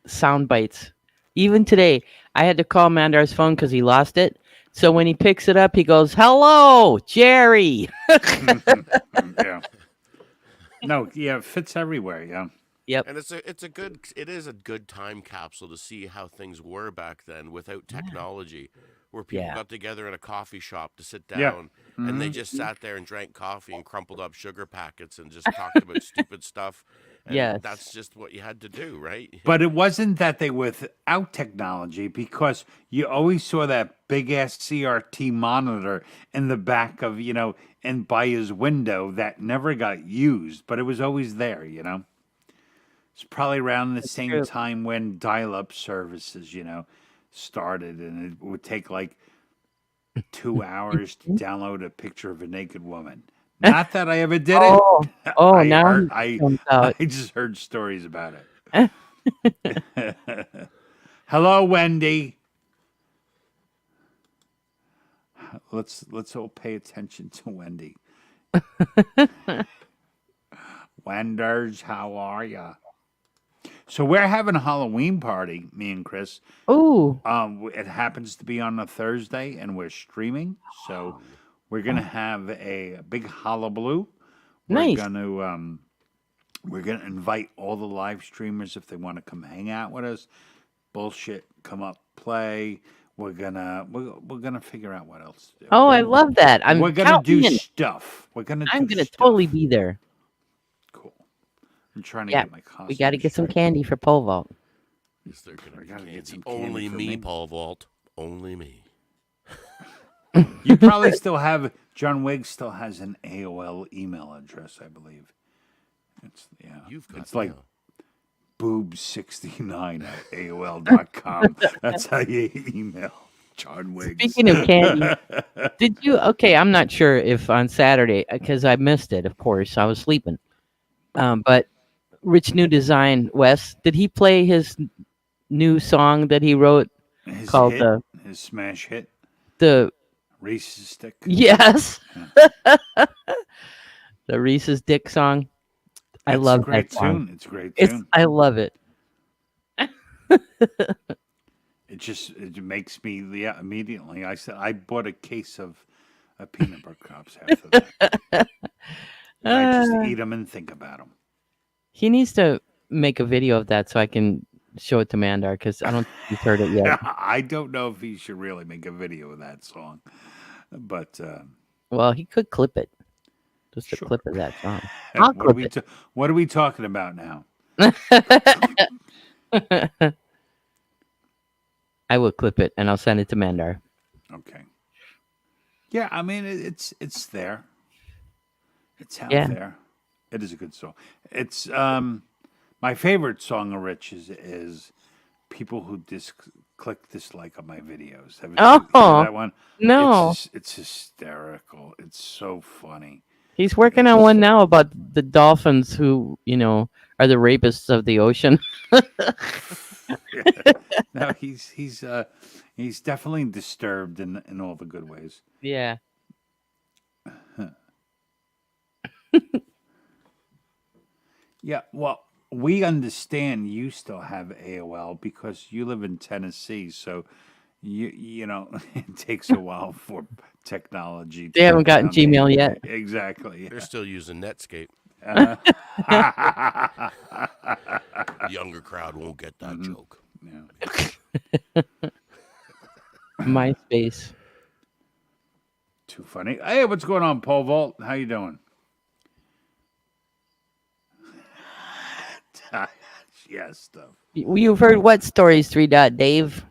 sound bites. Even today, I had to call Mandar's phone because he lost it. So when he picks it up, he goes, "Hello, Jerry." Yeah. No, it fits everywhere. Yeah. Yep. And it is a good time capsule to see how things were back then without technology, where people got together in a coffee shop to sit down and they just sat there and drank coffee and crumpled up sugar packets and just talked about stupid stuff. And that's just what you had to do, right? But it wasn't that they were without technology, because you always saw that big ass CRT monitor in the back of, and by his window that never got used, but it was always there, It's probably around the same time when dial-up services, started, and it would take like 2 hours to download a picture of a naked woman. Not that I ever did it. I just heard stories about it. Hello, Wendy. Let's all pay attention to Wendy. Wenders, how are ya? So we're having a Halloween party, me and Chris. Ooh. It happens to be on a Thursday, and we're streaming. So we're gonna have a big hullabaloo. Nice. We're gonna invite all the live streamers if they want to come hang out with us. Bullshit, come up, play. We're gonna figure out what else to do. Oh, I love that. We're gonna do stuff. I'm gonna totally be there. Cool. I'm trying to get my costume. We got to get some candy for pole vault. Is there gonna be candy? Only me, pole vault. Only me. You probably still have John Wiggs still has an AOL email address, I believe. It's like boobs69 at AOL.com. That's how you email John Wiggs. Speaking of candy, did you? Okay, I'm not sure if on Saturday, because I missed it. Of course, I was sleeping. But Rich New Design, Wes, did he play his new song that he wrote called his smash hit? The Reese's Stick. Yes. The Reese's Dick song. I love that song. It's a great tune. I love it. It makes me immediately. I said I bought a case of peanut butter cups half the time. I just eat them and think about them. He needs to make a video of that so I can show it to Mandar because I don't think he's heard it yet. I don't know if he should really make a video of that song, but well, he could clip it. Just a sure. clip of that song. I'll clip it. What are we talking about now? I will clip it and I'll send it to Mandar. Okay. Yeah, I mean it's there. It's out there. It is a good song. It's my favorite song of Rich is people who click dislike on my videos. Have you seen that one? No. It's hysterical. It's so funny. He's working on one now about the dolphins who, are the rapists of the ocean. No, he's definitely disturbed in all the good ways. Yeah. Yeah, well, we understand you still have AOL because you live in Tennessee, so you know it takes a while for technology. They haven't gotten Gmail yet. Exactly. Yeah. They're still using Netscape. The younger crowd won't get that joke. Yeah. MySpace. Too funny. Hey, what's going on, Pole Vault? How you doing? Yes, stuff. You've heard what stories, 3 Dave?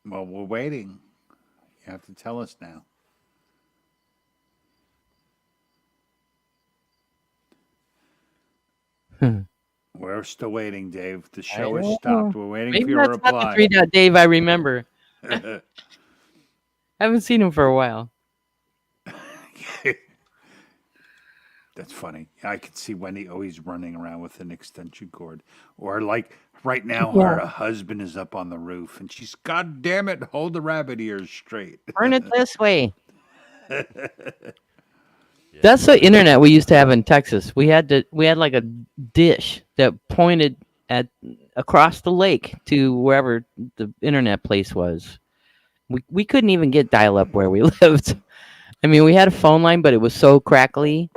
Well, we're waiting. You have to tell us now. We're still waiting, Dave. The show has stopped. We're waiting for your reply. Not the 3 Dave I remember. I haven't seen him for a while. That's funny. I can see Wendy always running around with an extension cord. Or like right now, her husband is up on the roof and she's, God damn it, hold the rabbit ears straight. Turn it this way. That's the internet we used to have in Texas. We had like a dish that pointed across the lake to wherever the internet place was. We couldn't even get dial-up where we lived. I mean, we had a phone line, but it was so crackly.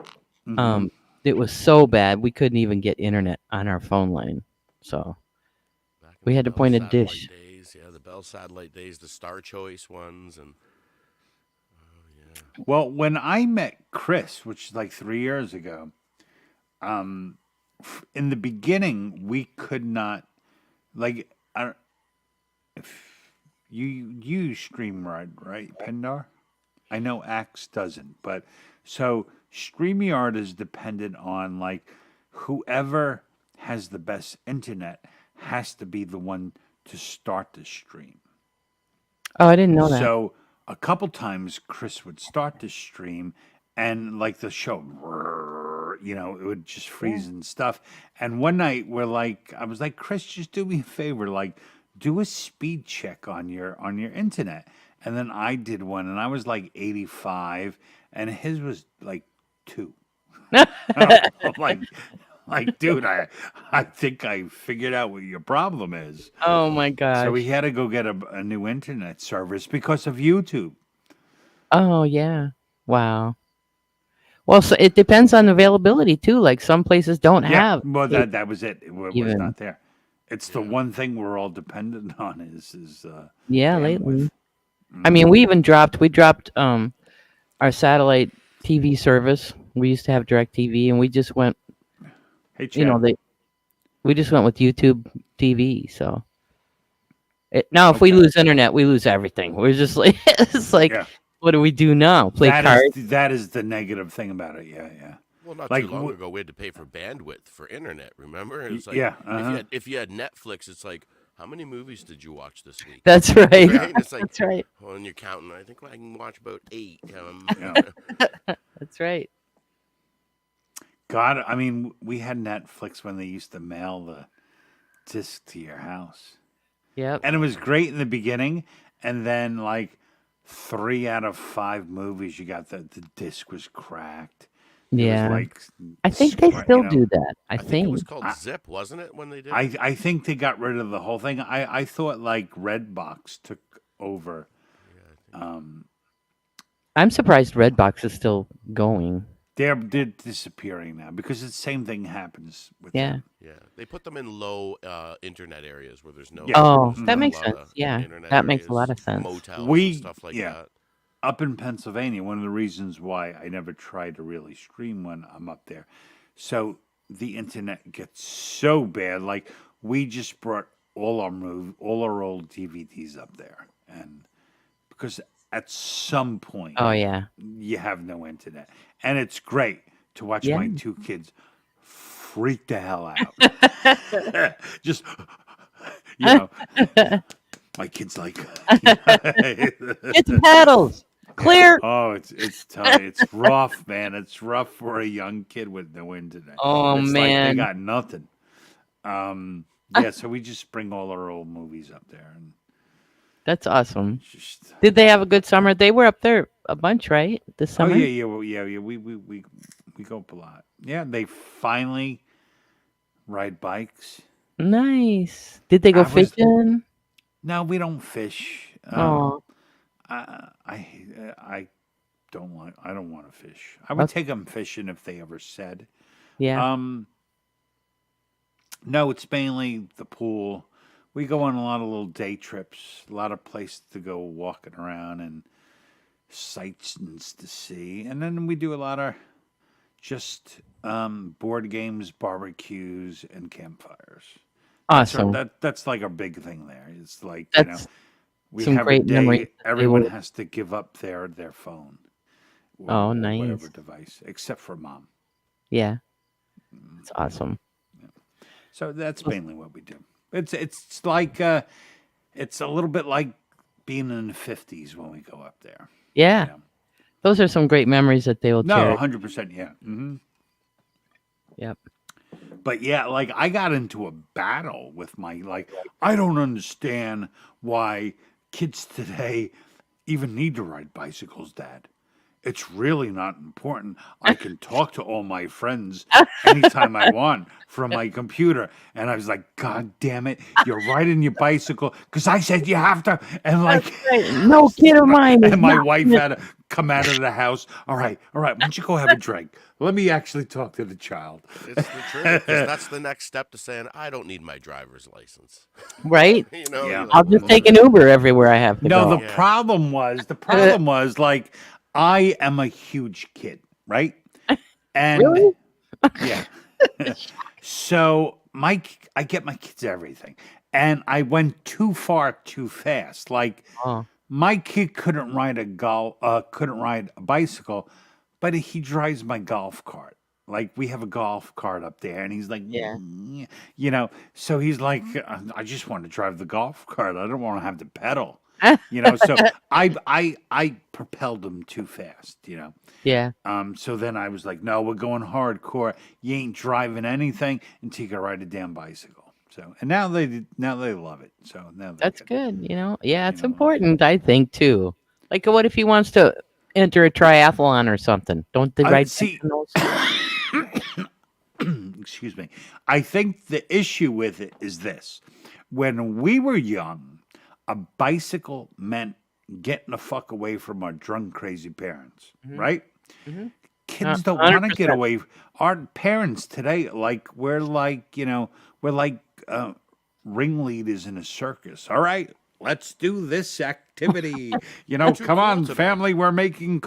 It was so bad we couldn't even get internet on our phone line. So we had to point a dish. Days, the Bell satellite days, the Star Choice ones, and well, when I met Chris, which is like 3 years ago, in the beginning we could not like. If you use StreamYard, right, Pendar? I know Axe doesn't, but so StreamYard is dependent on like whoever has the best internet has to be the one to start the stream. Oh, I didn't know that. So a couple times Chris would start the stream and like the show, it would just freeze and stuff. And one night I was like, Chris, just do me a favor, like do a speed check on your internet. And then I did one and I was like 85 and his was like 2. like, dude, I think I figured out what your problem is. Oh my god! So we had to go get a new internet service because of YouTube. Oh yeah! Wow. Well, so it depends on availability too. Like some places don't have. Well, that was it. It was not there. It's the one thing we're all dependent on is lately. I mean, we dropped our satellite TV service. We used to have DirecTV, and we just went. Hey, Chad. We just went with YouTube TV. So now, if we lose internet, we lose everything. We're just like, it's like, what do we do now? Play cards? That is the negative thing about it. Yeah. Well, not too long ago, we had to pay for bandwidth for internet. Remember? It was like, if you had Netflix, it's like, how many movies did you watch this week? That's right. It's like, that's right. Well, and you're counting. I think I can watch about 8. That's right. God, I mean, we had Netflix when they used to mail the disc to your house. Yep. And it was great in the beginning, and then like 3 out of 5 movies you got the disc was cracked. Yeah. like I think they still do that. I I think it was think. called Zip, wasn't it, when they did it? I think they got rid of the whole thing. I thought like Redbox took over. I'm surprised Redbox is still going. They're disappearing now because the same thing happens with Yeah. them. Yeah, they put them in low internet areas where there's no. Yeah. Oh, there's that not a makes lot sense. of Yeah, internet that makes a areas, lot of sense. Motels and stuff like Yeah. that. Up in Pennsylvania, one of the reasons why I never tried to really stream when I'm up there. So the internet gets so bad. Like we just brought all our old DVDs up there, and because at some point Oh yeah. you have no internet, and it's great to watch Yeah. my two kids freak the hell out. Just my kids like Get the paddles. Clear. oh, it's tough. It's rough, man. It's rough for a young kid with no internet. Oh, It's like they man. got nothing. Yeah, so we just bring all our old movies up there and That's awesome. just Did they have a good summer? They were up there a bunch, right? This oh summer. yeah. We go up a lot. Yeah, they finally ride bikes. Nice. Did they go I was- fishing? No, we don't fish. Oh, I don't want. I don't want to fish. I would Okay. take them fishing if they ever said. yeah. No, it's mainly the pool. We go on a lot of little day trips, a lot of places to go walking around and sights and to see. And then we do a lot of just board games, barbecues, and campfires. Awesome. That's like our big thing there. It's like That's we some have great a day. memories that they Everyone will- has to give up their phone. Oh, or nice. Whatever device, except for mom. Yeah. It's awesome. So that's mainly what we do. It's like it's a little bit like being in the 50s when we go up there. Yeah. Yeah. Those are some great memories that they will No, cherish. 100%, yeah. Yep. But yeah, like I got into a battle with I don't understand why kids today even need to ride bicycles, Dad. It's really not important. I can talk to all my friends anytime I want from my computer. And I was like, God damn it, you're riding your bicycle because I said you have to. And like, No kid of mine. is and my not wife gonna- had to come out of the house. All right, why don't you go have a drink? Let me actually talk to the child. It's the truth. 'Cause that's the next step to saying I don't need my driver's license. Right? You know, Yeah. you're like, I'll just "Well, take an Uber everywhere I have to No, go. the problem was like I am a huge kid, right? And Really? yeah. So I get my kids everything. And I went too far too fast. Like Oh. my kid couldn't ride a bicycle, but he drives my golf cart. Like we have a golf cart up there, and he's like, Yeah. So he's like, I just want to drive the golf cart. I don't want to have to pedal. So I propelled him too fast. Yeah. So then I was like, no, we're going hardcore. You ain't driving anything until you can ride a damn bicycle. So and now they love it. So now That's good. Yeah, it's know. important, I think, too. Like, what if he wants to enter a triathlon or something? Don't they ride see- those? Excuse me. I think the issue with it is this. When we were young, a bicycle meant getting the fuck away from our drunk, crazy parents, right? Kids don't want to get 100%. away. Our parents today, we're like ringleaders in a circus. All right, let's do this activity. Come on, today. family, we're making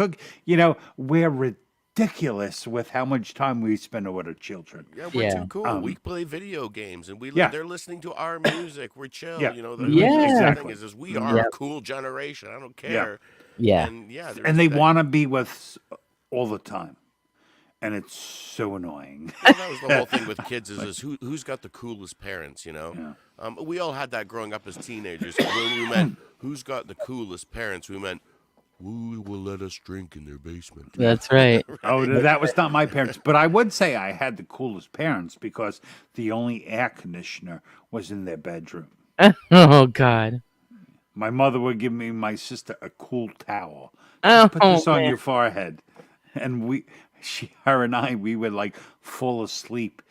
we're ridiculous with how much time we spend with our children. Yeah, we're Yeah. too cool. We play video games, and Yeah. they're listening to our music. We're chill. Yeah. Yeah. Exactly. Is we are Yeah. a cool generation. I don't care. Yeah. And they want to be with us all the time. And it's so annoying. Well, that was the whole thing with kids is who's got the coolest parents, We all had that growing up as teenagers. When we meant who's got the coolest parents, we meant who will let us drink in their basement. That's right. Oh, that was not my parents. But I would say I had the coolest parents because the only air conditioner was in their bedroom. Oh, God. My mother would give me my sister a cool towel. Oh, Put this on man. your forehead. And her and I, we were like fall asleep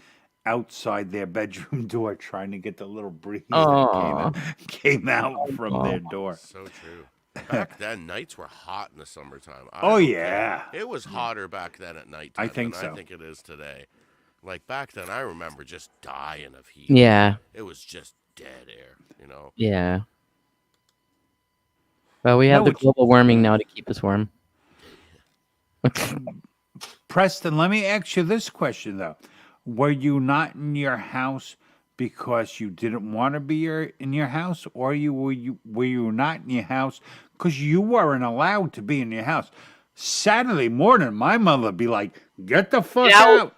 outside their bedroom door trying to get the little breeze Oh, that came out from their door. So true. Back then, nights were hot in the summertime. I Oh, don't yeah. care. It was hotter back then at nighttime I think than so. I think it is today. Like back then, I remember just dying of heat. yeah, It was just dead air, you know. yeah. Well, we have No, the it's- global warming now to keep us warm. Preston, let me ask you this question though: were you not in your house because you didn't want to be in your house, or were you not in your house because you weren't allowed to be in your house? Saturday morning, my mother would be like, "Get the fuck out,"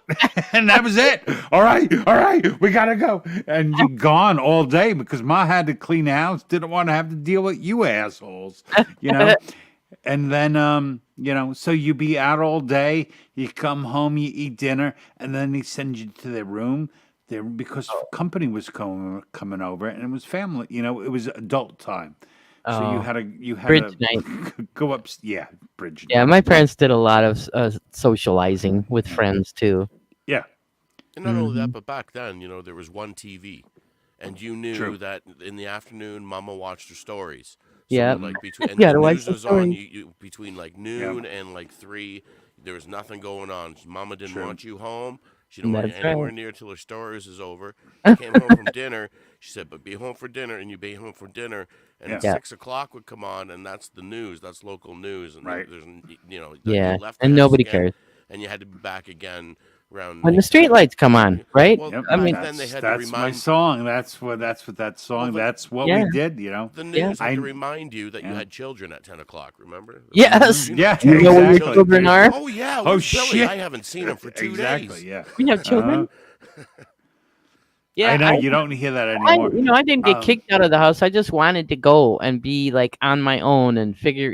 and that was it. All right, we gotta go, and you gone all day because Ma had to clean the house. Didn't want to have to deal with you assholes, you know. And then, so you be out all day, you come home, you eat dinner, and then they send you to their room there because company was coming over, and it was family, it was adult time. So you had Bridge to night. go up, bridge Yeah, night. my parents did a lot of socializing with friends too. Yeah, And not only that, but back then, there was one TV, and you knew True. that in the afternoon, Mama watched her stories. Yep. Like between and Gotta the watch news the was on stories. you between like noon and like 3. There was nothing going on. Mama didn't True. want you home. She didn't want you That's anywhere right. near till her stories is over. You came home from dinner. She said, "But be home for dinner," and you be home for dinner. And Yeah. 6 o'clock would come on, and that's the news. That's local news, and Right. there's you Yeah, left the and house nobody again, cares. and you had to be back again around When the like street lights come on, right? Well, Yep. I mean, back then they had to that's my remind song. That's what that song. the- That's what Yeah. we did. the news had I- to remind you that you yeah. had children at 10 o'clock. Remember? Yes. Yeah, Do you know where your exactly. children are? Oh yeah. Oh, Where's Billy? shit. I haven't seen him for 2 Exactly. days. Yeah. We have children. Yeah, I know you don't hear that I, anymore. I didn't get Um, kicked out of the house. I just wanted to go and be like on my own and figure,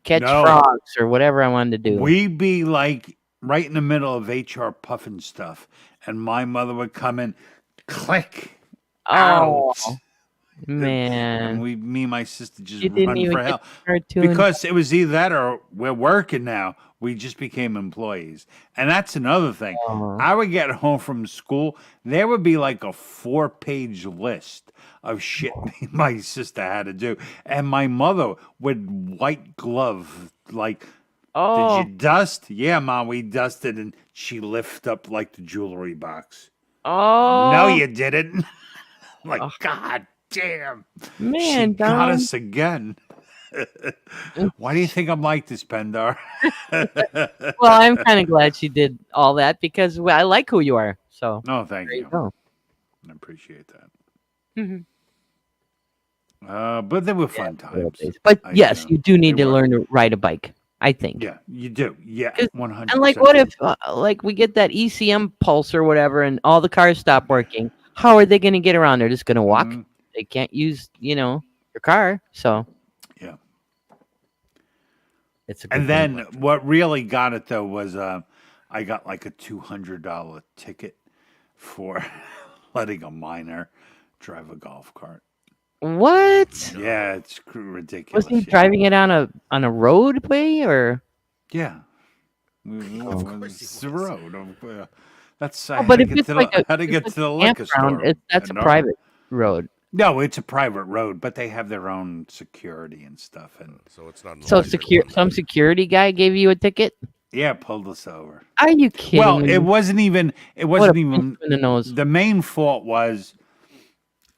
catch No. frogs or whatever I wanted to do. We be like right in the middle of HR puffing stuff, and my mother would come in, click, Oh, out, man. and me and my sister just You didn't run even for get hell the cartoon. because it was either that or we're working now. We just became employees, and that's another thing. Oh. I would get home from school, there would be like a 4-page list of shit me and my sister had to do, and my mother would white glove like. Oh, Did you dust? Yeah, Mom, we dusted. And she lift up like the jewelry box. oh, No, you didn't. Like, Oh. God damn. She man, got Dom. us again. Why do you think I'm like this, Pendar? Well, I'm kind of glad she did all that because I like who you are. So No, thank there you you. go. I appreciate that. Mhm. But they were fun Yeah, real times. days. But yes, know, you do need they to were. learn to ride a bike. I think. Yeah, you do. Yeah, 'Cause- 100%. And like, what if like we get that ECM pulse or whatever, and all the cars stop working? How are they going to get around? They're just going to walk. Mhm. They can't use, your car. So Yeah. it's a good And thing. then what really got it though was I got like a $200 ticket for letting a minor drive a golf cart. What? Yeah, it's ridiculous. Was he yeah. driving it on a roadway or? Yeah. Of course he It's the was. road. That's I Oh, had but to if get it's to like the, a had to if get it's to the a liquor campground, store. that's a No. private road. No, it's a private road, but they have their own security and stuff. And So it's not. An So electric one. some security guy gave you a ticket? yeah, pulled us over. Are you kidding Well, me? it wasn't even. It What a wasn't pinch even. in the nose. The main fault was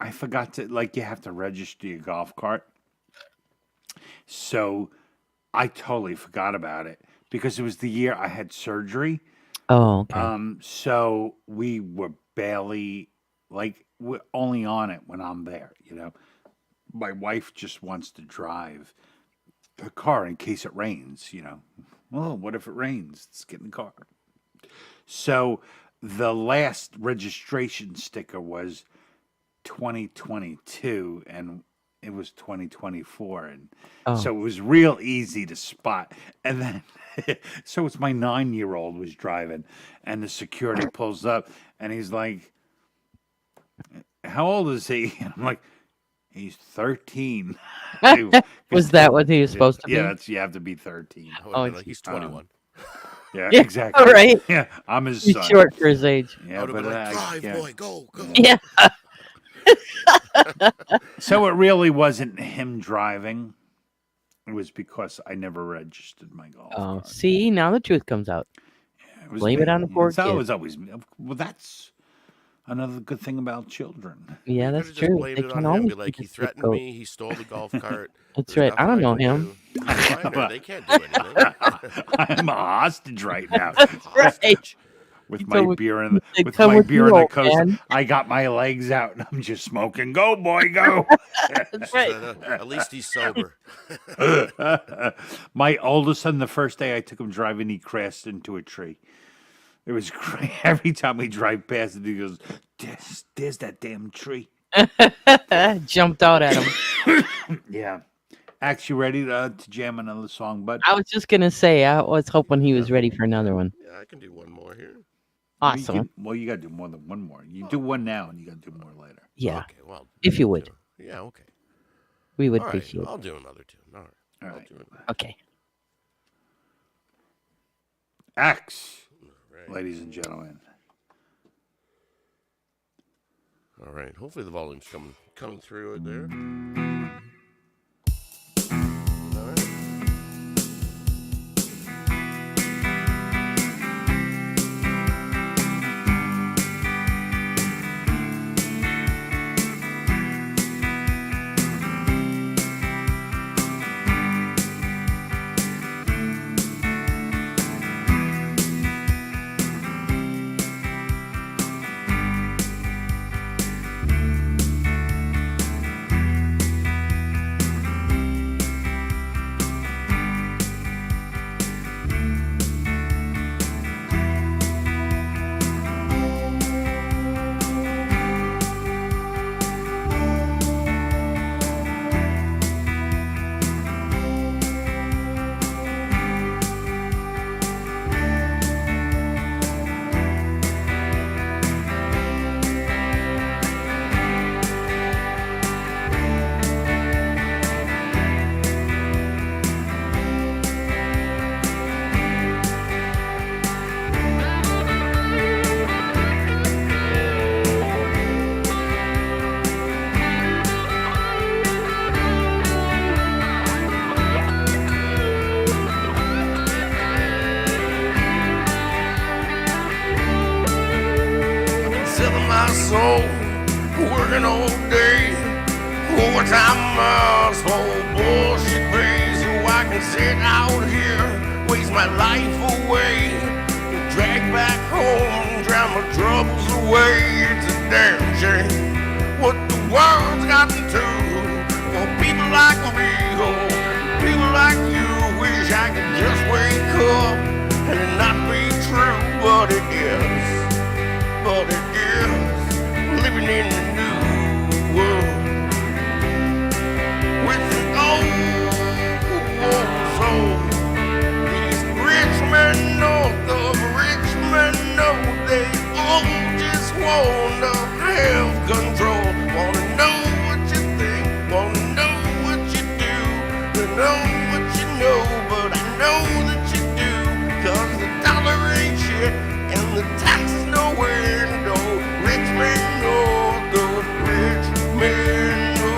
I forgot to you have to register your golf cart. So I totally forgot about it because it was the year I had surgery. Oh, okay. So we were barely we're only on it when I'm there, My wife just wants to drive the car in case it rains, Well, what if it rains? Let's get in the car. So the last registration sticker was 2022 and it was 2024 and Oh. so it was real easy to spot. And then so it's my 9-year-old was driving and the security pulls up and he's like, how old is he? And I'm like, he's 13. Was that what he was supposed to be? Yeah, you have to be 13. I would've been Oh, like, he's 21. Yeah, exactly. Right. Yeah, I'm his He's son. short for his age. Yeah, I would have but been like, drive, boy, go. Yeah. So it really wasn't him driving. It was because I never registered my golf Oh, cart. see, now the truth comes out. It was Blame it me. on the poor It's always, kid. always me. Well, that's another good thing about children. Yeah, You that's could have just true. blamed They it can on him. always Be like, be he the threatened scapegoat. me. He stole the golf cart. That's There's right. I don't nothing know can him. do. He's a minor. They can't do anything. I'm a hostage right now. Right. With You my told me beer in they with come my with beer you, in the old coast, man. I got my legs out and I'm just smoking. Go, boy, go. That's right. At least he's sober. My oldest son, the first day I took him driving, he crashed into a tree. It was great. Every time we drive past it, he goes, there's that damn tree. Jumped out at him. Yeah. Axe, you ready to jam another song, bud? I was just gonna say, I was hoping he was ready for another one. Yeah, I can do one more here. Awesome. Well, you got to do more than one more. You do one now and you got to do more later. Yeah. Okay, well. If you would. Yeah, okay. We would All right, appreciate it. I'll do another two. All right. All I'll right. do it. Okay. Axe, Right. ladies and gentlemen. All right. Hopefully the volume's coming through it there. All right. Selling my soul, working all day, overtime miles for bullshit pays, so I can sit out here, waste my life away, drag back home, drown my troubles away. It's a damn shame what the world's gotten to for people like me, oh, people like you. Wish I could just wake up and it not be true, but it is. But it is living in a new world with an old soul. These rich men north of Richmond know they all just wanna have control. Wanna know what you think, wanna know what you do, to know what you know, but I know that you do, 'cause the dollar ain't shit and the taxes nowhere. No rich man, no, the rich man, no.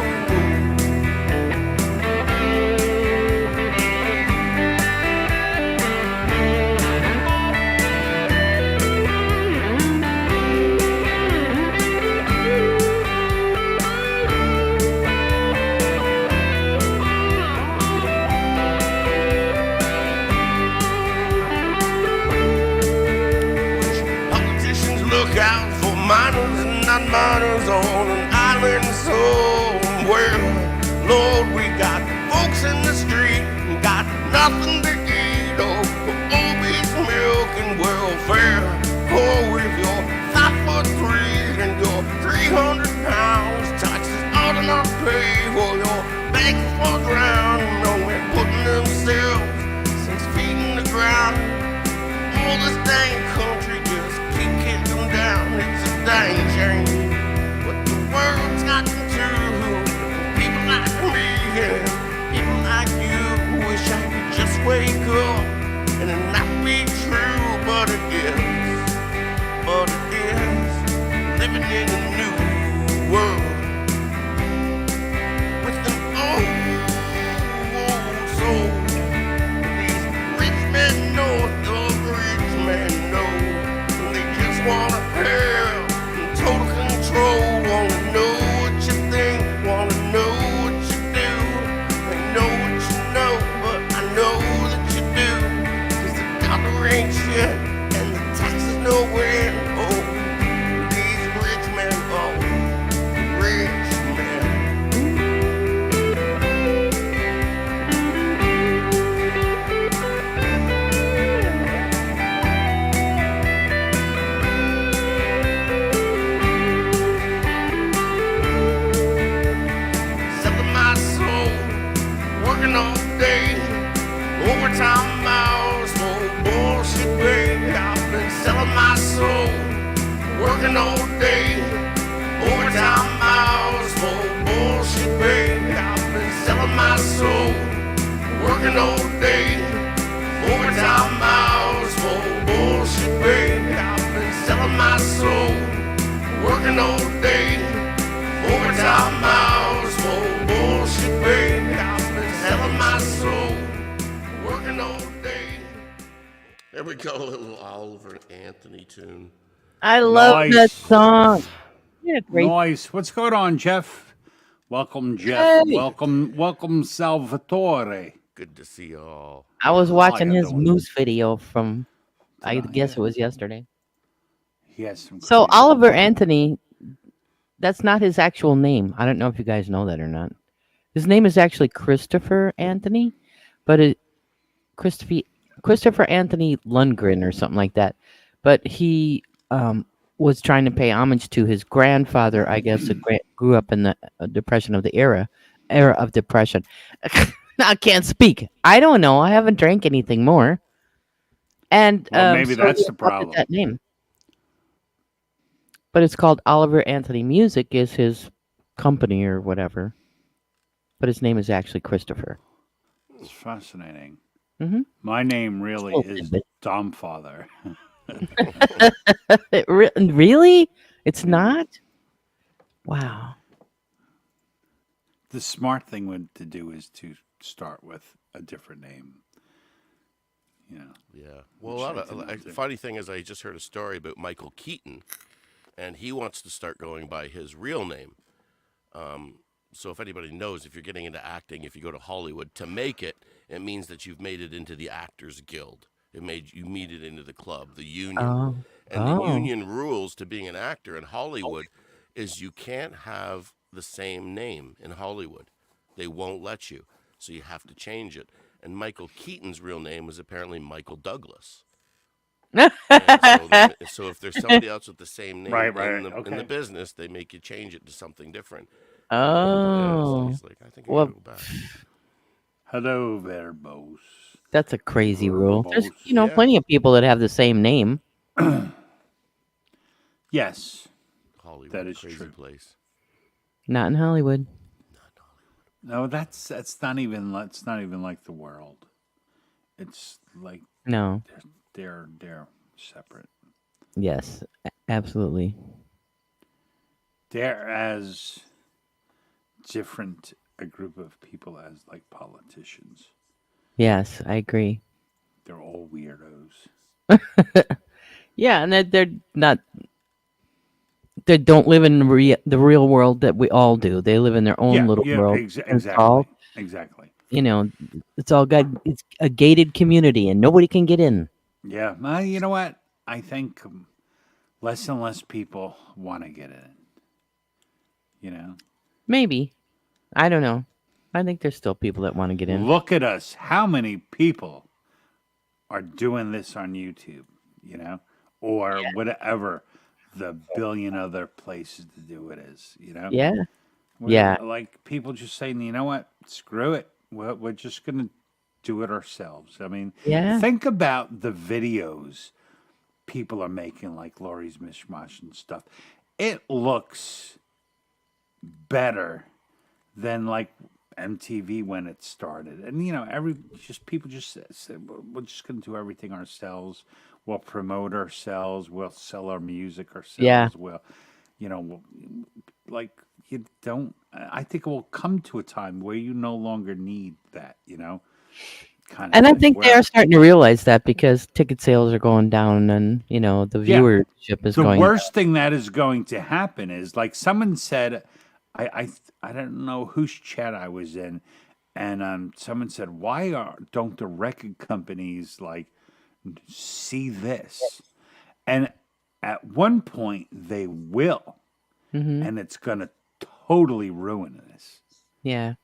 Politicians look out for minors and not minors on an island somewhere. Lord, we got folks in the street, got nothing to eat, oh, but obese milk and welfare. Oh, if you're 5'3" and you're 300 pounds, taxes ought to not pay for your bank for drowning, no man putting themselves 6 feet in the ground. All this dang country just keep kicking them down. It's a dang shame what the world's gotten to. People like me and people like you. Wish I could just wake up and it not be true. soul, working all day, overtime hours, no bullshit, baby. I've been selling my soul, working all day, overtime hours, no bullshit, baby. I've been selling my soul, working all day, overtime hours, no bullshit, baby. I've been selling my soul, working all day, overtime hours, no bullshit, baby. I've been selling my soul, working all day. There we go, a little Oliver Anthony tune. I love that song. Yeah, great. Nice. What's going on, Jeff? Welcome, Jeff. Hey. Welcome, Salvatore. Good to see you all. I was watching his moose video from, I guess it was yesterday. Yes. So Oliver Anthony, that's not his actual name. I don't know if you guys know that or not. His name is actually Christopher Anthony, but Christopher Anthony Lundgren or something like that. But he was trying to pay homage to his grandfather, I guess, who grew up in the depression of the era of depression. I can't speak. I don't know. I haven't drank anything more. And maybe that's the problem. That name. But it's called Oliver Anthony Music is his company or whatever. But his name is actually Christopher. It's fascinating. Mm-hmm. My name really is Dom Father. Really? It's not? Wow. The smart thing to do is to start with a different name. You know. Yeah. Well, funny thing is, I just heard a story about Michael Keaton, and he wants to start going by his real name. So if anybody knows, if you're getting into acting, if you go to Hollywood, to make it, it means that you've made it into the Actors Guild. You made it into the club, the union. The union rules to being an actor in Hollywood is you can't have the same name in Hollywood. They won't let you. So you have to change it. And Michael Keaton's real name was apparently Michael Douglas. So if there's somebody else with the same name in the business, they make you change it to something different. So he's like, I think I'll go back. Hello there, boss. That's a crazy rule. There's, plenty of people that have the same name. Yes. Hollywood, that is crazy true. Place. Not in Hollywood. No, that's not even like the world. It's like no. They're separate. Yes, absolutely. They're as different a group of people as like politicians. Yes, I agree. They're all weirdos. Yeah, and they're not. They don't live in the real world that we all do. They live in their own little world. Exactly. It's all it's a gated community, and nobody can get in. Yeah, you know what? I think less and less people want to get in. You know? Maybe. I don't know. I think there's still people that want to get in. Look at us. How many people are doing this on YouTube, or whatever the billion other places to do it is, Yeah. Yeah. Like people just saying, you know what? Screw it. We're just going to do it ourselves. I mean, think about the videos people are making, like Laurie's Mishmash and stuff. It looks better than like MTV when it started. And, people just said, we're just going to do everything ourselves. We'll promote ourselves. We'll sell our music ourselves. Yeah. I think it will come to a time where you no longer need that, And I think they are starting to realize that because ticket sales are going down and, the viewership is going down. The worst thing that is going to happen is, like someone said, I don't know whose chat I was in, and someone said, why don't the record companies, like, see this? And at one point, they will. Mm-hmm. And it's going to totally ruin this. Yeah.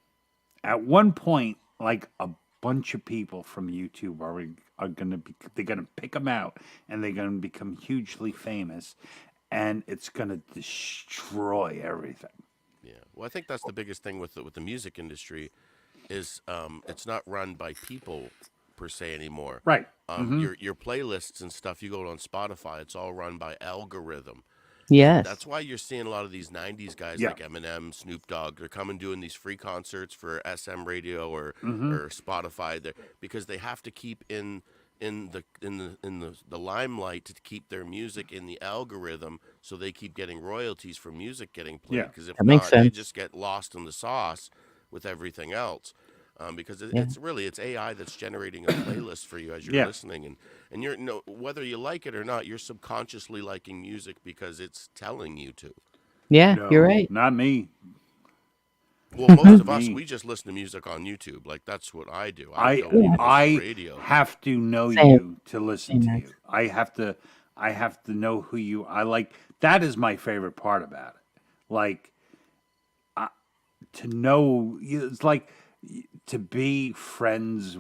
At one point, like a bunch of people from YouTube are going to be, they're going to pick them out and they're going to become hugely famous, and it's going to destroy everything. Yeah. Well, I think that's the biggest thing with the music industry is it's not run by people per se anymore. Right. Mm-hmm. Your playlists and stuff you go on Spotify, it's all run by algorithm. And Yes. that's why you're seeing a lot of these 90s guys Yeah. like Eminem, Snoop Dogg, they're coming doing these free concerts for SM radio Mm-hmm. or Spotify there because they have to keep in the limelight to keep their music in the algorithm so they keep getting royalties for music getting played Yeah. because if That makes not they sense. just get lost in the sauce with everything else because Yeah. it's AI that's generating a playlist for you as you're Yeah. listening and you're no whether you like it or not you're subconsciously liking music because it's telling you to. Yeah, you're No, right. not me. Well, most Not of us, me. we just listen to music on YouTube. Like that's what I do. I I don't even listen to I radio. have to know Same. you to listen Same to as. you. I have to know who you. I like that is my favorite part about it. Like to know it's like to be friends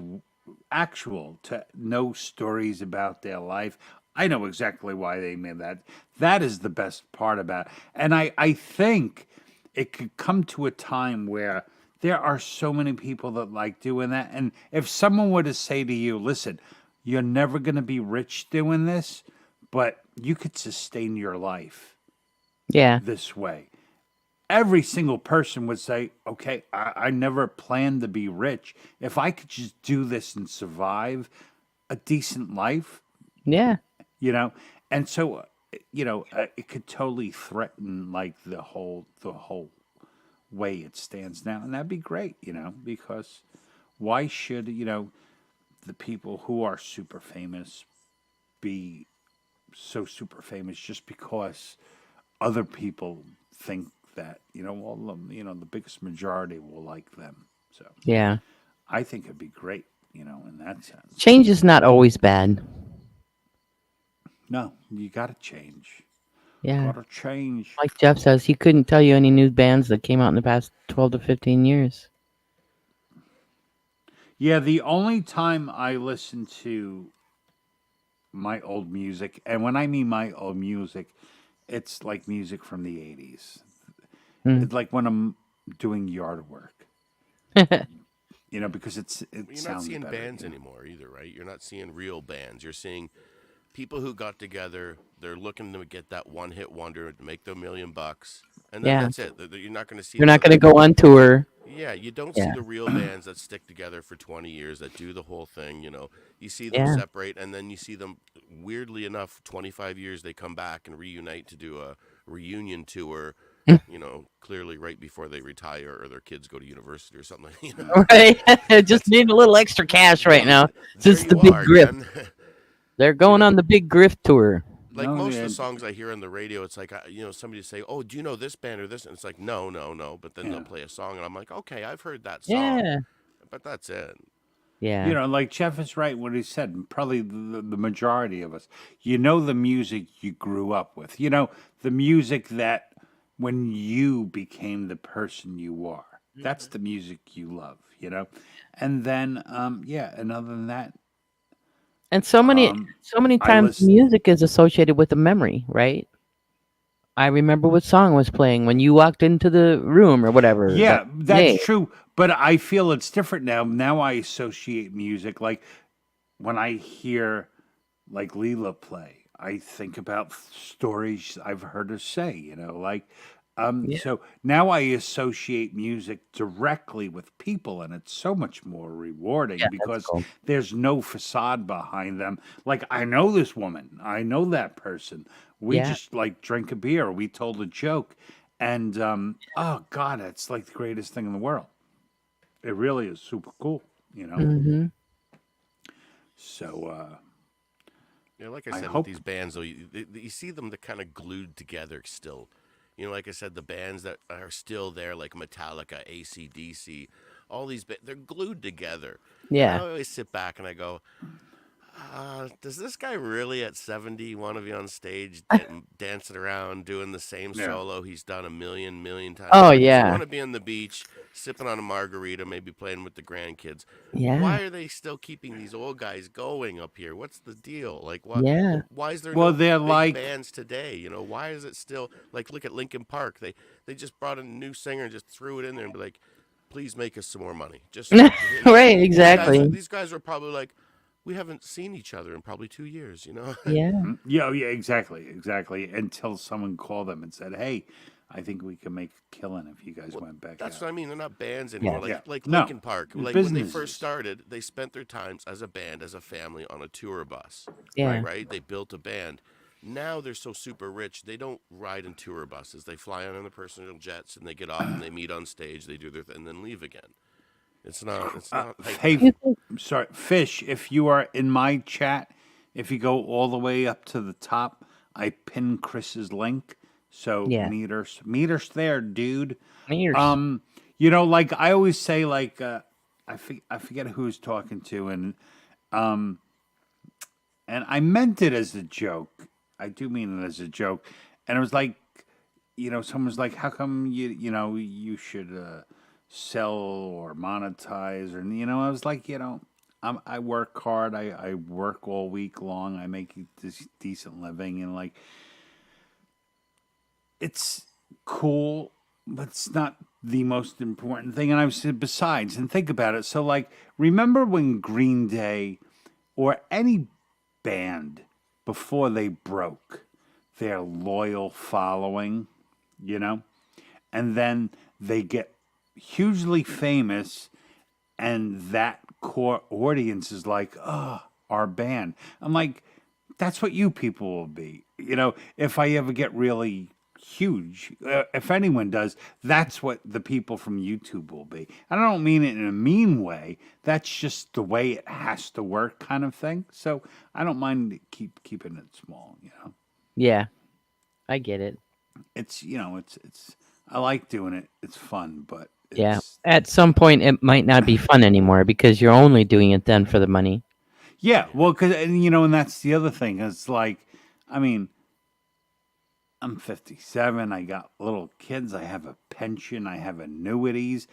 actual to know stories about their life. I know exactly why they made that. That is the best part about it. And I think it could come to a time where there are so many people that like doing that. And if someone were to say to you, listen, you're never going to be rich doing this, but you could sustain your life Yeah. this way, every single person would say, okay, I never planned to be rich. If I could just do this and survive a decent life, Yeah. you know, and so, it could totally threaten like the whole way it stands now. And that'd be great, because why should, the people who are super famous be so super famous just because other people think that well the biggest majority will like them. So Yeah. I think it'd be great, in that sense. Change is not always bad. No, you gotta change. Yeah. Gotta change. Like Jeff says, he couldn't tell you any new bands that came out in the past 12 to 15 years. Yeah, the only time I listen to my old music, and when I mean my old music, it's like music from the 80s. Mm. It's like when I'm doing yard work, because it You're not sounds seeing better. bands anymore either, right? You're not seeing real bands. You're seeing people who got together. They're looking to get that one hit wonder to make the $1 million, and then Yeah. that's it. You're not going to see You're not going to go on tour. yeah, you don't see Yeah. the real bands that stick together for 20 years that do the whole thing. You see them Yeah. separate, and then you see them. Weirdly enough, 25 years they come back and reunite to do a reunion tour. Clearly right before they retire or their kids go to university or something. Right. Just need a little extra cash right now. There Since the you big are, grift. man. They're going on the big grift tour. Like No, most of the man. songs I hear on the radio, it's like somebody say, "Oh, do you know this band or this?" And it's like, "No, no, no." But then they'll Yeah. play a song, and I'm like, "Okay, I've heard that song," Yeah. but that's it. Yeah. Like Jeff is right what he said. Probably the majority of us, the music you grew up with. The music that when you became the person you are. That's the music you love. And then, yeah. And other than that, And so many I times listen. music is associated with a memory, right? I remember what song was playing when you walked into the room or whatever. Yeah, That that's day. true. But I feel it's different now. Now I associate music like when I hear like Leela play, I think about stories I've heard her say, like Yeah. so now I associate music directly with people and it's so much more rewarding Yeah, that's because cool. there's no facade behind them. Like I know this woman, I know that person. We Yeah. just like drink a beer, we told a joke and oh god, it's like the greatest thing in the world. It really is super cool. Mm-hmm. So Yeah, like I I said with hope these bands, though, you see them they're kind of glued together still. Like I said, the bands that are still there, like Metallica, AC/DC, all these they're glued together. And I Yeah. always sit back and I go, Does this guy really at 70 want to be on stage dancing around doing the same Yeah. solo he's done a million times? Oh Or does he yeah, want to be on the beach, sipping on a margarita, maybe playing with the grandkids? yeah, Why are they still keeping these old guys going up here? What's the deal? Like, yeah. why is there Well, no they're big like, bands today? Why is it still like, look at Linkin Park? They just brought in a new singer and just threw it in there and be like, please make us some more money. Just Right, yeah, exactly. these guys were probably like, we haven't seen each other in probably 2 years. Yeah, yeah, oh, yeah, exactly. Until someone called them and said, "Hey, I think we can make a killing if you guys Well, went back that's out." what I mean. They're not bands anymore. yeah, Yeah, Like no, Linkin Park. it's Like when they first businesses. started, they spent their times as a band, as a family, on a tour bus. yeah. Right. Right? They built a band. Now they're so super rich, they don't ride in tour buses. They fly on their personal jets and they get off and they meet on stage. They do their and then leave again. It's not. It's not like Hey, that. sorry, Fish. If you are in my chat, if you go all the way up to the top, I pin Chris's link. So Yeah. meet us there, dude. Meters. Like I always say, like I forget who I was talking to, and I meant it as a joke. I do mean it as a joke, and it was like, someone's like, "How come you should sell or monetize?" Or I was like, I work hard. I work all week long. I make this decent living, and like, it's cool, but it's not the most important thing. And I said, besides, and think about it. So, like, remember when Green Day or any band before they broke their loyal following, and then they get hugely famous, and that core audience is like, oh, our band. I'm like, that's what you people will be. If I ever get really huge, if anyone does, that's what the people from YouTube will be. And I don't mean it in a mean way. That's just the way it has to work, kind of thing. So I don't mind keeping it small. Yeah, I get it. It's I like doing it. It's fun, but Yeah. it's At some point, it might not be fun anymore because you're only doing it then for the money. yeah. Well, and that's the other thing. It's like, I mean, I'm 57. I got little kids. I have a pension. I have annuities.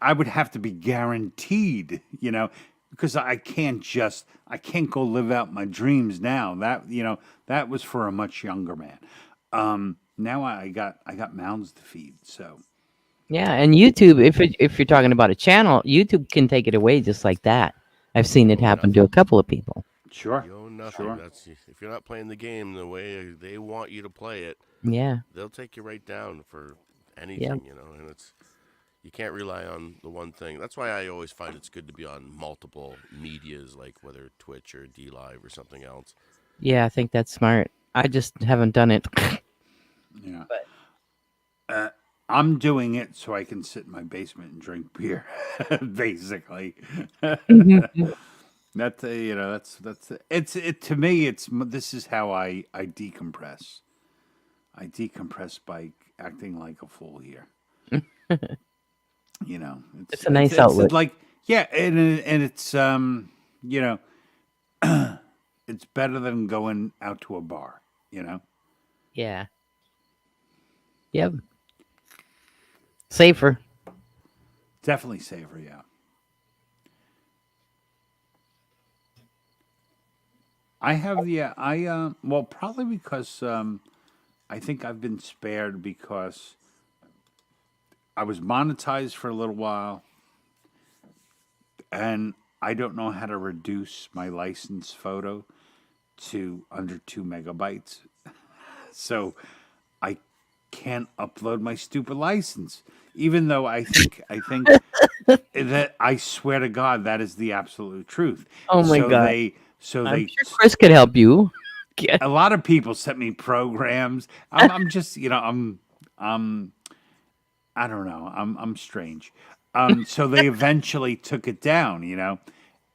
I would have to be guaranteed, because I can't go live out my dreams now. That was for a much younger man. Now I got mouths to feed. So Yeah, and YouTube, if you're talking about a channel, YouTube can take it away just like that. I've seen it happen to a couple of people. sure, You own nothing. sure. That's if you're not playing the game the way they want you to play it, Yeah, they'll take you right down for yeah, anything. And you can't rely on the one thing. That's why I always find it's good to be on multiple medias, like whether Twitch or D Live or something else. yeah. I think that's smart. I just haven't done it. Yeah. But I'm doing it so I can sit in my basement and drink beer, basically. That's it's to me. This is how I decompress. I decompress by acting like a fool here. it's a nice outlet. Like, yeah, and it's it's better than going out to a bar. Yeah. Yep. Safer. Definitely safer. Yeah. I have well, probably because I think I've been spared because I was monetized for a little while, and I don't know how to reduce my license photo to under 2 MB, so I can't upload my stupid license. Even though I think that, I swear to God, that is the absolute truth. Oh my God. I'm sure Chris could help you. A lot of people sent me programs. I'm just, I don't know. I'm strange. So they eventually took it down,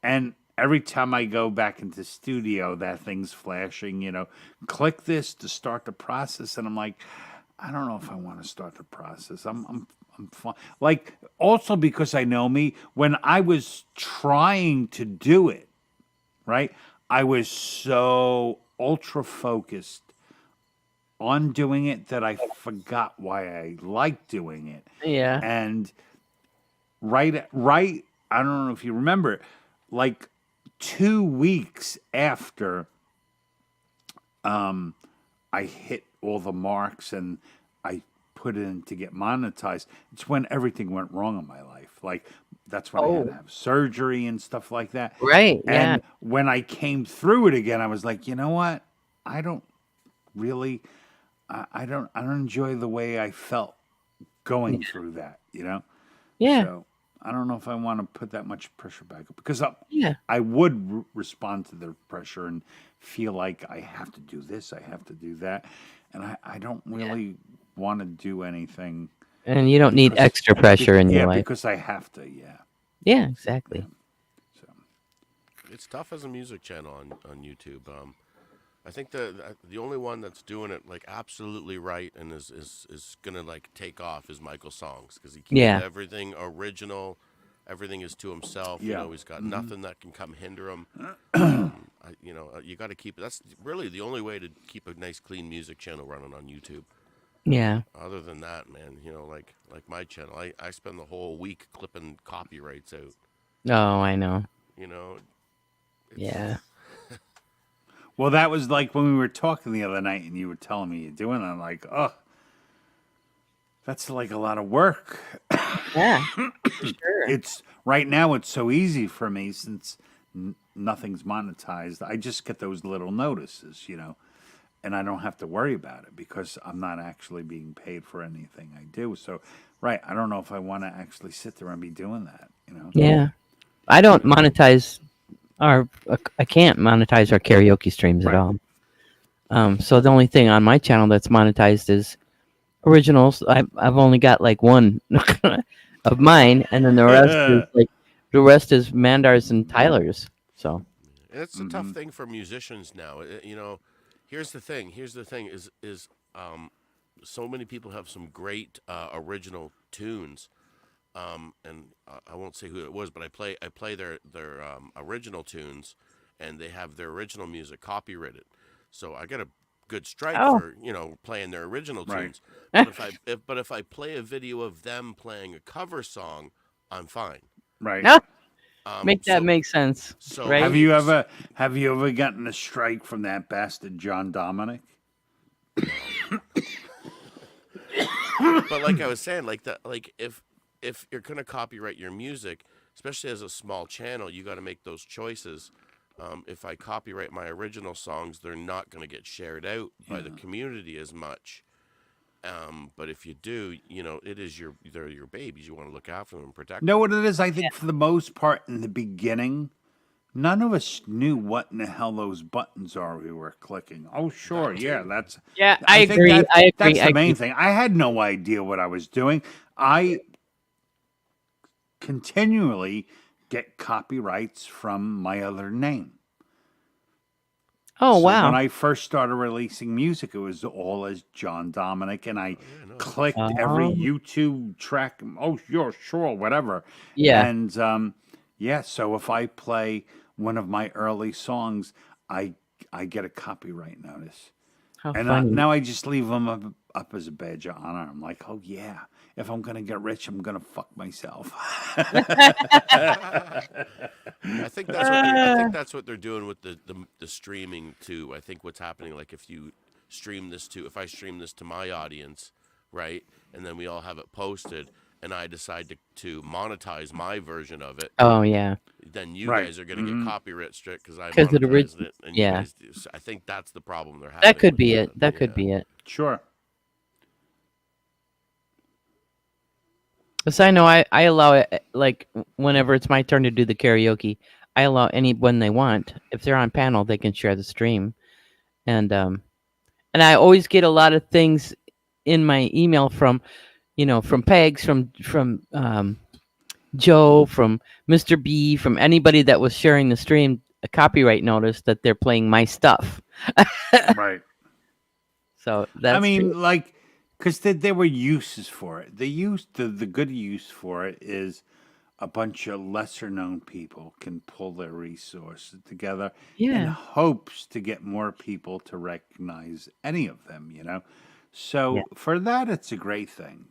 and every time I go back into studio, that thing's flashing, click this to start the process. And I'm like, I don't know if I want to start the process. I'm fine. Like, also because I know me, when I was trying to do it, right? I was so ultra focused on doing it that I forgot why I liked doing it. Yeah. And right, I don't know if you remember, like 2 weeks after I hit all the marks and I put it in to get monetized, it's when everything went wrong in my life. Like that's when I had to have surgery and stuff like that. Right. Yeah. And when I came through it again, I was like, you know what? I don't really, I don't enjoy the way I felt going through that, you know? Yeah. So I don't know if I want to put that much pressure back up because Yeah. I would respond to the pressure and feel like I have to do this, I have to do that. And I don't really want to do anything. And you don't need extra pressure in your life. Because I have to, Yeah, exactly. So It's tough as a music channel on YouTube. I think the only one that's doing it like absolutely right and is gonna like take off is Michael Songs because he keeps everything original. Everything is to himself. You know, he's got nothing that can come hinder him. You got to keep it. That's really the only way to keep a nice, clean music channel running on YouTube. Yeah. Other than that, man, like my channel, I spend the whole week clipping copyrights out. Oh, I know. You know. Yeah. Well, that was like when we were talking the other night, and you were telling me you're doing it. I'm like, oh, that's like a lot of work. Yeah. For sure. It's right now. It's so easy for me since nothing's monetized. I just get those little notices, and I don't have to worry about it because I'm not actually being paid for anything I do. So, right, I don't know if I want to actually sit there and be doing that. Yeah. I don't monetize. I can't monetize our karaoke streams at all. So the only thing on my channel that's monetized is originals. I've only got like one of mine, and then the rest is Mandar's and Tyler's. So it's a tough thing for musicians now. Here's the thing. Is so many people have some great original tunes. And I won't say who it was, but I play their original tunes, and they have their original music copyrighted. So I get a good strike for playing their original tunes. But if I play a video of them playing a cover song, I'm fine. Right. Make sense. So right? Have you ever gotten a strike from that bastard John Dominic? But like I was saying, if you're gonna copyright your music, especially as a small channel, you got to make those choices. If I copyright my original songs, they're not going to get shared out by the community as much. But if you do, they're your babies. You want to look after them and protect them. Know what it is? I think for the most part in the beginning, none of us knew what in the hell those buttons are we were clicking. Oh, sure. I agree. That's the main thing. I had no idea what I was doing. I continually get copyrights from my other name. Oh, wow. When I first started releasing music, it was all as John Dominic, and I clicked every YouTube track. Oh, sure, whatever. Yeah. And so if I play one of my early songs, I get a copyright notice. How and funny. Now I just leave them up as a badge of honor. I'm like, oh yeah, if I'm gonna get rich, I'm gonna fuck myself. I think that's what they're doing with the streaming too. I think what's happening, like if I stream this to my audience, right, and then we all have it posted, and I decide to monetize my version of it. Oh yeah. Then you guys are going to get copyright strict because I monetized it, and you guys do. So I think that's the problem they're having. That could be it. That could be it. Sure. Because I know I allow it, like whenever it's my turn to do the karaoke, I allow anyone they want. If they're on panel, they can share the stream, and I always get a lot of things in my email from Pegs, from Joe, from Mr. B, from anybody that was sharing the stream, a copyright notice that they're playing my stuff. Right. So that's because there were uses for it. The good use for it is a bunch of lesser known people can pull their resources together in Yeah. hopes to get more people to recognize any of them, Yeah. So for that, it's a great thing.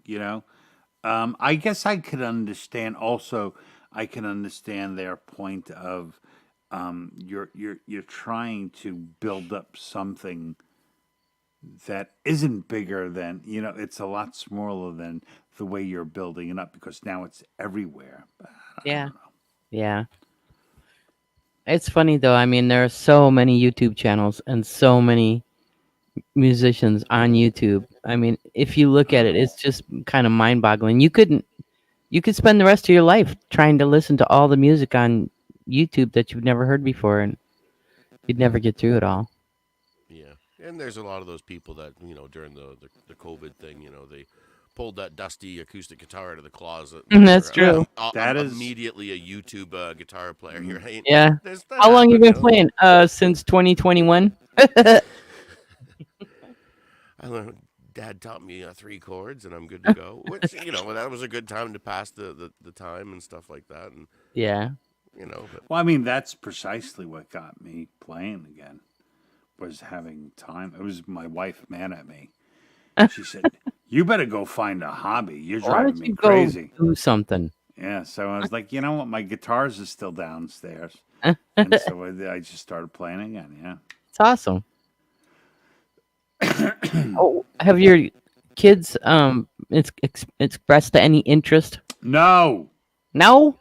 I guess I could understand also, I can understand their point of you're trying to build up something that isn't bigger than, it's a lot smaller than the way you're building it up because now it's everywhere. Yeah. Yeah. It's funny though. I mean, there are so many YouTube channels and so many musicians on YouTube. I mean, if you look at it, it's just kind of mind-boggling. You could spend the rest of your life trying to listen to all the music on YouTube that you've never heard before, and you'd never get through it all. Yeah, and there's a lot of those people that during the COVID thing, they pulled that dusty acoustic guitar out of the closet. And That's they're, true. That is immediately a YouTube guitar player. Here, hey, Yeah. that How long you happened, been playing? Since 2021. I learned. Dad taught me 3 chords, and I'm good to go. Which that was a good time to pass the time and stuff like that. And Yeah. but well, I mean, that's precisely what got me playing again. Was having time. It was my wife mad at me. She said, "You better go find a hobby. You're Why driving don't me you crazy." go do something? Yeah, so I was like, you know what? My guitars are still downstairs, and so I just started playing again. Yeah, It's awesome. Oh, have your kids expressed any interest? no, No.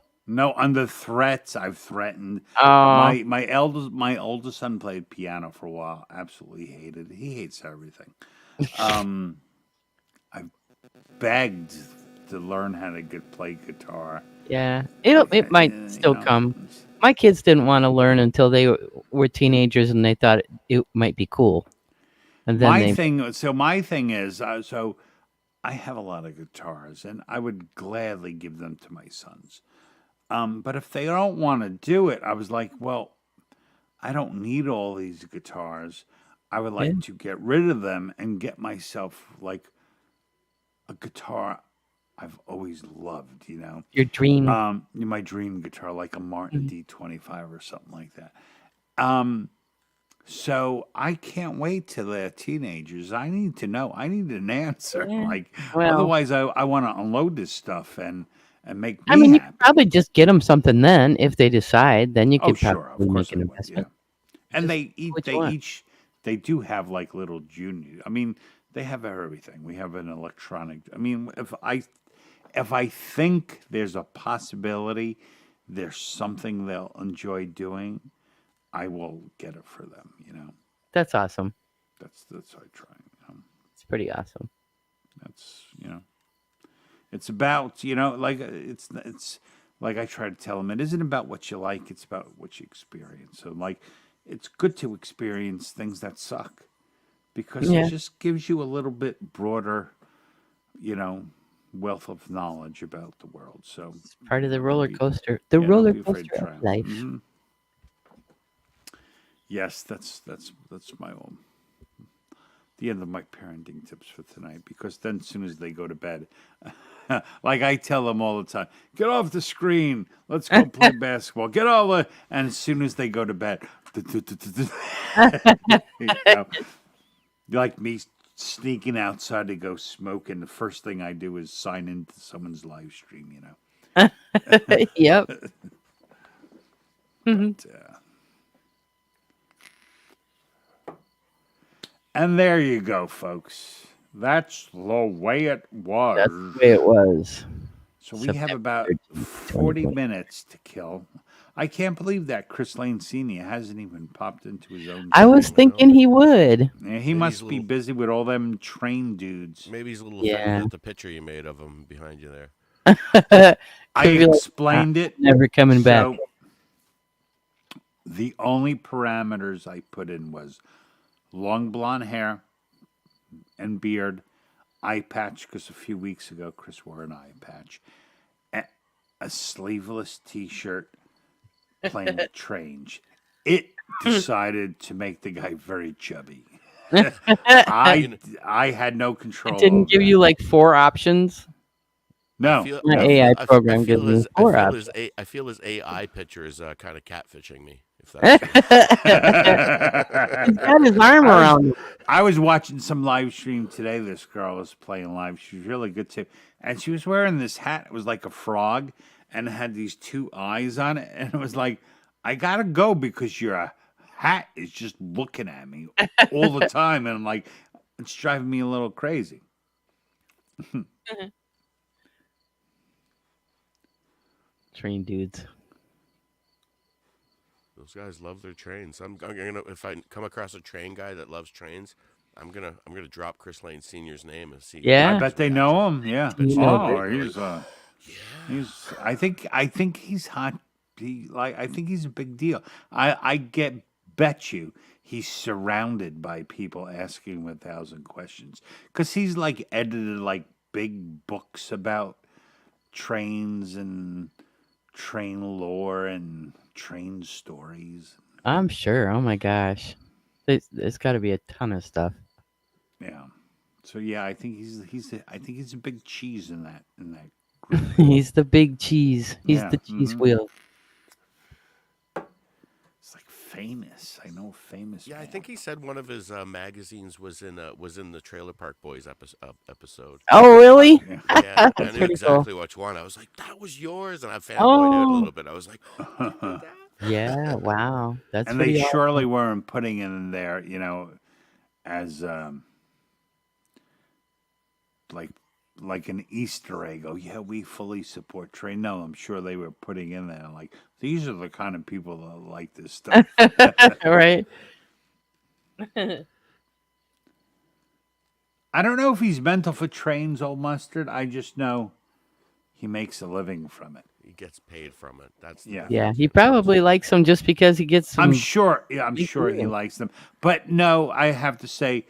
under threats. I've threatened. Oh. My oldest son played piano for a while. Absolutely hated it. He hates everything. I've begged to learn how to play guitar. Yeah. It might still come. My kids didn't want to learn until they were teenagers, and they thought it might be cool. And then my thing is, so I have a lot of guitars, and I would gladly give them to my sons. But if they don't want to do it, I was like, well, I don't need all these guitars. I would like to get rid of them and get myself like a guitar I've always loved, your dream. My dream guitar, like a Martin D25 or something like that. So I can't wait till they're teenagers. I need to know. I need an answer. Yeah. Otherwise, I want to unload this stuff and make me I mean, you happy. could probably just get them something then if they decide. Then you Oh, could sure, of probably course make an I would, investment. yeah. And Just they do have like little junior. I mean, they have everything. We have an electronic. I mean, if I think there's a possibility, there's something they'll enjoy doing, I will get it for them. That's awesome. That's what I try. It's pretty awesome. That's it's about like it's like I try to tell them, it isn't about what you like, it's about what you experience. So like it's good to experience things that suck because it just gives you a little bit broader wealth of knowledge about the world. So it's part of the roller coaster. The roller coaster of life. Mm-hmm. Yes, that's my own. The end of my parenting tips for tonight, because then as soon as they go to bed, like I tell them all the time, get off the screen, let's go play basketball, and as soon as they go to bed, like me sneaking outside to go smoke, and the first thing I do is sign into someone's live stream, Yep. But, and there you go, folks. That's the way it was. That's the way it was. So we have about 40 minutes to kill. I can't believe that Chris Lane Sr. hasn't even popped into his own. I was thinking he would. Yeah, he must be busy with all them train dudes. Maybe he's a little offended at the picture you made of him behind you there. I explained it. Never coming back. The only parameters I put in was long blonde hair and beard, eye patch, because a few weeks ago Chris wore an eye patch, a sleeveless T-shirt, playing with trains. It decided to make the guy very chubby. I had no control. It didn't give you like 4 options. No. My AI program gives me 4 options. I feel his AI picture is kind of catfishing me. If that's true. He's got his arm around him. I was watching some live stream today. This girl was playing live. She was really good too. And she was wearing this hat. It was like a frog and it had these 2 eyes on it. And it was like, I got to go because your hat is just looking at me all the time. And I'm like, it's driving me a little crazy. Train dudes. Those guys love their trains. I'm gonna if I come across a train guy that loves trains, I'm gonna drop Chris Lane Senior's name and see. Yeah. I bet they know him. Yeah. You He's. I think he's hot. I think he's a big deal. I bet you he's surrounded by people asking him 1,000 questions because he's like edited like big books about trains and train lore and train stories. I'm sure. Oh my gosh, there's got to be a ton of stuff. Yeah. So yeah, I think he's a big cheese in that group. He's the big cheese. He's Yeah, the cheese wheel. It's like famous. I know famous. Yeah, I man. think he said one of his magazines was in the Trailer Park Boys episode. Oh really? Yeah. Yeah, I That's knew pretty exactly which one. I was like, that was yours, and I fanboyed out a little bit. I was like, oh, you did that? Yeah. Wow. That's And pretty they awesome. surely weren't putting it in there, as like an Easter egg. Oh yeah, we fully support train. No, I'm sure they were putting in there like these are the kind of people that like this stuff. Right. I don't know if he's mental for trains, old mustard. I just know he makes a living from it. He gets paid from it. That's Yeah. Yeah. He probably likes them just because he gets some. I'm sure. Yeah, I'm big sure he living. likes them. But no, I have to say,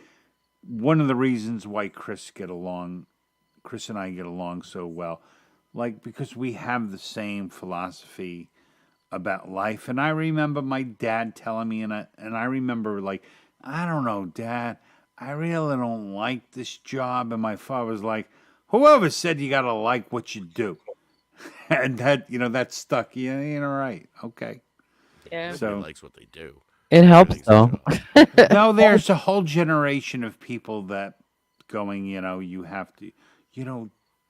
one of the reasons why Chris and I get along so well, like because we have the same philosophy about life. And I remember my dad telling me, and I remember like, I don't know, Dad, I really don't like this job. And my father was like, whoever said you gotta like what you do? And that stuck. Yeah, right. Okay. Yeah. So- Everybody likes what they do. It helps though. No, there's a whole generation of people that going, you have to,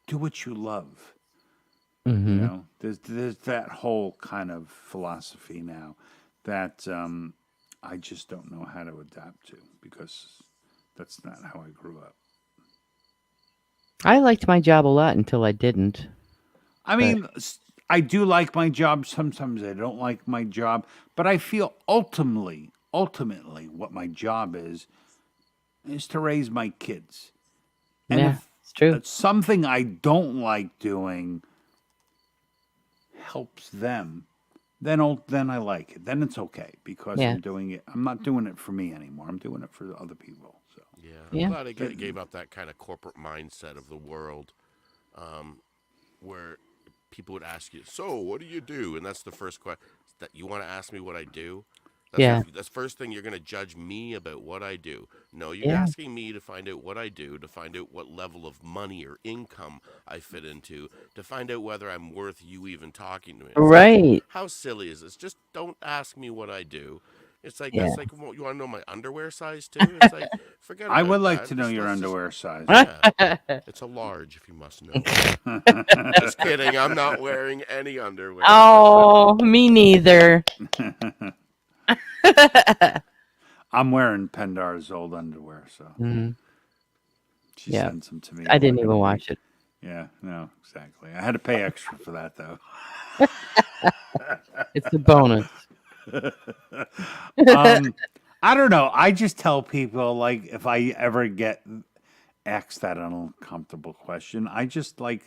do what you love. Hmm. There's that whole kind of philosophy now that I just don't know how to adapt to because that's not how I grew up. I liked my job a lot until I didn't. I mean, I do like my job. Sometimes I don't like my job, but I feel ultimately, what my job is to raise my kids. And Yeah, if it's true. something I don't like doing helps them, then I like it. Then it's okay because Yeah. I'm doing it. I'm not doing it for me anymore. I'm doing it for other people. So Yeah, Yeah. I'm glad I gave up that kind of corporate mindset of the world, where people would ask you, "So, what do you do?" And that's the first question. That you want to ask me what I do. That's the first thing you're going to judge me about what I do. No, you're Yeah. asking me to find out what I do, to find out what level of money or income I fit into, to find out whether I'm worth you even talking to me. It's like, Right. how silly is this? Just don't ask me what I do. It's like Yeah. that's like well, you want to know my underwear size too? It's like forget about I would like that. to know your let's underwear size. Yeah, it's a large if you must know. Just kidding. I'm not wearing any underwear. Oh, me neither. I'm wearing Pendarr's old underwear, so Mhm. she Yeah. sends them to me. I didn't like even a watch week. it. Yeah, no, exactly. I had to pay extra for that though. It's a bonus. I don't know. I just tell people like if I ever get asked that uncomfortable question, I just I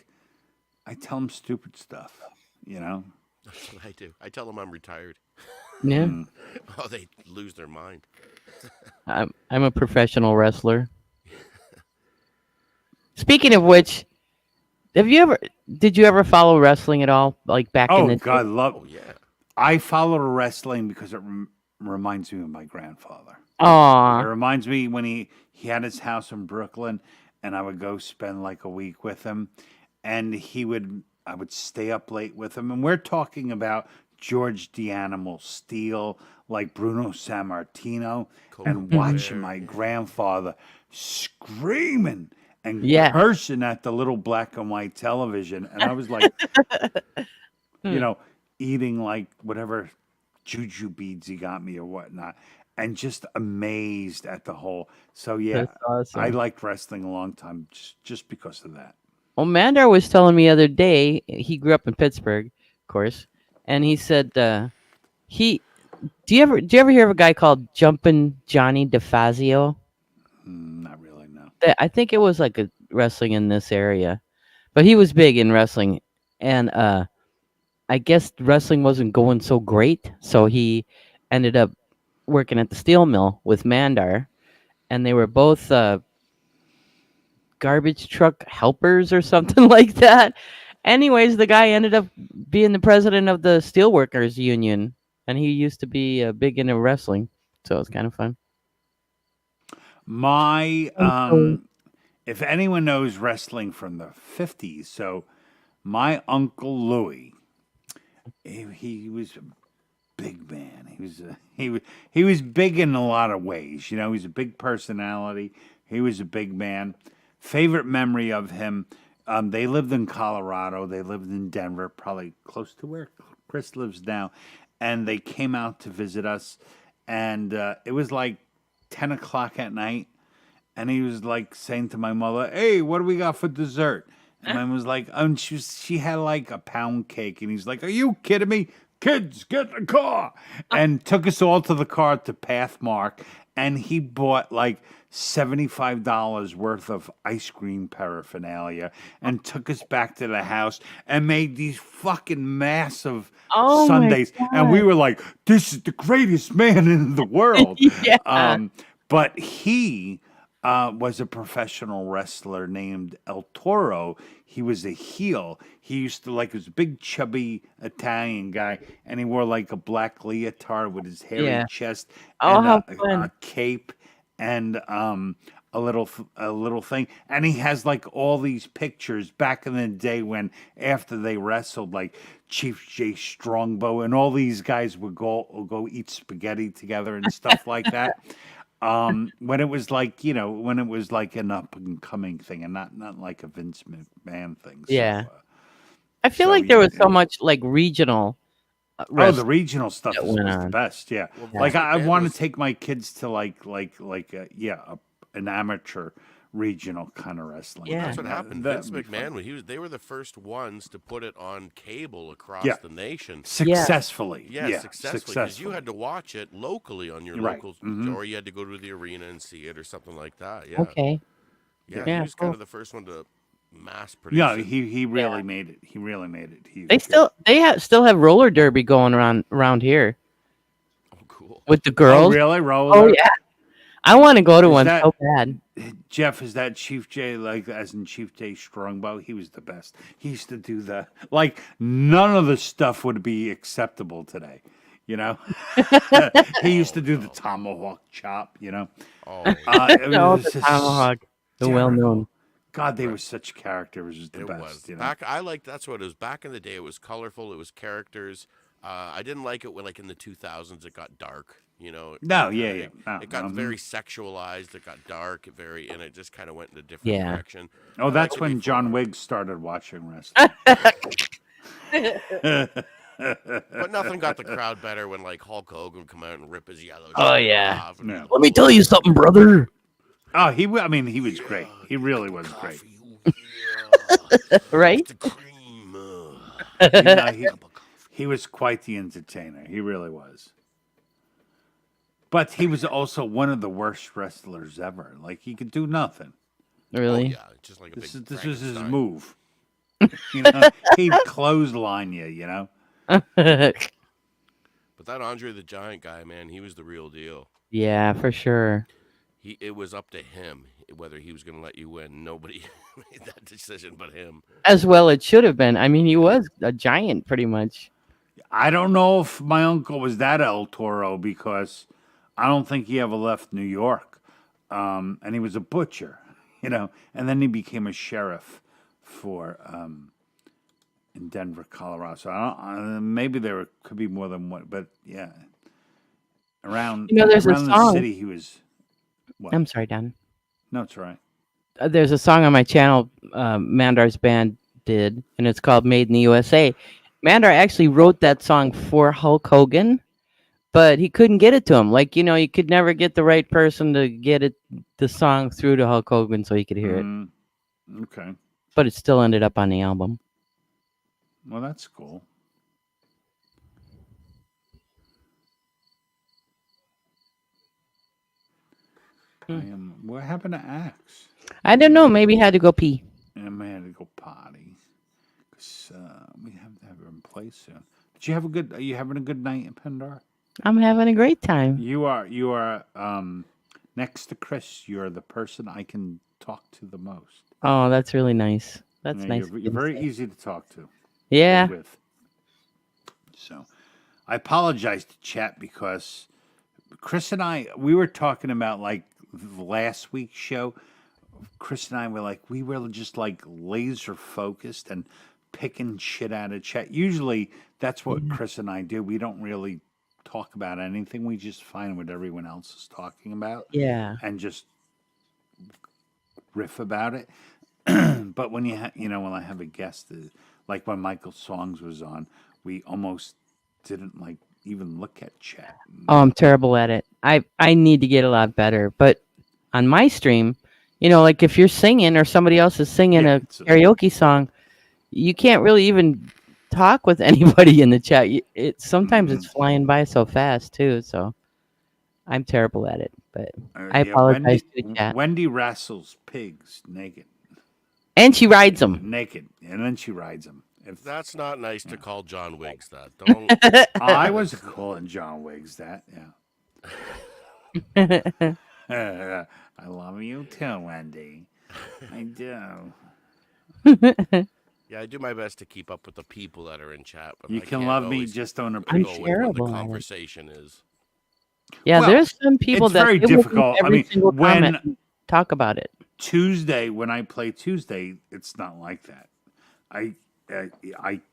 tell them stupid stuff. That's what I do. I tell them I'm retired. Yeah. Oh, they lose their mind. I'm a professional wrestler. Speaking of which, did you ever follow wrestling at all? Like back in Oh the God, Oh yeah. I follow wrestling because it reminds me of my grandfather. It Aw. reminds me when he had his house in Brooklyn, and I would go spend like a week with him. and I would stay up late with him, and we're talking about George the Animal Steele, like Bruno Sammartino, and watching my grandfather screaming and cursing at the little black and white television, and I was like, eating like whatever juju beads he got me or whatnot, and just amazed at the whole. So yeah, That's awesome. I liked wrestling a long time just because of that. Well, Mandar was telling me the other day, he grew up in Pittsburgh, of course, and he said do you ever hear of a guy called Jumpin' Johnny DeFazio? Not really, no. I think it was like a wrestling in this area, but he was big in wrestling, and I guess wrestling wasn't going so great, so he ended up working at the steel mill with Mandar, and they were both garbage truck helpers or something like that. Anyways, the guy ended up being the president of the Steelworkers Union, and he used to be big into wrestling, so it's kind of fun. My if anyone knows wrestling from the 50s, so my Uncle Louie, he was a big man. He was big in a lot of ways. He's a big personality. He was a big man. Favorite memory of him, they lived in Colorado. They lived in Denver, probably close to where Chris lives now. And they came out to visit us. And it was like 10 o'clock at night. And he was like saying to my mother, "Hey, what do we got for dessert?" And mine was like, she had like a pound cake. And he's like, "Are you kidding me? Kids, get in the car." And took us all to the car to Pathmark. And he bought like $75 worth of ice cream paraphernalia and took us back to the house and made these fucking massive sundaes. And we were like, "This is the greatest man in the world." But he was a professional wrestler named El Toro. He was a heel. He used to he was a big chubby Italian guy, and he wore like a black leotard with his hairy chest and a cape and a little thing. And he has like all these pictures back in the day when after they wrestled, like Chief Jay Strongbow and all these guys would go eat spaghetti together and stuff like that. When it was like, when it was like an up and coming thing and not like a Vince McMahon thing. Yeah. So, I feel like there was so much like regional. The regional stuff was the best. Yeah. Like I want to take my kids to an amateur regional kind of wrestling. Yeah. That's what happened. Vince McMahon, they were the first ones to put it on cable across the nation. Successfully. Successfully. Because you had to watch it locally on your local, or you had to go to the arena and see it or something like that. Yeah. Okay. Yeah, he was kind of the first one to mass produce. Yeah, he really made it. He really made it. They still have roller derby going around here. Oh, cool. With the girls. Oh, really? Roller? Oh, yeah. I want to go to one so bad. Jeff, is that Chief J, like as in Chief J Strongbow? He was the best. He used to do none of the stuff would be acceptable today. He used to do the tomahawk chop, Oh, the tomahawk. The well-known. God, they were such characters. It was the best. That's what it was. Back in the day, it was colorful. It was characters. I didn't like it when, like, in the 2000s, it got dark. It got very sexualized. It got dark, and it just kind of went in a different direction. Oh, that's when John Wiggs started watching wrestling. But nothing got the crowd better when, like, Hulk Hogan would come out and rip his yellow. Oh yeah. Let me tell you something, brother. Oh, he was great. He really was great. Right? He was quite the entertainer. He really was. But he was also one of the worst wrestlers ever. Like, he could do nothing. Really? Oh, yeah, just like this was his move. He'd clothesline you. But that Andre the Giant guy, man, he was the real deal. Yeah, for sure. It was up to him whether he was going to let you win. Nobody made that decision but him. As well, it should have been. I mean, he was a giant, pretty much. I don't know if my uncle was that El Toro because I don't think he ever left New York. And he was a butcher, and then he became a sheriff for in Denver, Colorado. So maybe there could be more than one, but yeah, around There's a around the song. city he was. What? I'm sorry, Dan. No, it's all right. There's a song on my channel Mandar's band did, and it's called Made in the USA. Mandar actually wrote that song for Hulk Hogan, but he couldn't get it to him. Like, you could never get the right person to get the song through to Hulk Hogan so he could hear it. Okay. But it still ended up on the album. Well, that's cool. What happened to Axe? I don't know. Maybe he had to go pee. Yeah, I had to go potty. Because we have to have him play soon. Did you have are you having a good night, Pendarr? I'm having a great time. You are next to Chris. You're the person I can talk to the most. Oh, that's really nice. That's nice. You're very easy to talk to. Yeah. With. So, I apologize to chat because Chris and we were talking about like last week's show. Chris and I were like, we were just like laser focused and picking shit out of chat. Usually that's what Chris and I do. We don't really talk about anything. We just find what everyone else is talking about. Yeah. And just riff about it. But when when I have a guest, like when Michael Songs was on, we almost didn't like even look at chat. Oh, I'm terrible at it. I need to get a lot better. But on my stream, like if you're singing or somebody else is singing a karaoke song, you can't really even talk with anybody in the chat. Sometimes it's flying by so fast too. So I'm terrible at it. But I apologize to the chat. Wendy wrestles pigs naked. And she rides them. Naked. And then she rides them. That's not nice to call John Wiggs that. Don't. I was calling John Wiggs that, yeah. I love you too, Wendy. I do. Yeah, I do my best to keep up with the people that are in chat. But you can love me, just don't I'm appreciate terrible what the conversation is. Yeah, there's some people that very difficult. Every single comment and talk about it. Tuesday, when I play Tuesday, it's not like that. I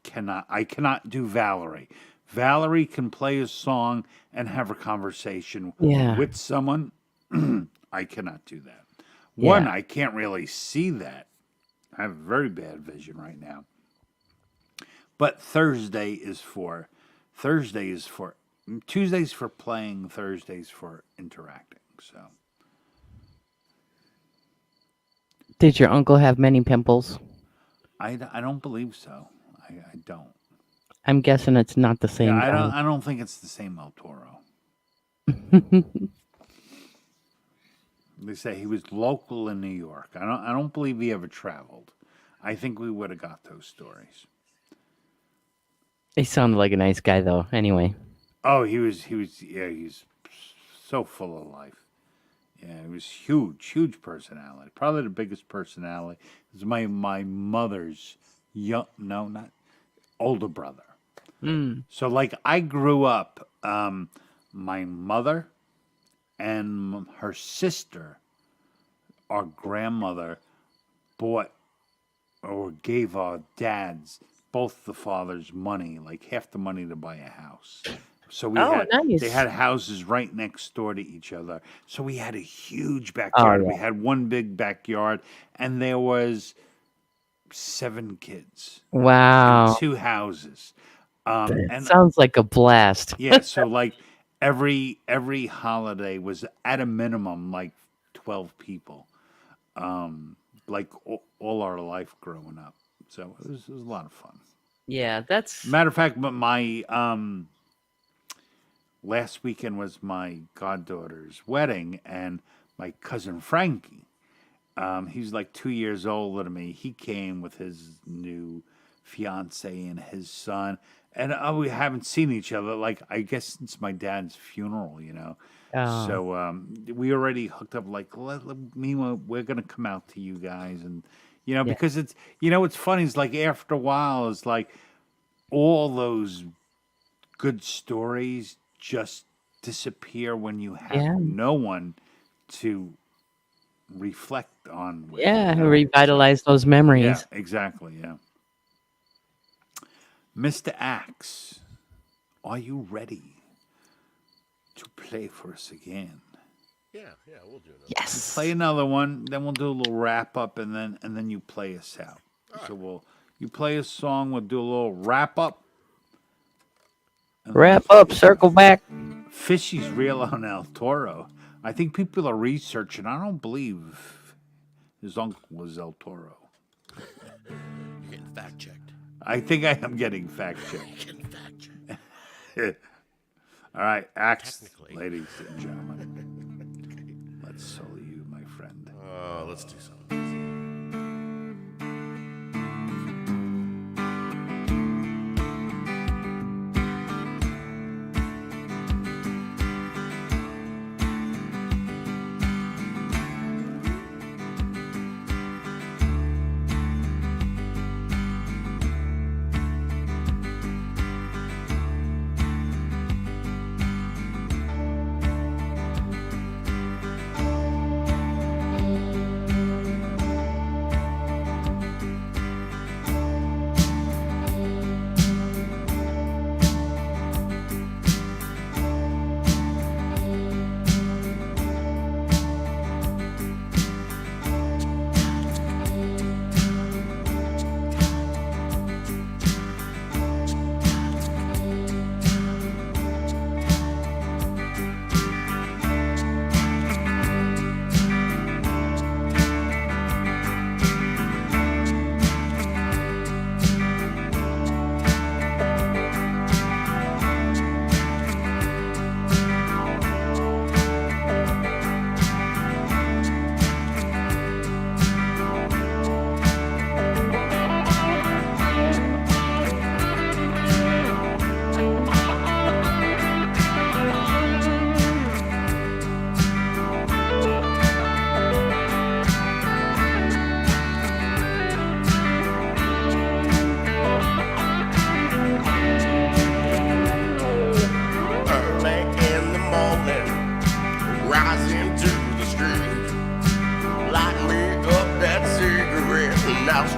cannot do Valerie. Valerie can play a song and have a conversation with someone. I cannot do that. One, I can't really see that. I have very bad vision right now. But Tuesday's for playing, Thursday's for interacting. So, did your uncle have many pimples? I don't believe so. I don't. I'm guessing it's not the same. Yeah, I don't think it's the same El Toro. They say he was local in New York. I don't believe he ever traveled. I think we would have got those stories. He sounded like a nice guy, though. Anyway. Oh, he's so full of life. Yeah, he was huge personality. Probably the biggest personality. It was my mother's older brother. So like I grew up, my mother and her sister, our grandmother, bought or gave our dads, both the fathers, money, like half the money to buy a house. So they had houses right next door to each other. So we had a huge backyard. We had one big backyard, and there was 7 kids. Wow. And 2 houses. And sounds like a blast. Yeah, so like every holiday was at a minimum like 12 people. Like all our life growing up. So it was a lot of fun. Yeah, that's... Matter of fact, but my last weekend was my goddaughter's wedding, and my cousin Frankie, he's like 2 years older than me. He came with his new fiance and his son, and we haven't seen each other, like, I guess since my dad's funeral, Oh. So we already hooked up, like, meanwhile, we're going to come out to you guys, and, because it's, what's funny is, like, after a while, it's like all those good stories just disappear when you have no one to reflect on. With, revitalize those memories. Yeah, exactly. Yeah. Mr. Axe, are you ready to play for us again? Yeah, we'll do it. Yes. Play another one, then we'll do a little wrap up, and then you play us out. Right. So you play a song, we'll do a little wrap up. Wrap up, circle back. Fishy's real on El Toro. I think people are researching. I don't believe his uncle was El Toro. You're getting fact checked. I think I am getting fact checked. All right, Axe, ladies and gentlemen. Let's solo you, my friend. Let's do something.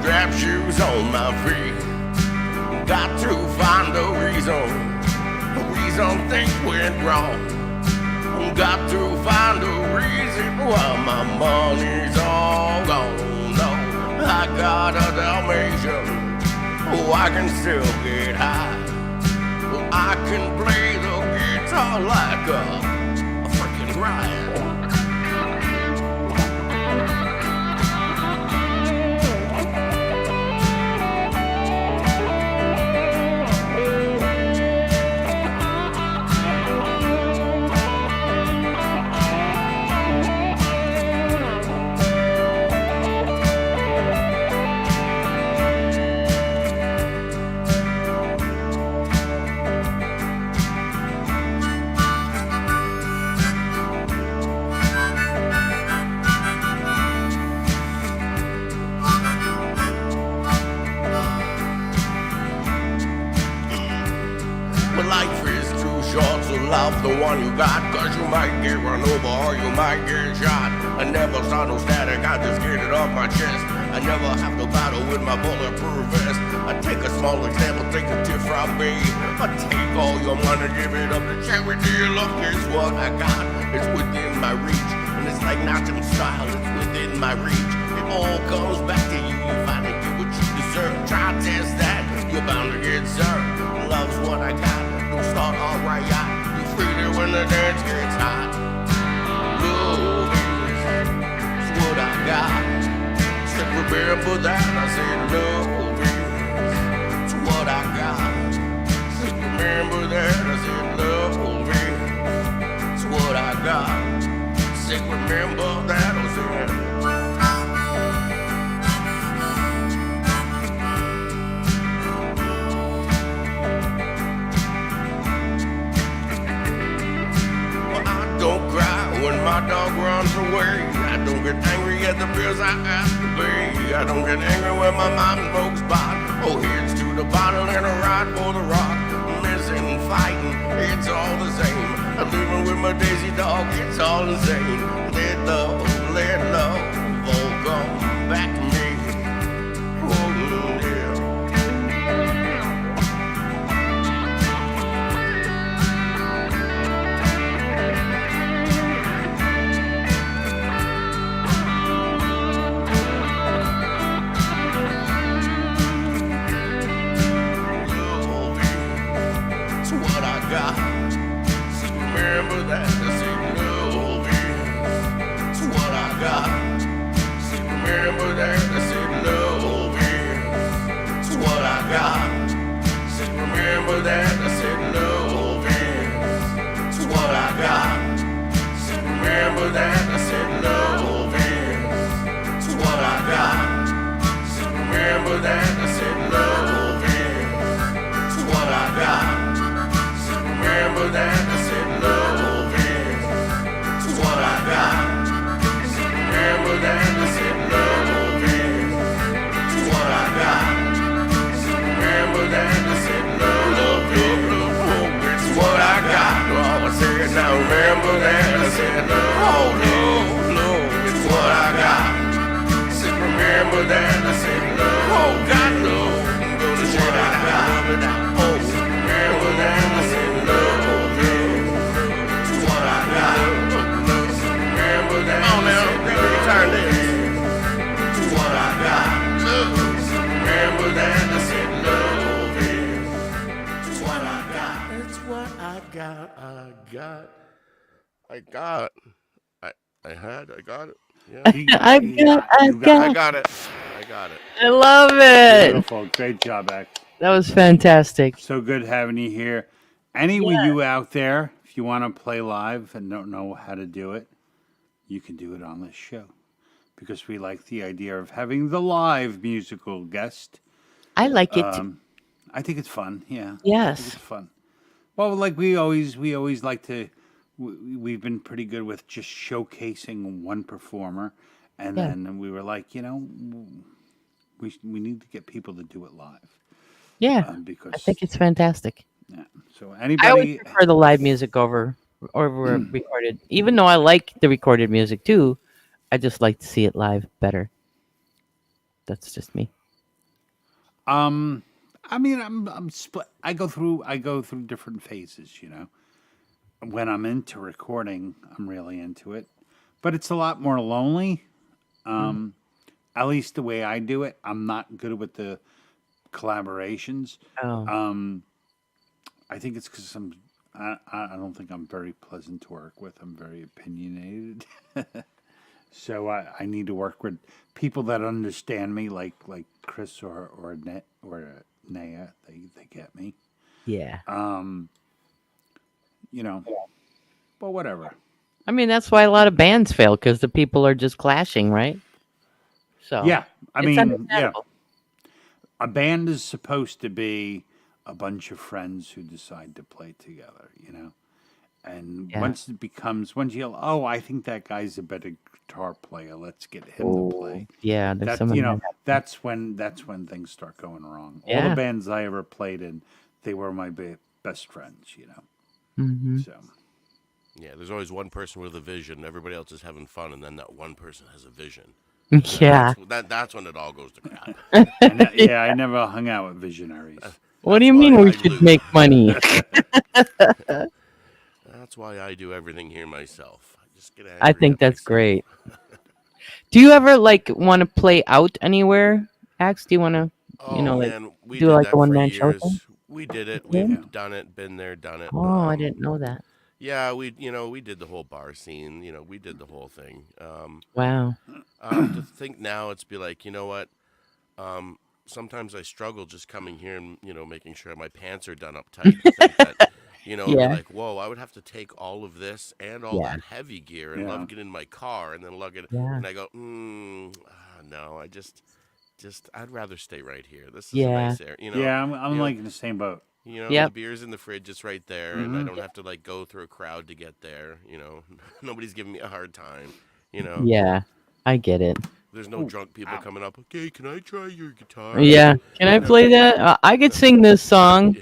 Strap shoes on my feet. Got to find a reason things went wrong. Got to find a reason why my money's all gone. No, I got a Dalmatian. Oh, I can still get high. Oh, I can play the guitar like a freaking riot. Love the one you got, cause you might get run over or you might get shot. I never saw no static, I just get it off my chest. I never have to battle with my bulletproof vest. I take a small example, take a tip from me. I take all your money, give it up to charity. Look, here's what I got, it's within my reach. And it's like Nacho style, it's within my reach. It all comes back to you, you finally get what you deserve. Try to test that, you're bound to get served. Love's what I got, don't start all right out. When the dance gets hot, love is what I got. Said remember that, I said love is what I got. Said remember that, I said love is what I got. Said remember that, I said. When my dog runs away, I don't get angry at the bills I have to pay. I don't get angry when my mom smokes pot. Oh, here's to the bottle and a ride for the rock. Missing, fighting, it's all the same. I'm living with my Daisy dog, it's all insane. Let love, got. Remember that, I said, Lovin. It's what I got. Remember that, I said, Lovin. It's what I got. Remember that, I said, Lovin. It's what I got. Remember that, I said, Lovin. It's what I got. Remember that, I said, Lovin. It's what I got. Remember that, I said, Lovin. It's what I got. Remember that, I said, Lovin. It's what I got. Remember that, I said, Lovin. It's what I got. Oh, I said, now remember that, I said, oh, Lord, it's what I got. I said, remember that, I said, oh, God, no. I'm gonna say that I got. Oh, remember that, I said, Lovin. It's what I got. Remember that, I said, turn this. It's what I got. Remember that, I said, Lovin. It's what I got. It's what I got. I got it. Yeah. I got it. I love it. Beautiful. Great job, X. That was fantastic. So good having you here. Any of you out there, if you want to play live and don't know how to do it, you can do it on this show. Because we like the idea of having the live musical guest. I like it. I think it's fun. Yeah. Yes. I think it's fun. Well, like we always like to. We've been pretty good with just showcasing one performer, and then we were like, we need to get people to do it live. Yeah, because I think it's fantastic. Yeah. So I anybody always prefer the live music over recorded, even though I like the recorded music too. I just like to see it live better. That's just me. I mean, I'm split. I go through different phases. When I'm into recording, I'm really into it, but it's a lot more lonely. At least the way I do it, I'm not good with the collaborations. Oh. I think it's because I don't think I'm very pleasant to work with. I'm very opinionated. So I need to work with people that understand me, like Chris or Naya. They get me. Yeah. But whatever. I mean, that's why a lot of bands fail, because the people are just clashing, right? So yeah, I mean, understandable. A band is supposed to be a bunch of friends who decide to play together, And once I think that guy's a better guitar player. Let's get him to play. Yeah, that's when things start going wrong. Yeah. All the bands I ever played in, they were my best friends. Mm-hmm. So. Yeah, there's always one person with a vision. Everybody else is having fun, and then that one person has a vision. Yeah. That's when it all goes to crap. I never hung out with visionaries. What do you mean we should make money? That's why I do everything here myself. I think that's great. Do you ever want to play out anywhere, Axe? Do you want to, we do did like that a one for man show years. thing? We did it. We've done it. Been there, done it. Oh, I didn't know that. Yeah, we did the whole bar scene. We did the whole thing. Wow. To think now, it's be like, what? Sometimes I struggle just coming here and making sure my pants are done up tight. To think that, be like, whoa, I would have to take all of this and all that heavy gear and lug it in my car and then lug it. And I go, no, I just I'd rather stay right here. This is a nice air. Yeah, I'm like in the same boat. The beer's in the fridge, it's right there, and I don't have to go through a crowd to get there. Nobody's giving me a hard time. Yeah, I get it. There's no drunk people coming up. Okay, can I try your guitar? Yeah, can I play that? I could sing this song.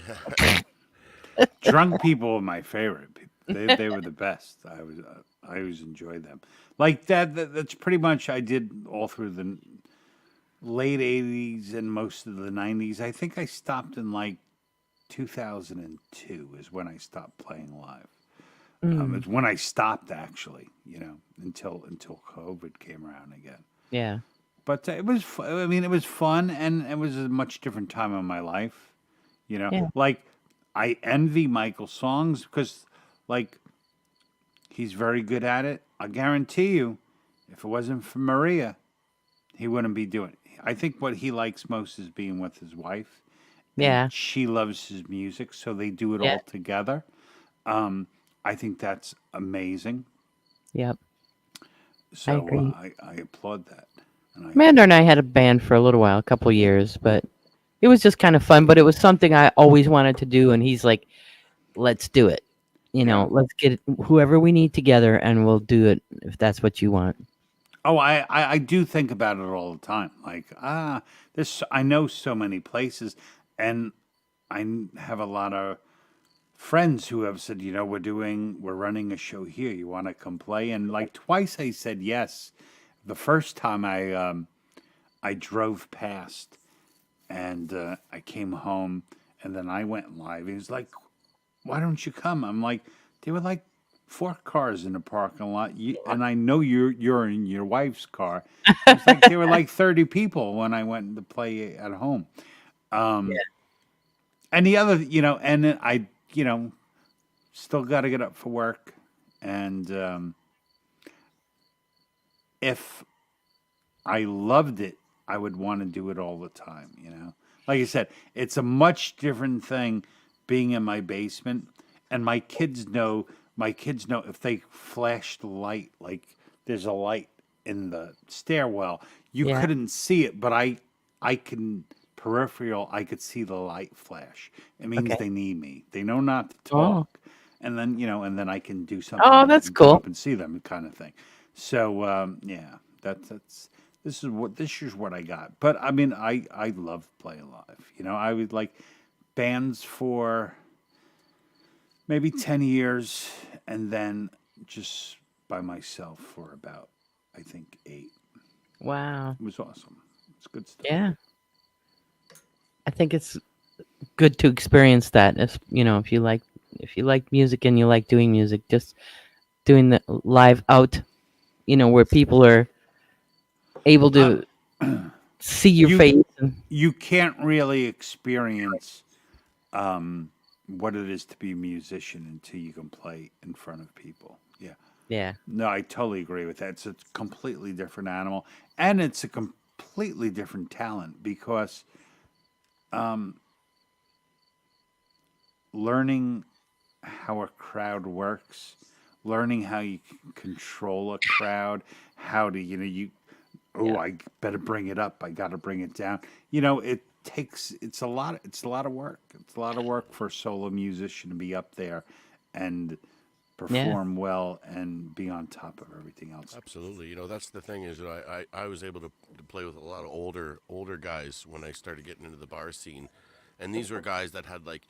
Drunk people are my favorite. They were the best. I always enjoyed them. Like that. That's pretty much I did all through the late '80s and most of the '90s. I think I stopped in 2002 is when I stopped playing live. It's when I stopped actually, until COVID came around again. Yeah. But it was it was fun, and it was a much different time in my life. Like I envy Michael's songs because, like, he's very good at it. I guarantee you, if it wasn't for Maria, he wouldn't be doing it. I think what he likes most is being with his wife, and Yeah. she loves his music, so they do it Yeah. all together. I think that's amazing. Yep. I So agree. I applaud that. And Amanda and I had a band for a little while, a couple years, but it was just kind of fun. But it was something I always wanted to do, and he's like, "Let's do it. Yeah. Let's get whoever we need together, and we'll do it if that's what you want." Oh, I do think about it all the time. Like, this, I know so many places, and have a lot of friends who have said, we're running a show here. You want to come play? And like twice I said yes. The first time I drove past and I came home and then I went live. He was like, "Why don't you come?" I'm like, "There were like 4 cars in the parking lot, and I know you're in your wife's car." It's like there were like 30 people when I went to play at home. Um, and the other, and then I, still got to get up for work, and if I loved it, I would want to do it all the time. Like I said, it's a much different thing being in my basement, and my kids know. My kids know if they flash the light, like there's a light in the stairwell. You Yeah. couldn't see it, but I can peripheral. I could see the light flash. It means Okay. they need me. They know not to Oh. talk, and then and then I can do something. Oh, that's and go cool. up and see them, kind of thing. So yeah, that's this is what I got. But I mean, I love playing live. I would like bands for maybe 10 years and then just by myself for about, I think, 8. Wow. It was awesome. It's good stuff. Yeah. I think it's good to experience that. If you like music and you like doing music, just doing the live out, where people are able to see your you face. And, you can't really experience what it is to be a musician until you can play in front of people. Yeah. yeah. No, I totally agree with that. It's a completely different animal, and it's a completely different talent because learning how a crowd works, learning how you can control a crowd, how to Yeah. I better bring it up, I got to bring it down. It's a lot of work. It's a lot of work for a solo musician to be up there and perform well and be on top of everything else. Absolutely. That's the thing is I was able to play with a lot of older guys when I started getting into the bar scene. And these were guys that had like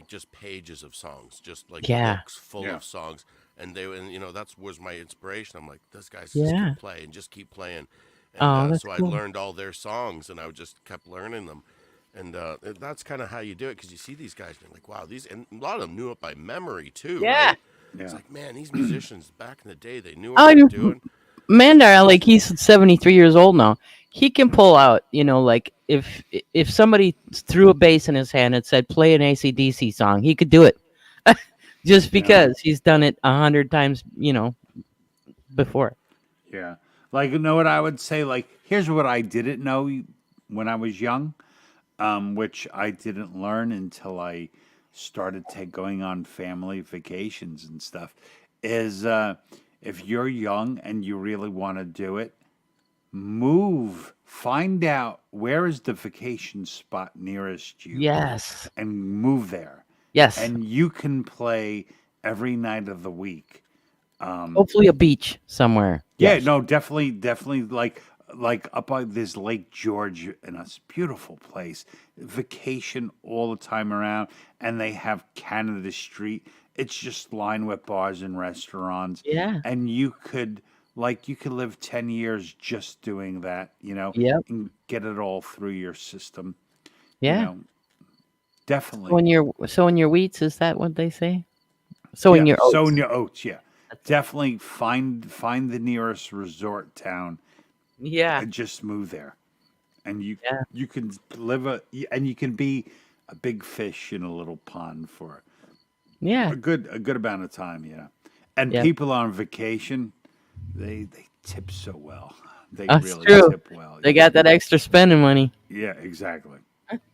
just pages of songs, just like Yeah. books full Yeah. of songs. And that's was my inspiration. I'm like, this guys just Yeah. keep playing, just keep playing. And Oh, that's so I cool. learned all their songs and I just kept learning them. And that's kind of how you do it because you see these guys and you're like, wow, and a lot of them knew it by memory too. Yeah. Right? Yeah. It's like, man, these musicians back in the day, they knew what they were doing. Mandarr, like he's 73 years old now. He can pull out, like if somebody threw a bass in his hand and said play an AC/DC song, he could do it, just because he's done it 100 times, before. Yeah. Like, you know what I would say? Like, here's what I didn't know when I was young, which I didn't learn until I started going on family vacations and stuff, is if you're young and you really want to do it, find out where is the vacation spot nearest you Yes. and move there. Yes. And you can play every night of the week. Hopefully a beach somewhere. Yeah, Yes. no, definitely like up by this Lake George in a beautiful place. Vacation all the time around, and they have Canada Street. It's just lined with bars and restaurants. Yeah. And you could live 10 years just doing that, Yep. and get it all through your system. Yeah. Definitely. Sowing your wheats, is that what they say? Sowing your oats. Sowing your oats, yeah. Definitely find the nearest resort town Yeah. and just move there, and you Yeah. you can live and you can be a big fish in a little pond for Yeah. a good amount of time, And Yep. people on vacation, they tip so well. They That's really true. tip well. They got that extra spending money. Yeah, exactly.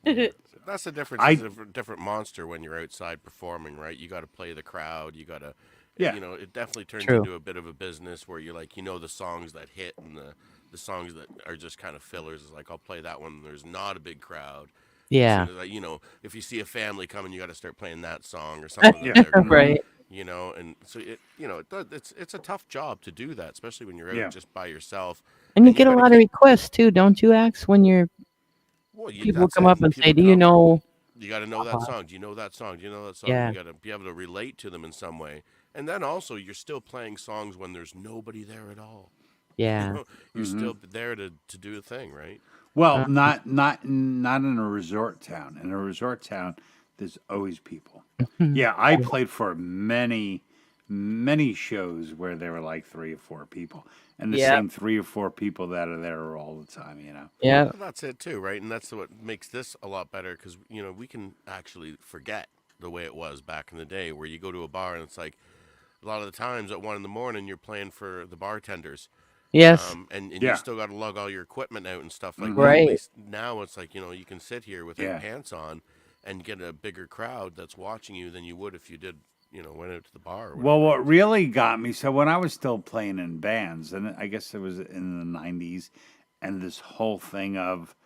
That's the difference. I It's a different monster when you're outside performing, right? You got to play the crowd. You got to, Yeah. it definitely turns True. into a bit of a business where you're like, the songs that hit and the songs that are just kind of fillers. Is like, I'll play that one. There's not a big crowd. As Yeah. soon as if you see a family coming, you got to start playing that song or something that Yeah. they're gonna, Right. and so it's a tough job to do that, especially when you're out Yeah. just by yourself. And you And get a gotta lot of keep, requests too, don't you, Ax? When people that's come it. up and say, People "Do you come. know?" You got to know that song. Do you know that song? Do you know that song? Yeah. You got to be able to relate to them in some way. And then also, you're still playing songs when there's nobody there at all. Yeah. You're still there to do a thing, right? Well, Uh, not in a resort town. In a resort town, there's always people. Yeah, I played for many shows where there were like 3 or 4 people, and the Yeah. same 3 or 4 people that are there all the time. Yeah. Well, that's it too, right? And that's what makes this a lot better because we can actually forget the way it was back in the day, where you go to a bar and it's like a lot of the times at 1 a.m. you're playing for the bartenders. Yes. And you Yeah. still got to lug all your equipment out and stuff like that. Right. At least now it's like, you can sit here with your Yeah. pants on and get a bigger crowd that's watching you than you would if you did, went out to the bar. Or Well, whatever. what really got me, so when I was still playing in bands, and I guess it was in the 90s, and this whole thing of,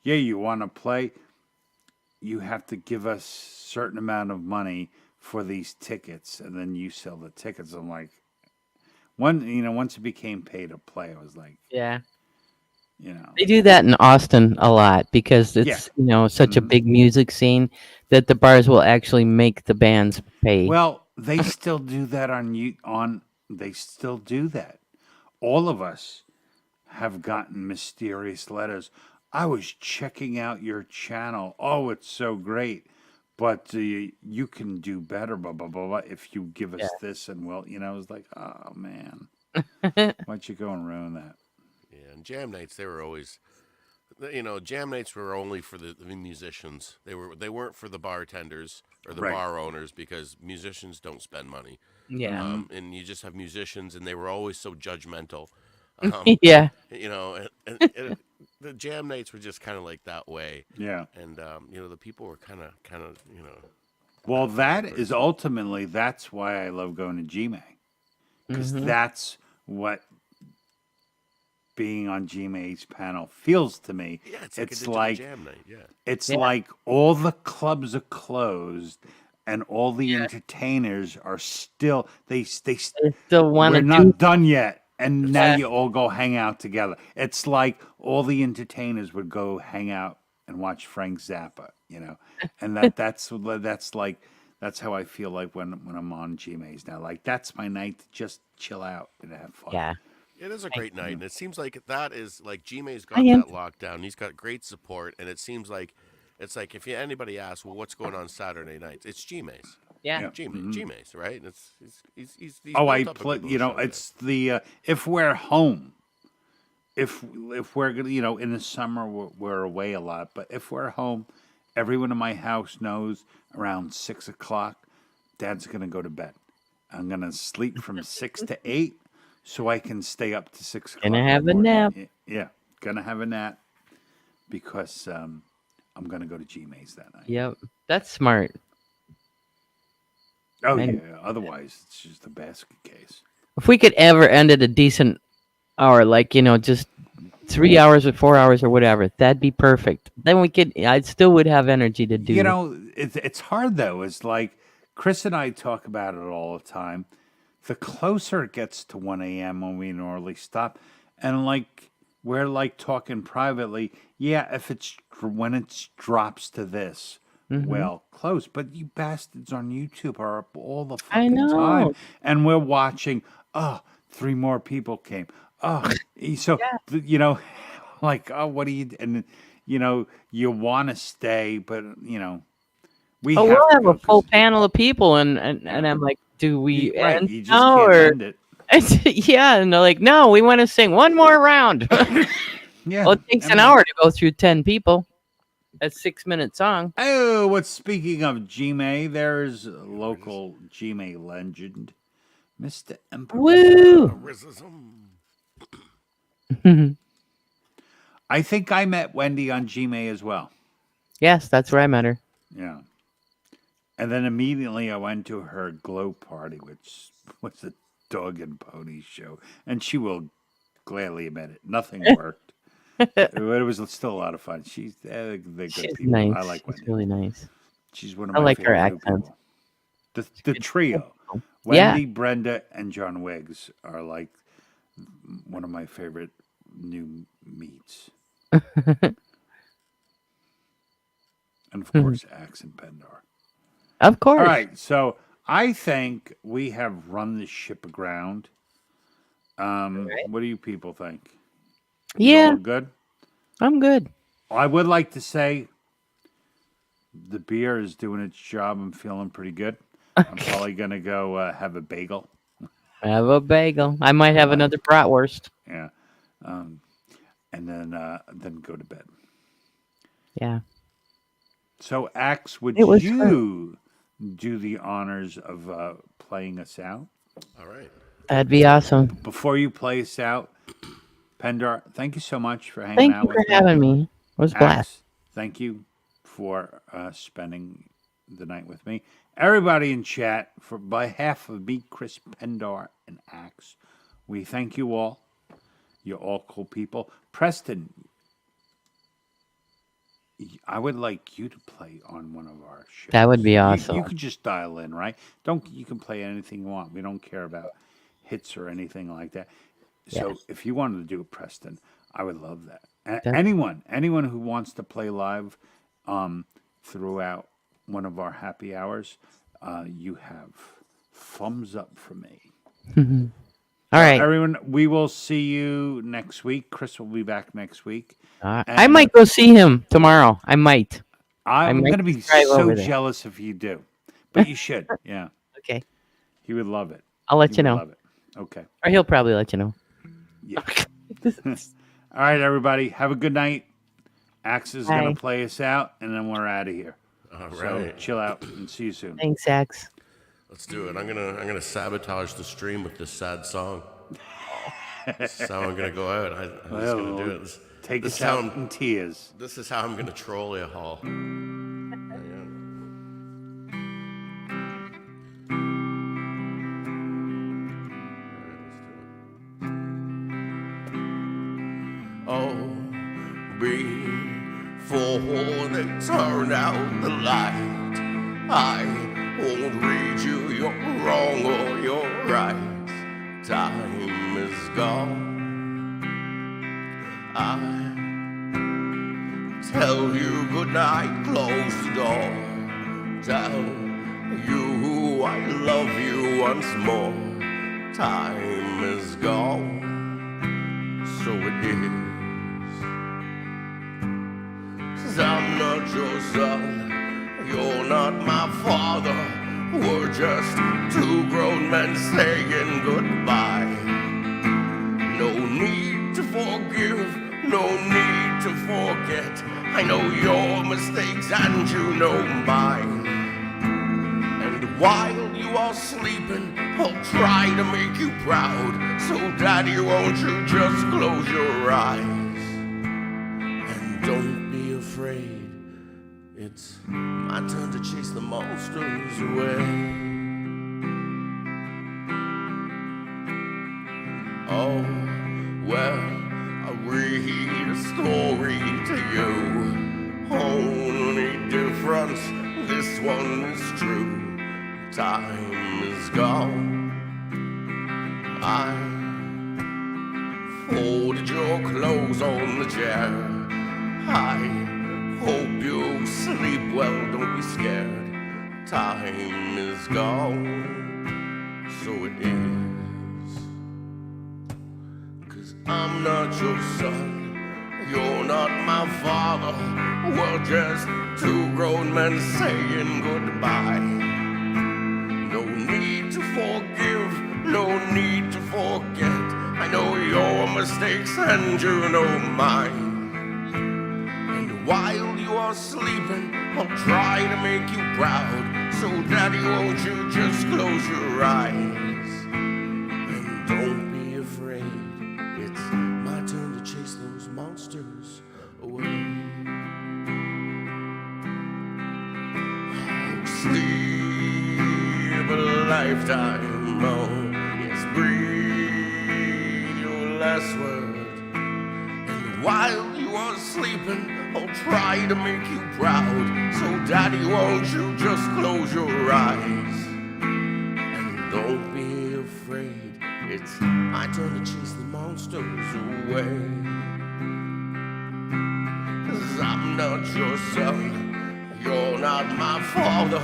yeah, you want to play, you have to give us certain amount of money for these tickets, and then you sell the tickets. I'm like, once it became pay to play, I was like, Yeah. They do that in Austin a lot because it's such a big music scene that the bars will actually make the bands pay. Well, they still do that they still do that. All of us have gotten mysterious letters. I was checking out your channel. Oh, it's so great. But you can do better, blah, blah, blah, blah, if you give us this. And I was like, oh, man. Why'd you go and ruin that? Yeah, and jam nights, they were always, jam nights were only for the musicians. They weren't for the bartenders or the bar owners because musicians don't spend money. Yeah. And you just have musicians, and they were always so judgmental. Yeah. And the jam nights were just kind of like that way. Yeah. And the people were kind of. Well, that's why I love going to GMA. Because that's what being on GMA's panel feels to me. Yeah, it's like like a jam night. Yeah. It's like all the clubs are closed and all the entertainers are still they still want we're to not done yet, and now Yeah. you all go hang out together. It's like all the entertainers would go hang out and watch Frank Zappa, and that's how I feel like when I'm on GMA's now. Like that's my night to just chill out and have fun. Yeah. It is a great night, and it seems like that is like G-May's got I am- that lockdown. He's got great support, and it seems like it's like if anybody asks, well, what's going on Saturday nights? It's G-May's. Yeah. G-May's, right? He's Oh, I built up a play. good little show It's the if we're home, if we're gonna, in the summer we're away a lot, but if we're home, everyone in my house knows around 6 o'clock, Dad's gonna go to bed. I'm gonna sleep from 6 to 8, so I can stay up to 6 o'clock. Gonna in the have a morning. nap. Yeah, gonna have a nap because I'm gonna go to GMA's that night. Yep. That's smart. Oh Man. yeah. Otherwise, it's just a basket case. If we could ever end at a decent hour, like, just 3 hours or 4 hours or whatever, that'd be perfect. Then I still would have energy to do. It's hard though. It's like Chris and I talk about it all the time. The closer it gets to 1 a.m. when we normally stop, and we're talking privately. Yeah, when it drops to this, well, close. But you bastards on YouTube are up all the I fucking know. time, and we're watching. Oh, 3 more people came. Oh, so what do you? And you want to stay, but we. But have we'll to have go a full 'cause- panel of people, and I'm like, do we Right, end you just now, can't or end it. yeah? And they're like, no, we want to sing one more round. Yeah. Well, it takes I an mean, hour to go through 10 people. a 6-minute song. Oh, what's speaking of G-May, there's a local G-May legend, Mr. Emperor. Woo! I think I met Wendy on G-May as well. Yes, that's where I met her. Yeah. And then immediately I went to her glow party, which was a dog and pony show. And she will gladly admit it. Nothing worked. But it was still a lot of fun. They're good She's people. nice. I like Wendy. She's really nice. She's one of my I like her favorite accent. people. The trio, Yeah. Wendy, Brenda, and John Wiggs are like one of my favorite new meets. And of course, Acts&Nacho. Of course. All right, so I think we have run the ship aground. Right. What do you people think? Yeah. All good? I'm good. I would like to say the beer is doing its job. I'm feeling pretty good. I'm probably going to go have a bagel. Have a bagel. I might have another bratwurst. Yeah. And then go to bed. Yeah. So, Axe, would It was you do the honors of playing us out? All right. That'd be awesome. Before you play us out, Pendarr, thank you so much for hanging Thank out you with for me. having me. It was a blast. Axe, thank you for spending the night with me. Everybody in chat, for by behalf of me, Chris Pendarr, and Axe, we thank you all. You're all cool people. Preston, I would like you to play on one of our shows. That would be awesome. You could just dial in, right? You can play anything you want. We don't care about hits or anything like that. So Yes. if you wanted to do it, Preston, I would love that. Anyone who wants to play live throughout one of our happy hours, you have thumbs up from me. All right. Everyone, we will see you next week. Chris will be back next week. I might go see him tomorrow. I might. I'm might going to be drive so over there. jealous if you do. But you should. Yeah. Okay. He would love it. I'll let He you would know. love it. Okay. Or he'll probably let you know. Yeah. All right, everybody. Have a good night. Axe is going Bye. to play us out, and then we're out of here. All right. So chill out and see you soon. Thanks, Axe. Let's do it. I'm gonna sabotage the stream with this sad song. That's how I'm gonna go out. I'm just gonna do it. Take this us is how out in tears. This is how I'm gonna troll you all. Oh, before they turn out the light, I won't read you your wrong or your right. Time is gone. I tell you goodnight, close the door. Tell you I love you once more. Time is gone. So it is. 'Cause I'm not your son, you're not my father. We're just two grown men saying goodbye. No need to forgive, no need to forget. I know your mistakes and you know mine. And while you are sleeping, I'll try to make you proud. So daddy, won't you just close your eyes? And don't be afraid, it's my turn to chase the monsters away. Oh, well, I'll read a story to you. Only difference, this one is true. Time is gone. I folded your clothes on the chair. I hope you sleep well, don't be scared. Time is gone, so it is. 'Cause I'm not your son, you're not my father. We're just two grown men saying goodbye. No need to forgive, no need to forget. I know your mistakes and you know mine. And while you are are sleeping, I'll try to make you proud. So daddy, won't you just close your eyes? And don't be afraid, it's my turn to chase those monsters away. Sleep a lifetime, oh yes, breathe your last word. And while you are sleeping, I'll try to make you proud. So daddy, won't you just close your eyes? And don't be afraid, it's my turn to chase the monsters away. 'Cause I'm not your son, you're not my father.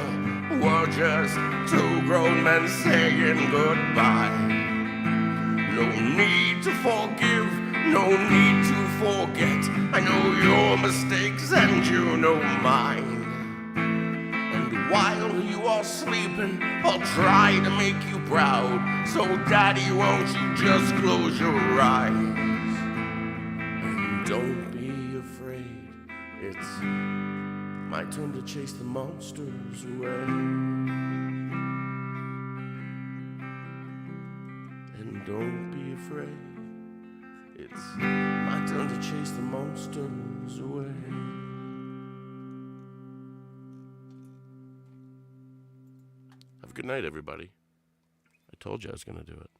We're just two grown men saying goodbye. No need to forgive, no need to forget. I know your mistakes and you know mine. And while you are sleeping, I'll try to make you proud. So daddy, won't you just close your eyes? And don't be afraid, it's my turn to chase the monsters away. And don't be afraid, it's my turn to chase the monsters away. Have a good night, everybody. I told you I was going to do it.